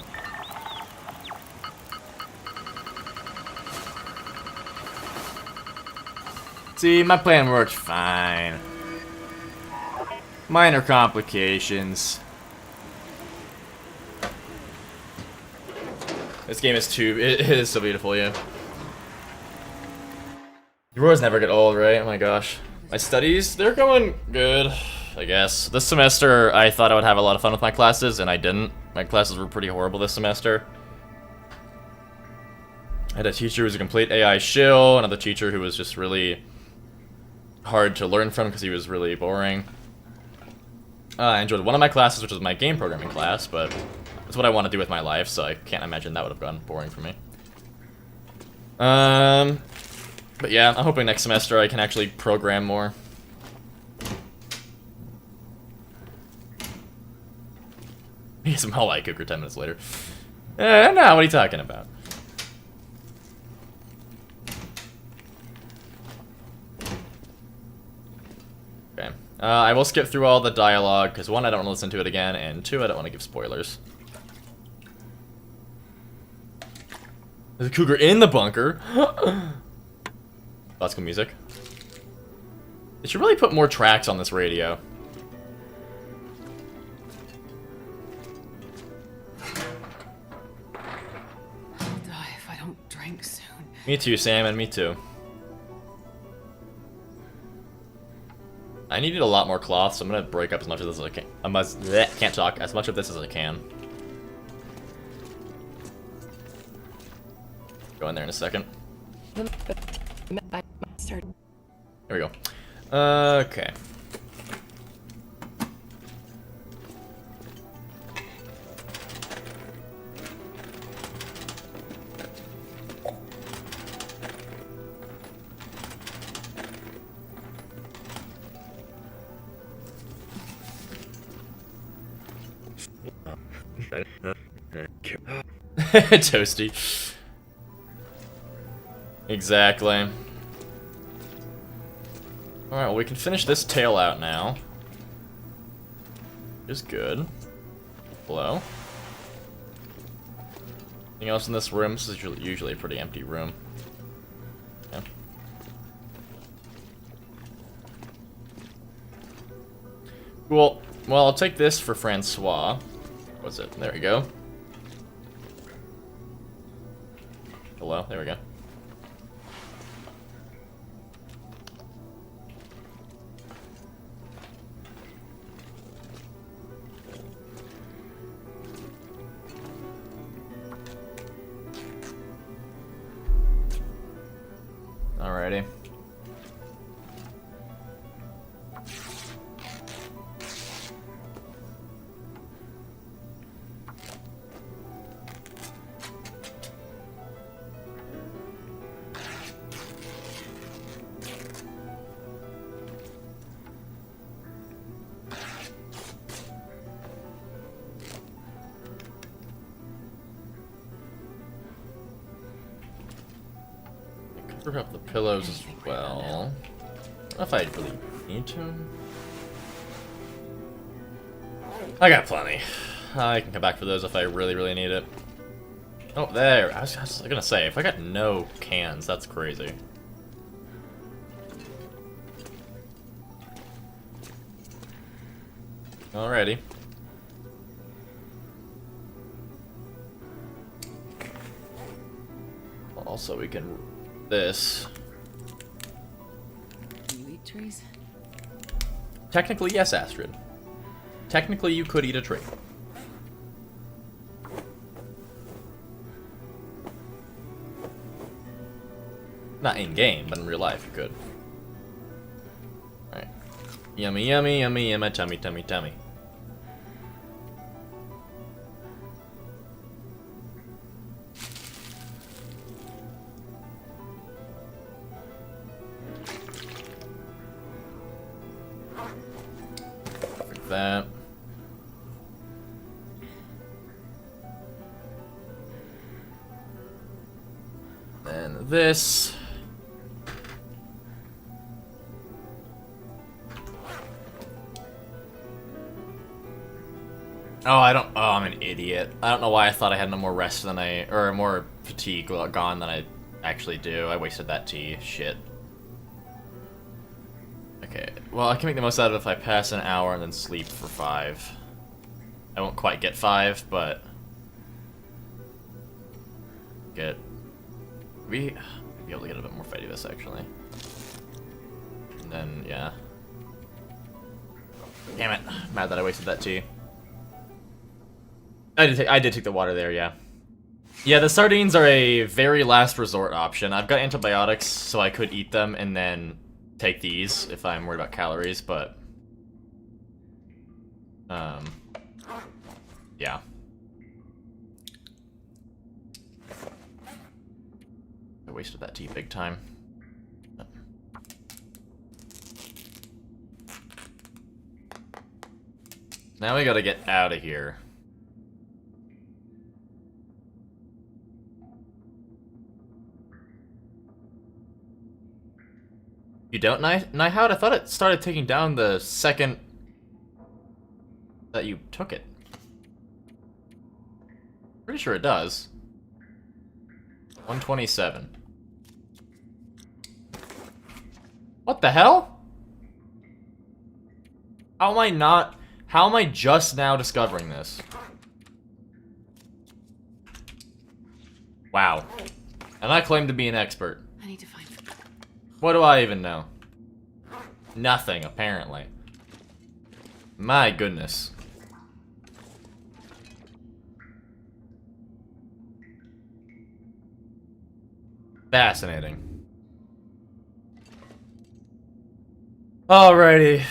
See, my plan worked fine. Minor complications. This game is it is so beautiful, yeah. Auroras never get old, right? Oh my gosh. My studies, they're going good, I guess. This semester, I thought I would have a lot of fun with my classes, and I didn't. My classes were pretty horrible this semester. I had a teacher who was a complete AI shill, another teacher who was just really hard to learn from because he was really boring. I enjoyed one of my classes, which was my game programming class, but it's what I want to do with my life, so I can't imagine that would have gone boring for me. But yeah, I'm hoping next semester I can actually program more. He's some Hall Cougar 10 minutes later. No, what are you talking about? Okay. I will skip through all the dialogue, because one, I don't want to listen to it again, and two, I don't want to give spoilers. There's a cougar in the bunker. Classical music. They should really put more tracks on this radio. I'll die if I don't drink soon. Me too, Sam, and me too. I needed a lot more cloth, so I'm gonna break up as much of this as I can. Can't talk. As much of this as I can. Go in there in a second. Here we go. Okay. Toasty. Exactly. Alright, well, we can finish this tail out now. Is good. Hello? Anything else in this room? This is usually a pretty empty room. Yeah. Cool. Well, I'll take this for Francois. What's it? There we go. Hello? There we go. Alrighty. Group up the pillows as well. I don't know if I really need to. I got plenty. I can come back for those if I really, really need it. Oh, there. I was gonna say, if I got no cans, that's crazy. Alrighty. Also, we can this. You eat trees? Technically, yes, Astrid. Technically, you could eat a tree. Not in game, but in real life, you could. Alright. Yummy, yummy, yummy, yummy, tummy, tummy, tummy. That. Then this. Oh, I'm an idiot. I don't know why I thought I had no more rest than or more fatigue gone than I actually do. I wasted that tea. Shit. Okay, well, I can make the most out of it if I pass an hour and then sleep for 5. I won't quite get 5, but... Be able to get a bit more fighty this, actually. And then, yeah. Damn it. Mad that I wasted that tea. I did take the water there, yeah. Yeah, the sardines are a very last resort option. I've got antibiotics, so I could eat them and then take these if I'm worried about calories, but yeah. I wasted that tea big time. Now we gotta get out of here. You don't, Nihout? I thought it started taking down the second that you took it. Pretty sure it does. 127. What the hell? How am I just now discovering this? Wow. And I claim to be an expert. I need to find. What do I even know? Nothing, apparently. My goodness. Fascinating. Alrighty.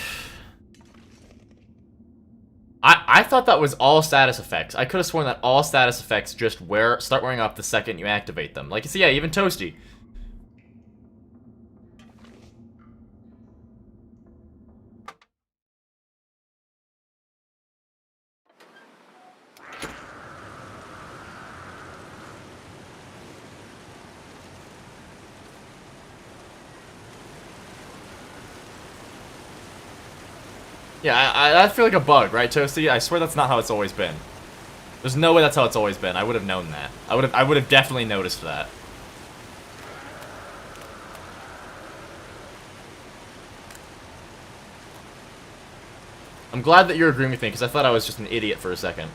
I thought that was all status effects. I could have sworn that all status effects just start wearing off the second you activate them. Like, yeah, even Toasty. Yeah, I feel like a bug, right, Toasty? I swear that's not how it's always been. There's no way that's how it's always been. I would have known that. I would have definitely noticed that. I'm glad that you're agreeing with me, because I thought I was just an idiot for a second.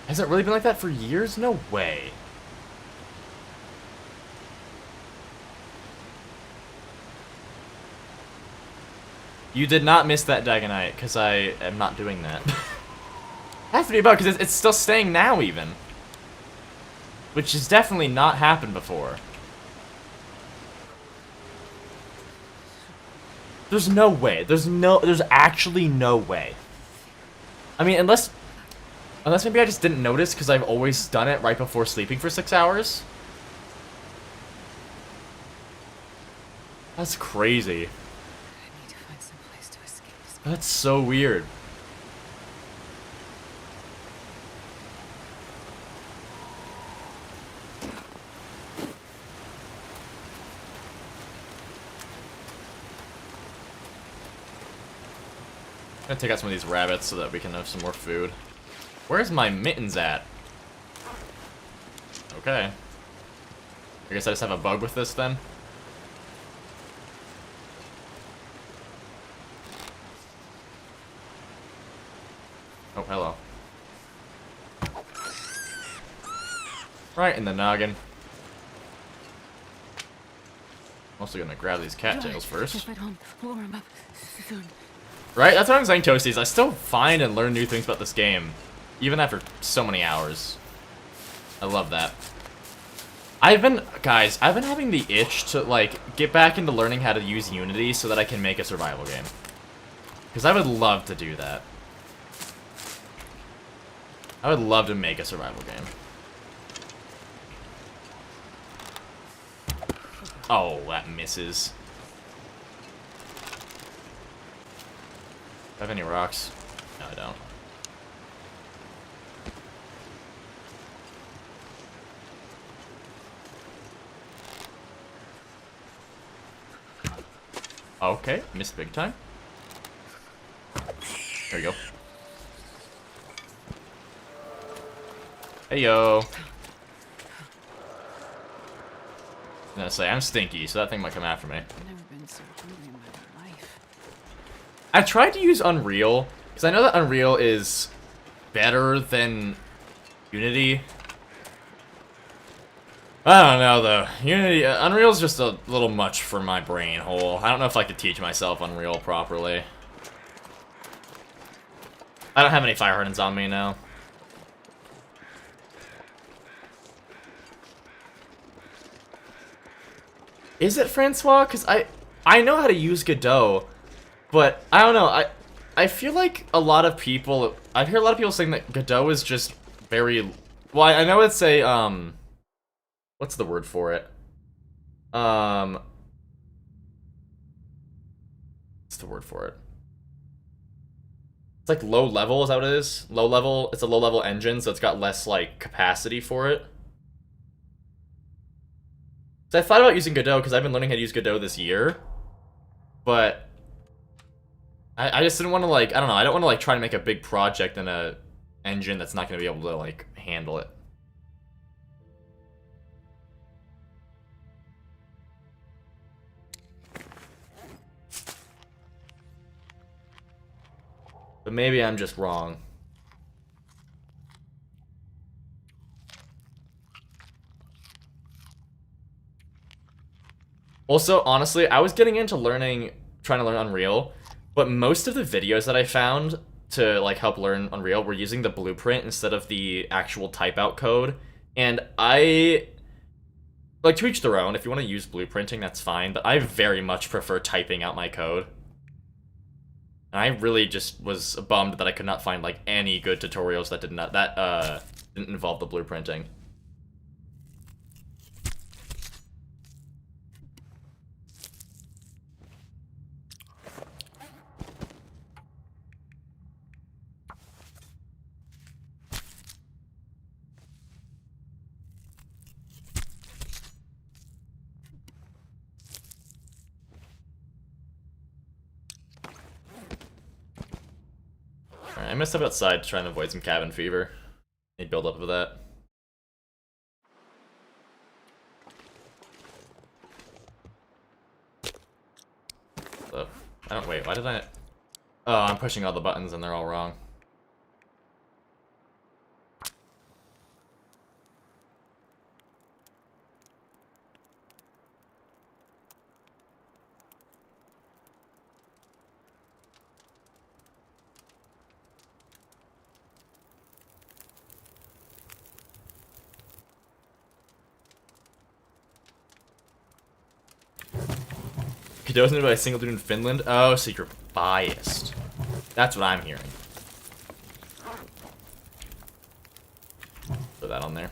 Has it really been like that for years? No way. You did not miss that Dagonite, because I am not doing that. It has to be about, because it's still staying now, even. Which has definitely not happened before. There's no way. There's actually no way. I mean, unless maybe I just didn't notice, because I've always done it right before sleeping for 6 hours. That's crazy. I need to find some place to escape this. That's so weird. I'm gonna take out some of these rabbits so that we can have some more food. Where's my mittens at? Okay. I guess I just have a bug with this then. Oh, hello. Right in the noggin. Also gonna grab these cattails first. If I don't warm up soon. Right? That's what I'm saying, Toasties. I still find and learn new things about this game. Even after so many hours. I love that. Guys, I've been having the itch to, like, get back into learning how to use Unity so that I can make a survival game. Because I would love to do that. I would love to make a survival game. Oh, that misses. Do I have any rocks? No, I don't. Okay, missed big time. There we go. Hey yo. I'm gonna say I'm stinky, so that thing might come after me. I've never been so hungry in my life. I tried to use Unreal because I know that Unreal is better than Unity. I don't know though. Unity, Unreal's just a little much for my brain hole. I don't know if I could teach myself Unreal properly. I don't have any fire hardens on me now. Is it Francois? Because I know how to use Godot, but I don't know. I feel like a lot of people, I hear a lot of people saying that Godot is just very, well, I know it's a, what's the word for it? What's the word for it? It's like low level, is that what it is? Low level, it's a low level engine, so it's got less, like, capacity for it. So I thought about using Godot, because I've been learning how to use Godot this year. But I just didn't want to, like, I don't know, I don't want to, like, try to make a big project in a engine that's not going to be able to, like, handle it. But maybe I'm just wrong. Also, honestly, I was getting into trying to learn Unreal, but most of the videos that I found to, like, help learn Unreal were using the blueprint instead of the actual type-out code. And like, to each their own. If you want to use blueprinting, that's fine, but I very much prefer typing out my code. And I really just was bummed that I could not find like any good tutorials that didn't involve the blueprinting. Alright, I'm gonna step outside to try and avoid some cabin fever. Need build up of that. So, I don't wait, why did I... Oh, I'm pushing all the buttons and they're all wrong. Donated by a single dude in Finland? Oh, so you're biased. That's what I'm hearing. Put that on there.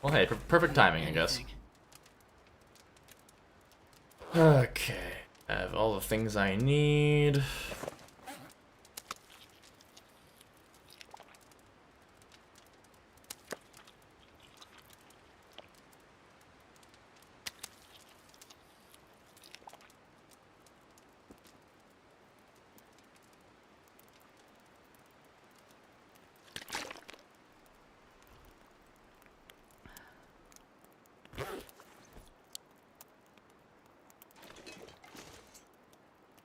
Well, hey, perfect timing, I guess. Okay. I have all the things I need.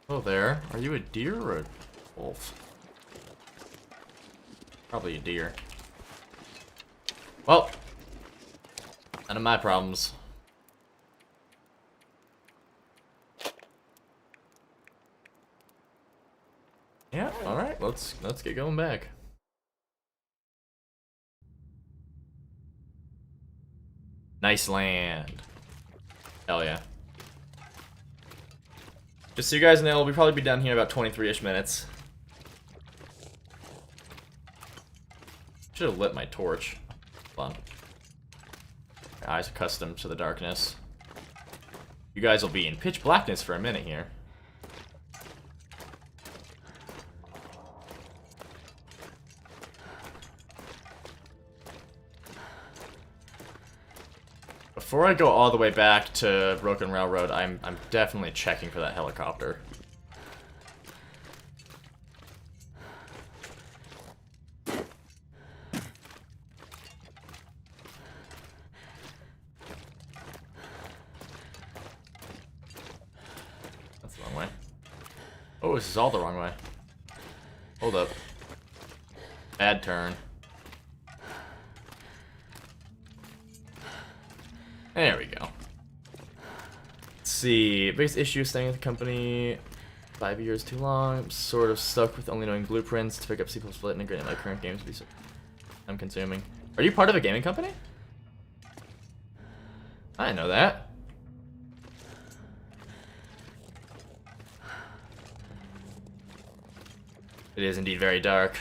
Hello there. Are you a deer or a wolf? Probably a deer. Well, none of my problems. Yeah, alright, let's get going back. Nice land. Hell yeah. Just so you guys know, we'll probably be done here in about 23-ish minutes. Should have lit my torch. Hold on. My eyes are accustomed to the darkness. You guys will be in pitch blackness for a minute here. Before I go all the way back to Broken Railroad, I'm definitely checking for that helicopter. That's the wrong way. Oh, this is all the wrong way. Hold up. Bad turn. There we go. Let's see. Biggest issue staying at the company. 5 years too long. I'm sort of stuck with only knowing blueprints to pick up C++ and integrate in my current games. I'm consuming. Are you part of a gaming company? I didn't know that. It is indeed very dark.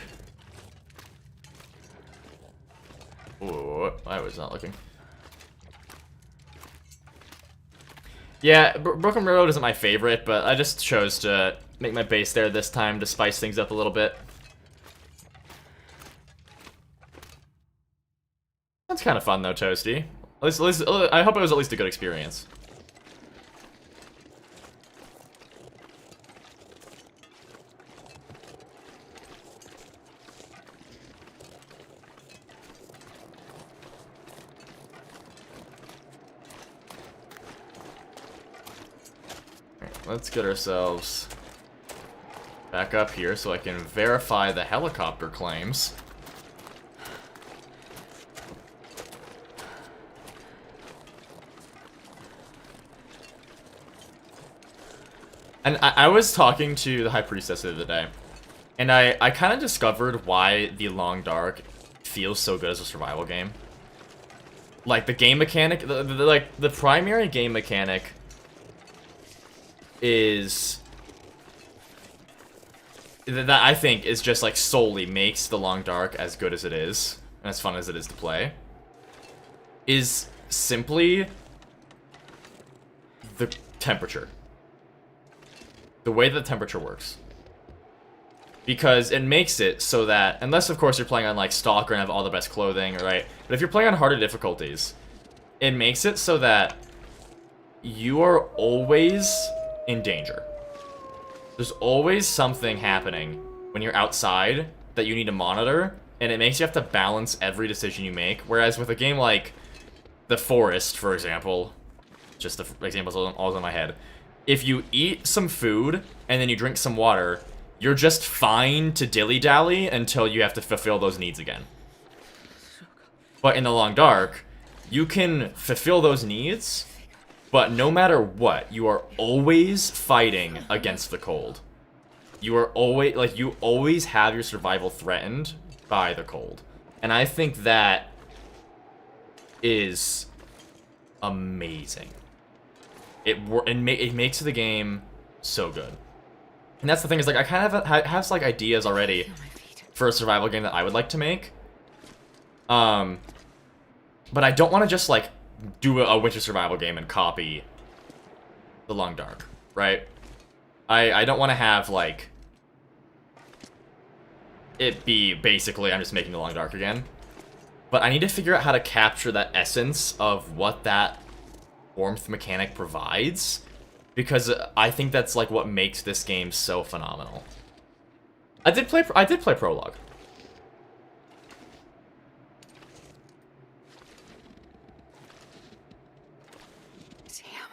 Ooh, I was not looking. Yeah, Broken Railroad isn't my favorite, but I just chose to make my base there this time to spice things up a little bit. That's kind of fun though, Toasty. At least, I hope it was at least a good experience. Let's get ourselves back up here so I can verify the helicopter claims. And I was talking to the High Priestess the other day, and I kind of discovered why the Long Dark feels so good as a survival game. Like, the game mechanic, the primary game mechanic is... that I think is just, like, solely makes The Long Dark as good as it is, and as fun as it is to play, is simply the temperature. The way that the temperature works. Because it makes it so that, unless of course you're playing on like Stalker and have all the best clothing, right? But if you're playing on harder difficulties, it makes it so that you are always in danger. There's always something happening when you're outside that you need to monitor, and it makes you have to balance every decision you make. Whereas with a game like The Forest, for example, just the examples all in my head, if you eat some food and then you drink some water, you're just fine to dilly-dally until you have to fulfill those needs again. But in The Long Dark, you can fulfill those needs, but no matter what, you are always fighting against the cold. You are always, like, you always have your survival threatened by the cold. And I think that is amazing. It makes the game so good. And that's the thing, is like I kind of have like ideas already for a survival game that I would like to make. But I don't want to just like do a winter survival game and copy The Long Dark, right? I don't want to have like it be basically I'm just making The Long Dark again. But I need to figure out how to capture that essence of what that warmth mechanic provides, because I think that's like what makes this game so phenomenal. I did play Prologue. Damn,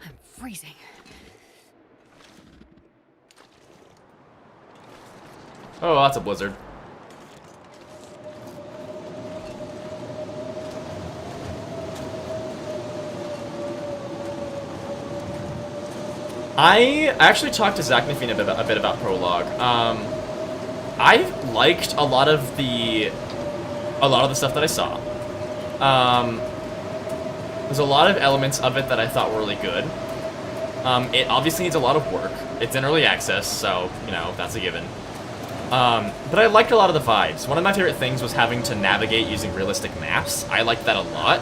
I'm freezing. Oh, that's a blizzard. I actually talked to Zach Nafine a bit about Prologue. I liked a lot of the stuff that I saw. There's a lot of elements of it that I thought were really good. It obviously needs a lot of work. It's in early access, so, you know, that's a given. But I liked a lot of the vibes. One of my favorite things was having to navigate using realistic maps. I liked that a lot.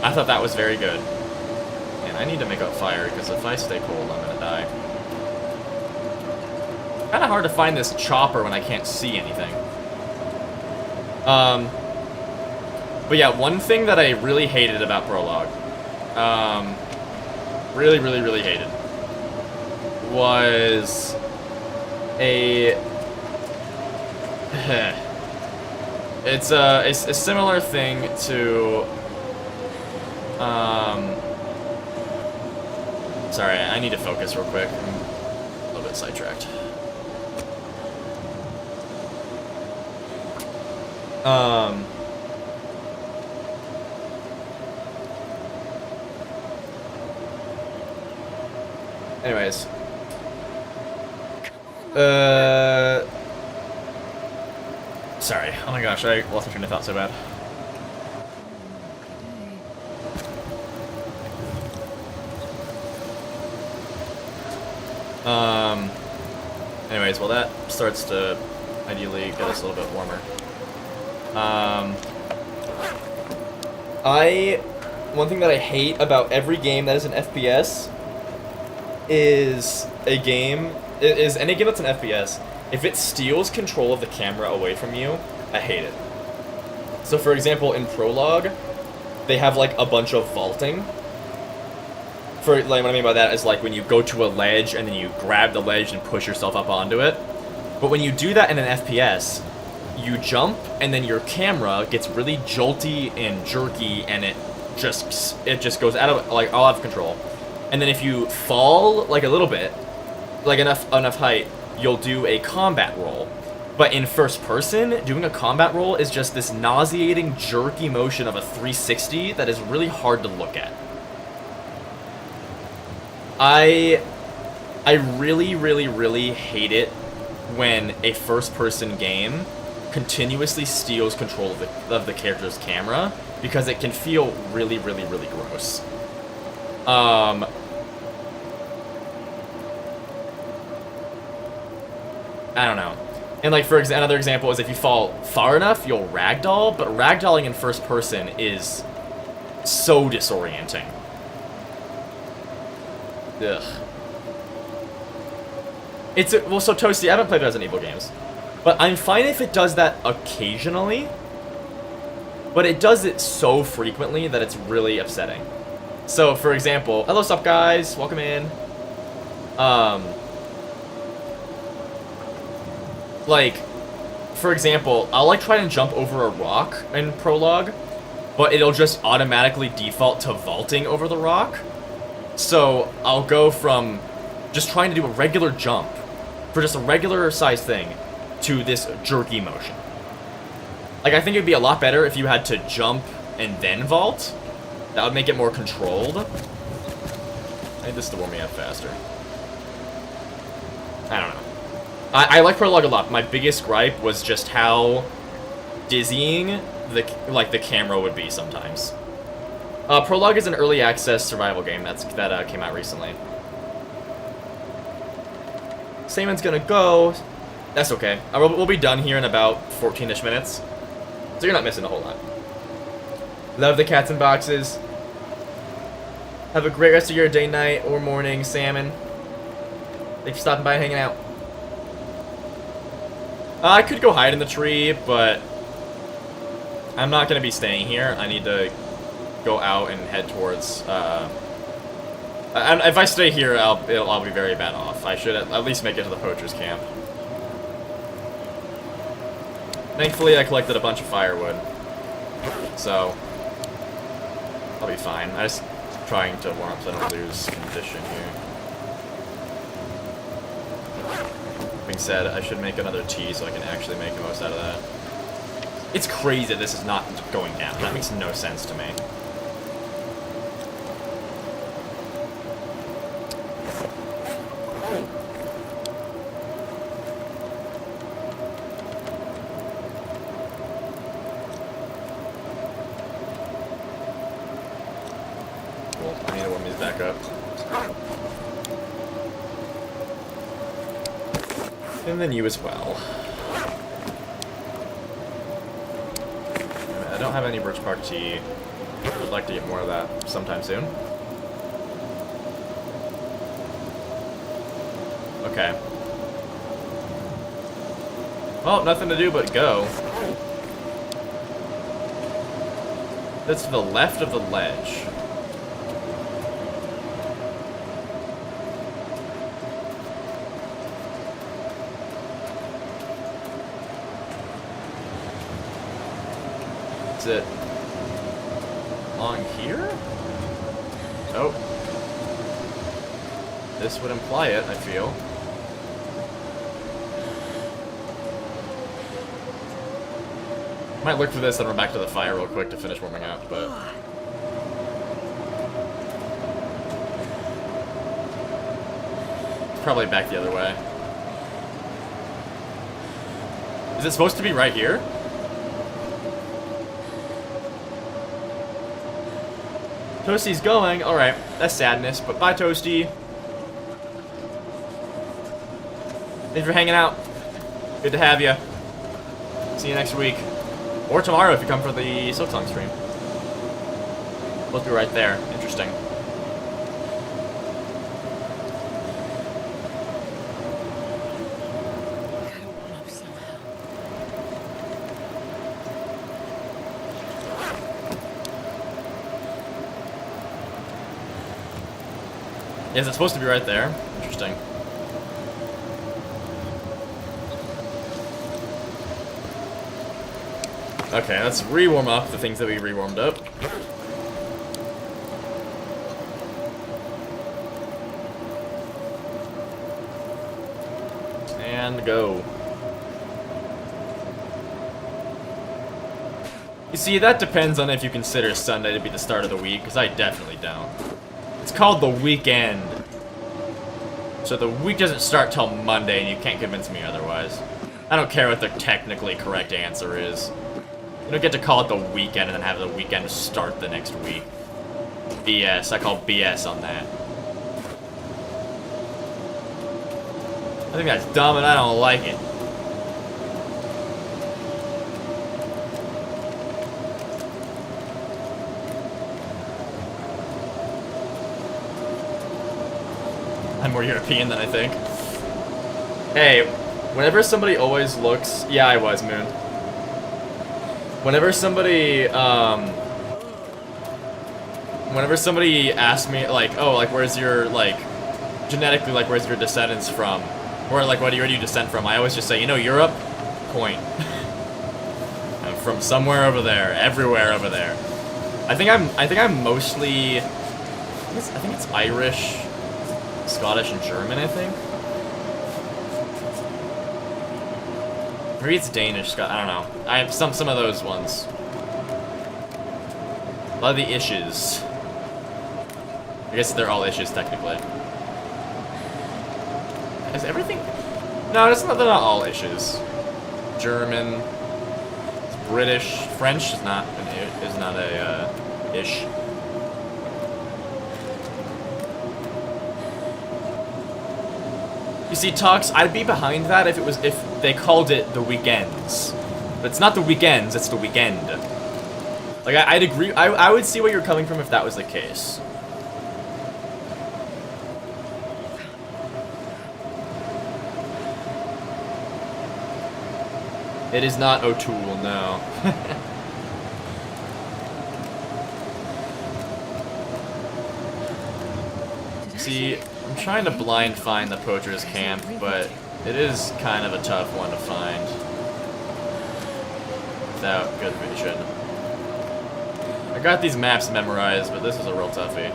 I thought that was very good. And I need to make up fire, because if I stay cold, I'm gonna die. Kinda hard to find this chopper when I can't see anything. But yeah, one thing that I really hated about Prologue, really, really, really hated, was it's a similar thing to, sorry, I need to focus real quick. I'm a little bit sidetracked. Anyways. Sorry. Oh my gosh, I lost my train of thought so bad. Anyways, well that starts to ideally get us a little bit warmer. One thing that I hate about every game that is an FPS is any game that's an FPS, if it steals control of the camera away from you, I hate it. So for example, in Prologue, they have like a bunch of vaulting. For like, what I mean by that is like when you go to a ledge and then you grab the ledge and push yourself up onto it. But when you do that in an FPS, you jump and then your camera gets really jolty and jerky and it just goes out of like all out of control. And then if you fall like a little bit, like enough height, you'll do a combat roll. But in first person, doing a combat roll is just this nauseating jerky motion of a 360 that is really hard to look at. I really, really, really hate it when a first-person game continuously steals control of the character's camera, because it can feel really, really, really gross. I don't know. And like, for another example is if you fall far enough, you'll ragdoll, but ragdolling in first person is so disorienting. Ugh. Well, so Toasty, I haven't played Resident Evil games, but I'm fine if it does that occasionally, but it does it so frequently that it's really upsetting. So, for example, hello, sup guys, welcome in. Like, for example, I'll like try and jump over a rock in Prologue, but it'll just automatically default to vaulting over the rock. So I'll go from just trying to do a regular jump for just a regular size thing to this jerky motion. Like, I think it'd be a lot better if you had to jump and then vault. That would make it more controlled. I need this to warm me up faster. I don't know. I like Prologue a lot. My biggest gripe was just how dizzying the camera would be sometimes. Prologue is an early access survival game that came out recently. Saman's gonna go. That's okay. We'll be done here in about 14-ish minutes, so you're not missing a whole lot. Love the cats in boxes. Have a great rest of your day, night, or morning, Salmon. Thanks for stopping by and hanging out. I could go hide in the tree, but I'm not going to be staying here. I need to go out and head towards, if I stay here, I'll be very bad off. I should at least make it to the poacher's camp. Thankfully, I collected a bunch of firewood, so I'll be fine. I'm just trying to warm up so I don't lose condition here. Being said, I should make another tea so I can actually make the most out of that. It's crazy that this is not going down. That makes no sense to me. Cool. I need to warm these back up. And then you as well. I don't have any Birch Bark tea. I'd like to get more of that sometime soon. Okay. Well, nothing to do but go. That's to the left of the ledge. Is it on here? Oh. This would imply it, I feel. Might look for this and run back to the fire real quick to finish warming up, but... It's probably back the other way. Is it supposed to be right here? Toasty's going. Alright, that's sadness, but bye, Toasty. Thanks for hanging out. Good to have you. See you next week. Or tomorrow if you come for the Silksong stream. We'll be right there. Interesting. Gotta warm up somehow. Is it supposed to be right there? Interesting. Okay, let's re-warm up the things that we re-warmed up. And go. You see, that depends on if you consider Sunday to be the start of the week, because I definitely don't. It's called the weekend. So the week doesn't start till Monday, and you can't convince me otherwise. I don't care what the technically correct answer is. You don't get to call it the weekend and then have the weekend start the next week. BS. I call BS on that. I think that's dumb and I don't like it. I'm more European than I think. Hey, whenever somebody always looks... Yeah, I was, Moon. Whenever somebody asks me, like, oh, like, where's your, like, genetically, like, where's your descendants from? Or, like, where do you descend from? I always just say, you know, Europe? Point. I'm from somewhere over there. Everywhere over there. I think I'm mostly... I think it's Irish, Scottish, and German, I think. Maybe it's Danish, I don't know. I have some of those ones. A lot of the issues. I guess they're all issues, technically. Is everything... No, they're not all issues. German, British, French is not a ish. You see, Talks, I'd be behind that if they called it the weekends. But it's not the weekends, it's the weekend. Like, I'd agree, I would see where you're coming from if that was the case. It is not O'Toole, no. See, I'm trying to blind find the poacher's camp, but it is kind of a tough one to find without good vision. I got these maps memorized, but this is a real toughie.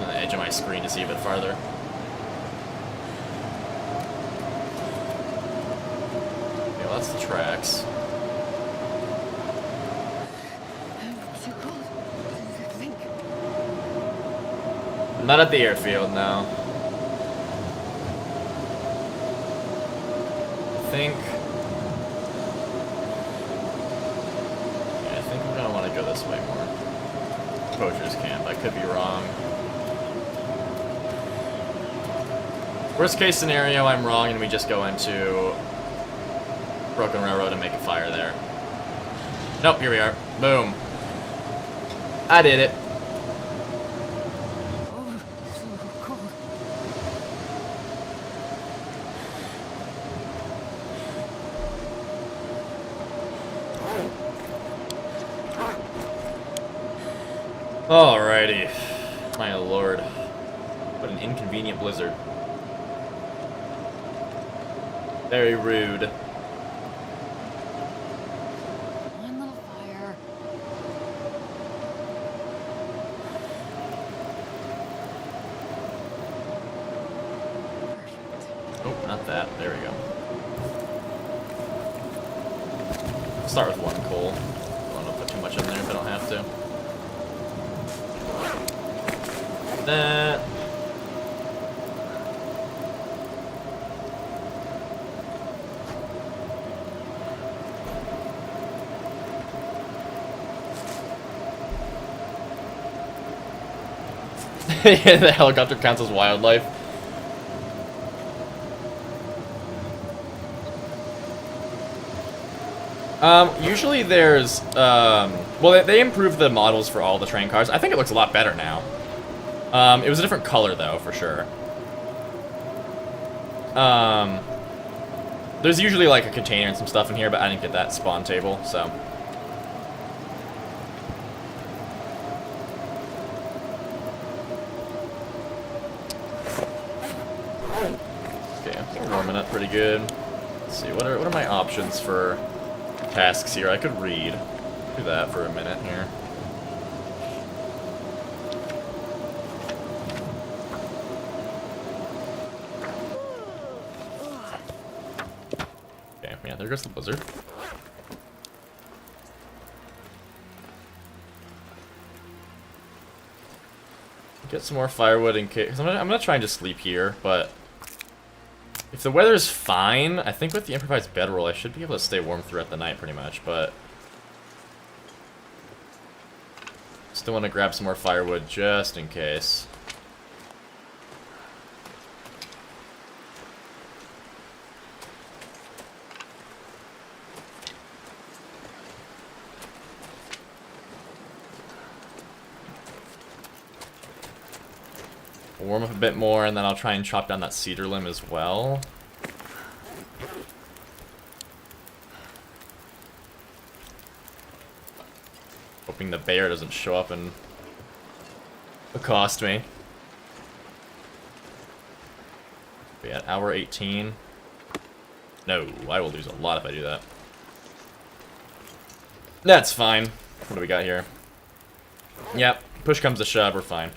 On the edge of my screen to see a bit farther. Okay, well, that's the tracks. Not at the airfield, no. I think I'm gonna want to go this way more. Poacher's camp. I could be wrong. Worst case scenario, I'm wrong and we just go into Broken Railroad and make a fire there. Nope, here we are. Boom. I did it. Alrighty. My lord. What an inconvenient blizzard. Very rude. One little fire. Perfect. Oh, not that. There we go. I'll start with one coal. Don't want to put too much in there if I don't have to. That. Yeah, the helicopter counts as wildlife. Usually there's, well, they improved the models for all the train cars. I think it looks a lot better now. It was a different color, though, for sure. There's usually, like, a container and some stuff in here, but I didn't get that spawn table, so. Okay, we're warming up pretty good. Let's see, what are my options for tasks here? I could read. Do that for a minute here. Okay, yeah, there goes the blizzard. Get some more firewood in case. I'm gonna try and just sleep here, but if the weather's fine, I think with the improvised bedroll, I should be able to stay warm throughout the night pretty much, but still want to grab some more firewood just in case. Warm up a bit more, and then I'll try and chop down that cedar limb as well. Hoping the bear doesn't show up and accost me. Be at hour 18. No, I will lose a lot if I do that. That's fine. What do we got here? Yep, push comes to shove, we're fine.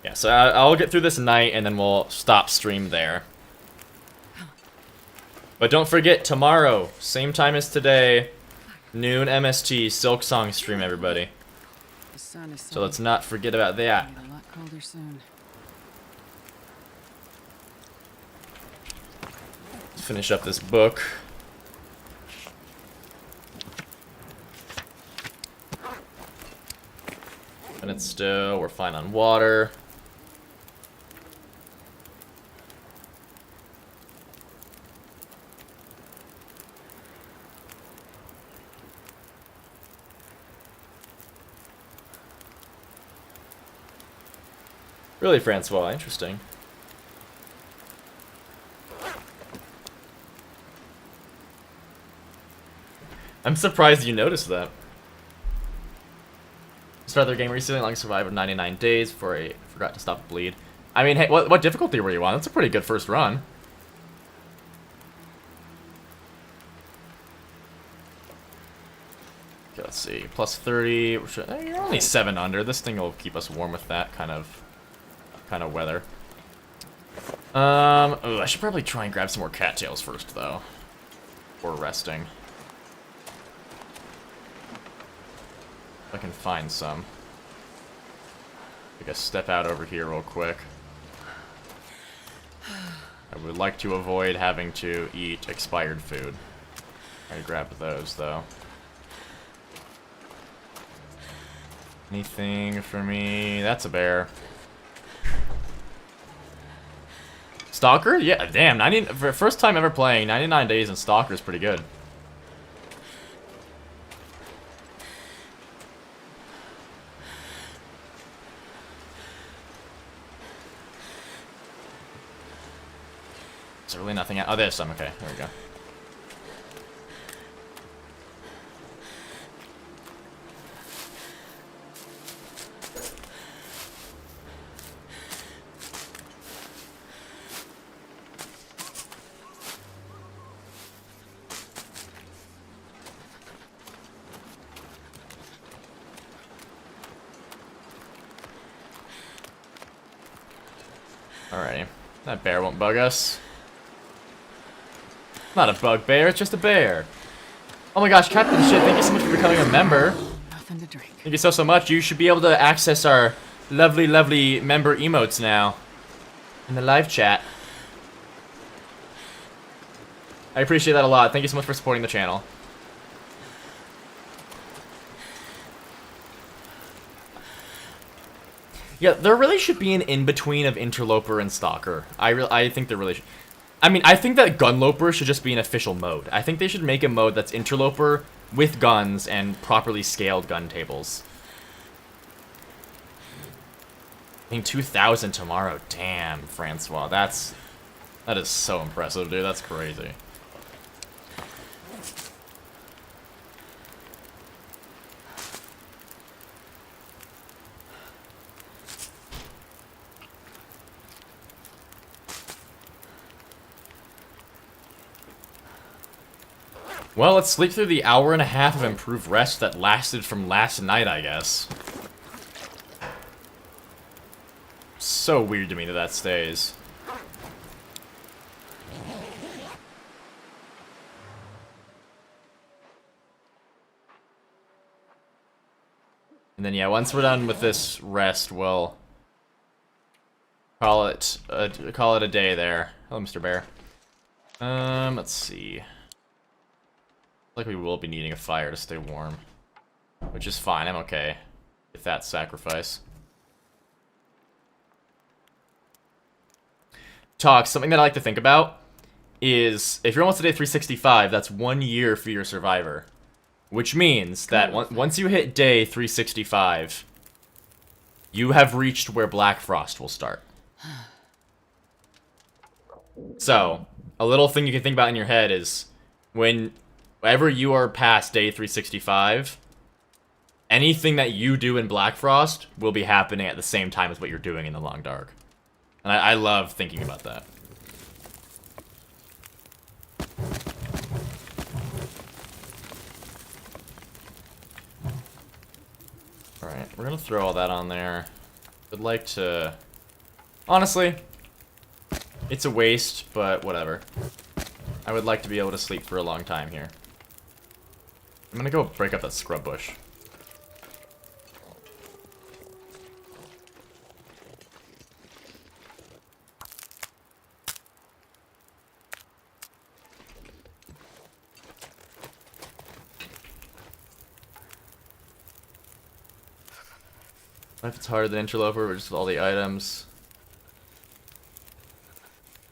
Yeah, so I'll get through this night, and then we'll stop stream there. But don't forget, tomorrow, same time as today, noon MST, Silk Song stream, everybody. The sun is So let's not forget about that. a lot colder soon. Let's finish up this book. And it's still, we're fine on water. Really, Francois? Interesting. I'm surprised you noticed that. Started their game recently, long survive of 99 days before I forgot to stop the bleed. I mean, hey, what difficulty were you on? That's a pretty good first run. Okay, let's see. Plus 30. You're only 7 under. This thing will keep us warm with that kind of weather. I should probably try and grab some more cattails first, though. Before resting. If I can find some. Take a step out over here real quick. I would like to avoid having to eat expired food. I grab those, though. Anything for me? That's a bear. Stalker? Yeah, damn. 90, for first time ever playing, 99 days in Stalker is pretty good. Is there really nothing out? Oh, there's some. Okay, there we go. Alrighty. That bear won't bug us. Not a bugbear, it's just a bear. Oh my gosh, Captain Shit, thank you so much for becoming a member. Nothing to drink. Thank you so much. You should be able to access our lovely, lovely member emotes now. In the live chat. I appreciate that a lot. Thank you so much for supporting the channel. Yeah, there really should be an in-between of Interloper and Stalker. I think there really should. I mean, I think that Gunloper should just be an official mode. I think they should make a mode that's Interloper with guns and properly scaled gun tables. I mean, 2,000 tomorrow. Damn, Francois. That is so impressive, dude. That's crazy. Well, let's sleep through the hour and a half of improved rest that lasted from last night, I guess. So weird to me that stays. And then, yeah, once we're done with this rest, we'll call it a day there. Hello, Mr. Bear. Let's see. Like we will be needing a fire to stay warm, which is fine. I'm okay with that sacrifice. Talk. Something that I like to think about is if you're almost to day 365, that's 1 year for your survivor, which means that once you hit day 365, you have reached where Black Frost will start. So, a little thing you can think about in your head is whenever you are past day 365, anything that you do in Black Frost will be happening at the same time as what you're doing in the Long Dark. And I love thinking about that. Alright, we're gonna throw all that on there. I'd like to... Honestly, it's a waste, but whatever. I would like to be able to sleep for a long time here. I'm gonna go break up that scrub bush. What if it's harder than Interloper, or just all the items?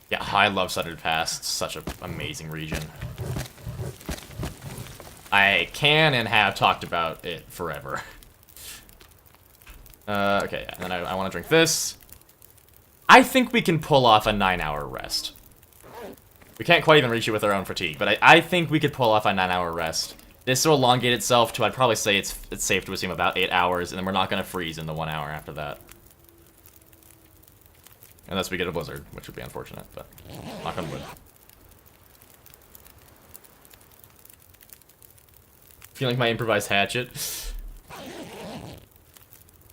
Yeah, I love Sundered Pass. It's such an amazing region. I can and have talked about it forever. Okay, yeah, and then I want to drink this. I think we can pull off a 9-hour rest. We can't quite even reach it with our own fatigue, but I think we could pull off a 9-hour rest. This will elongate itself to, I'd probably say it's safe to assume, about 8 hours, and then we're not going to freeze in the 1 hour after that. Unless we get a blizzard, which would be unfortunate, but knock on wood. Feel like my improvised hatchet.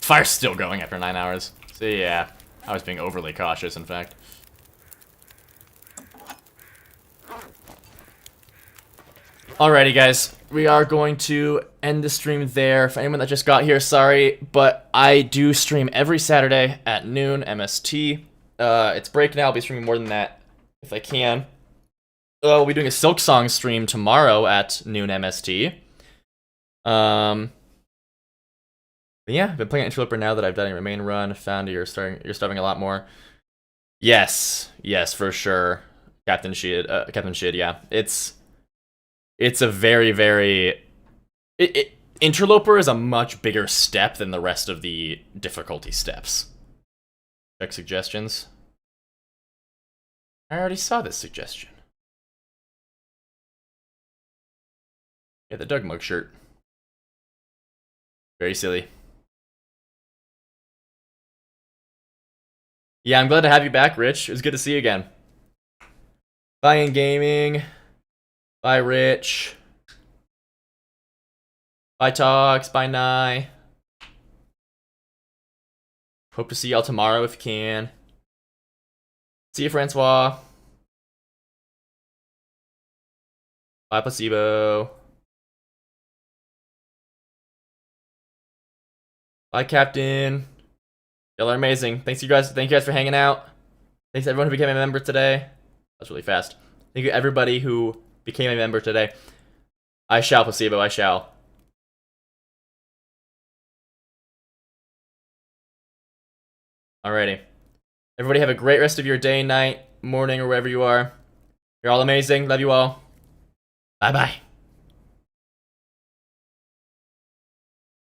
Fire's still going after 9 hours. So yeah, I was being overly cautious, in fact. Alrighty, guys. We are going to end the stream there. For anyone that just got here, sorry, but I do stream every Saturday at noon MST. It's break now. I'll be streaming more than that if I can. We'll be doing a Silk Song stream tomorrow at noon MST. But yeah, I've been playing Interloper now that I've done a main run. Found you're starving a lot more. Yes, for sure, Captain Shid. Yeah, it's a very, very... Interloper is a much bigger step than the rest of the difficulty steps. Check suggestions. I already saw this suggestion. Yeah, the Doug Mug shirt. Very silly. Yeah, I'm glad to have you back, Rich. It was good to see you again. Bye in gaming. Bye, Rich. Bye, Talks. Bye, Nye. Hope to see y'all tomorrow if you can. See you, Francois. Bye, Placebo. Bye, Captain. Y'all are amazing. Thank you guys for hanging out. Thanks to everyone who became a member today. That's really fast. Thank you everybody who became a member today. I shall, Placebo, I shall. Alrighty. Everybody have a great rest of your day, night, morning, or wherever you are. You're all amazing. Love you all. Bye-bye.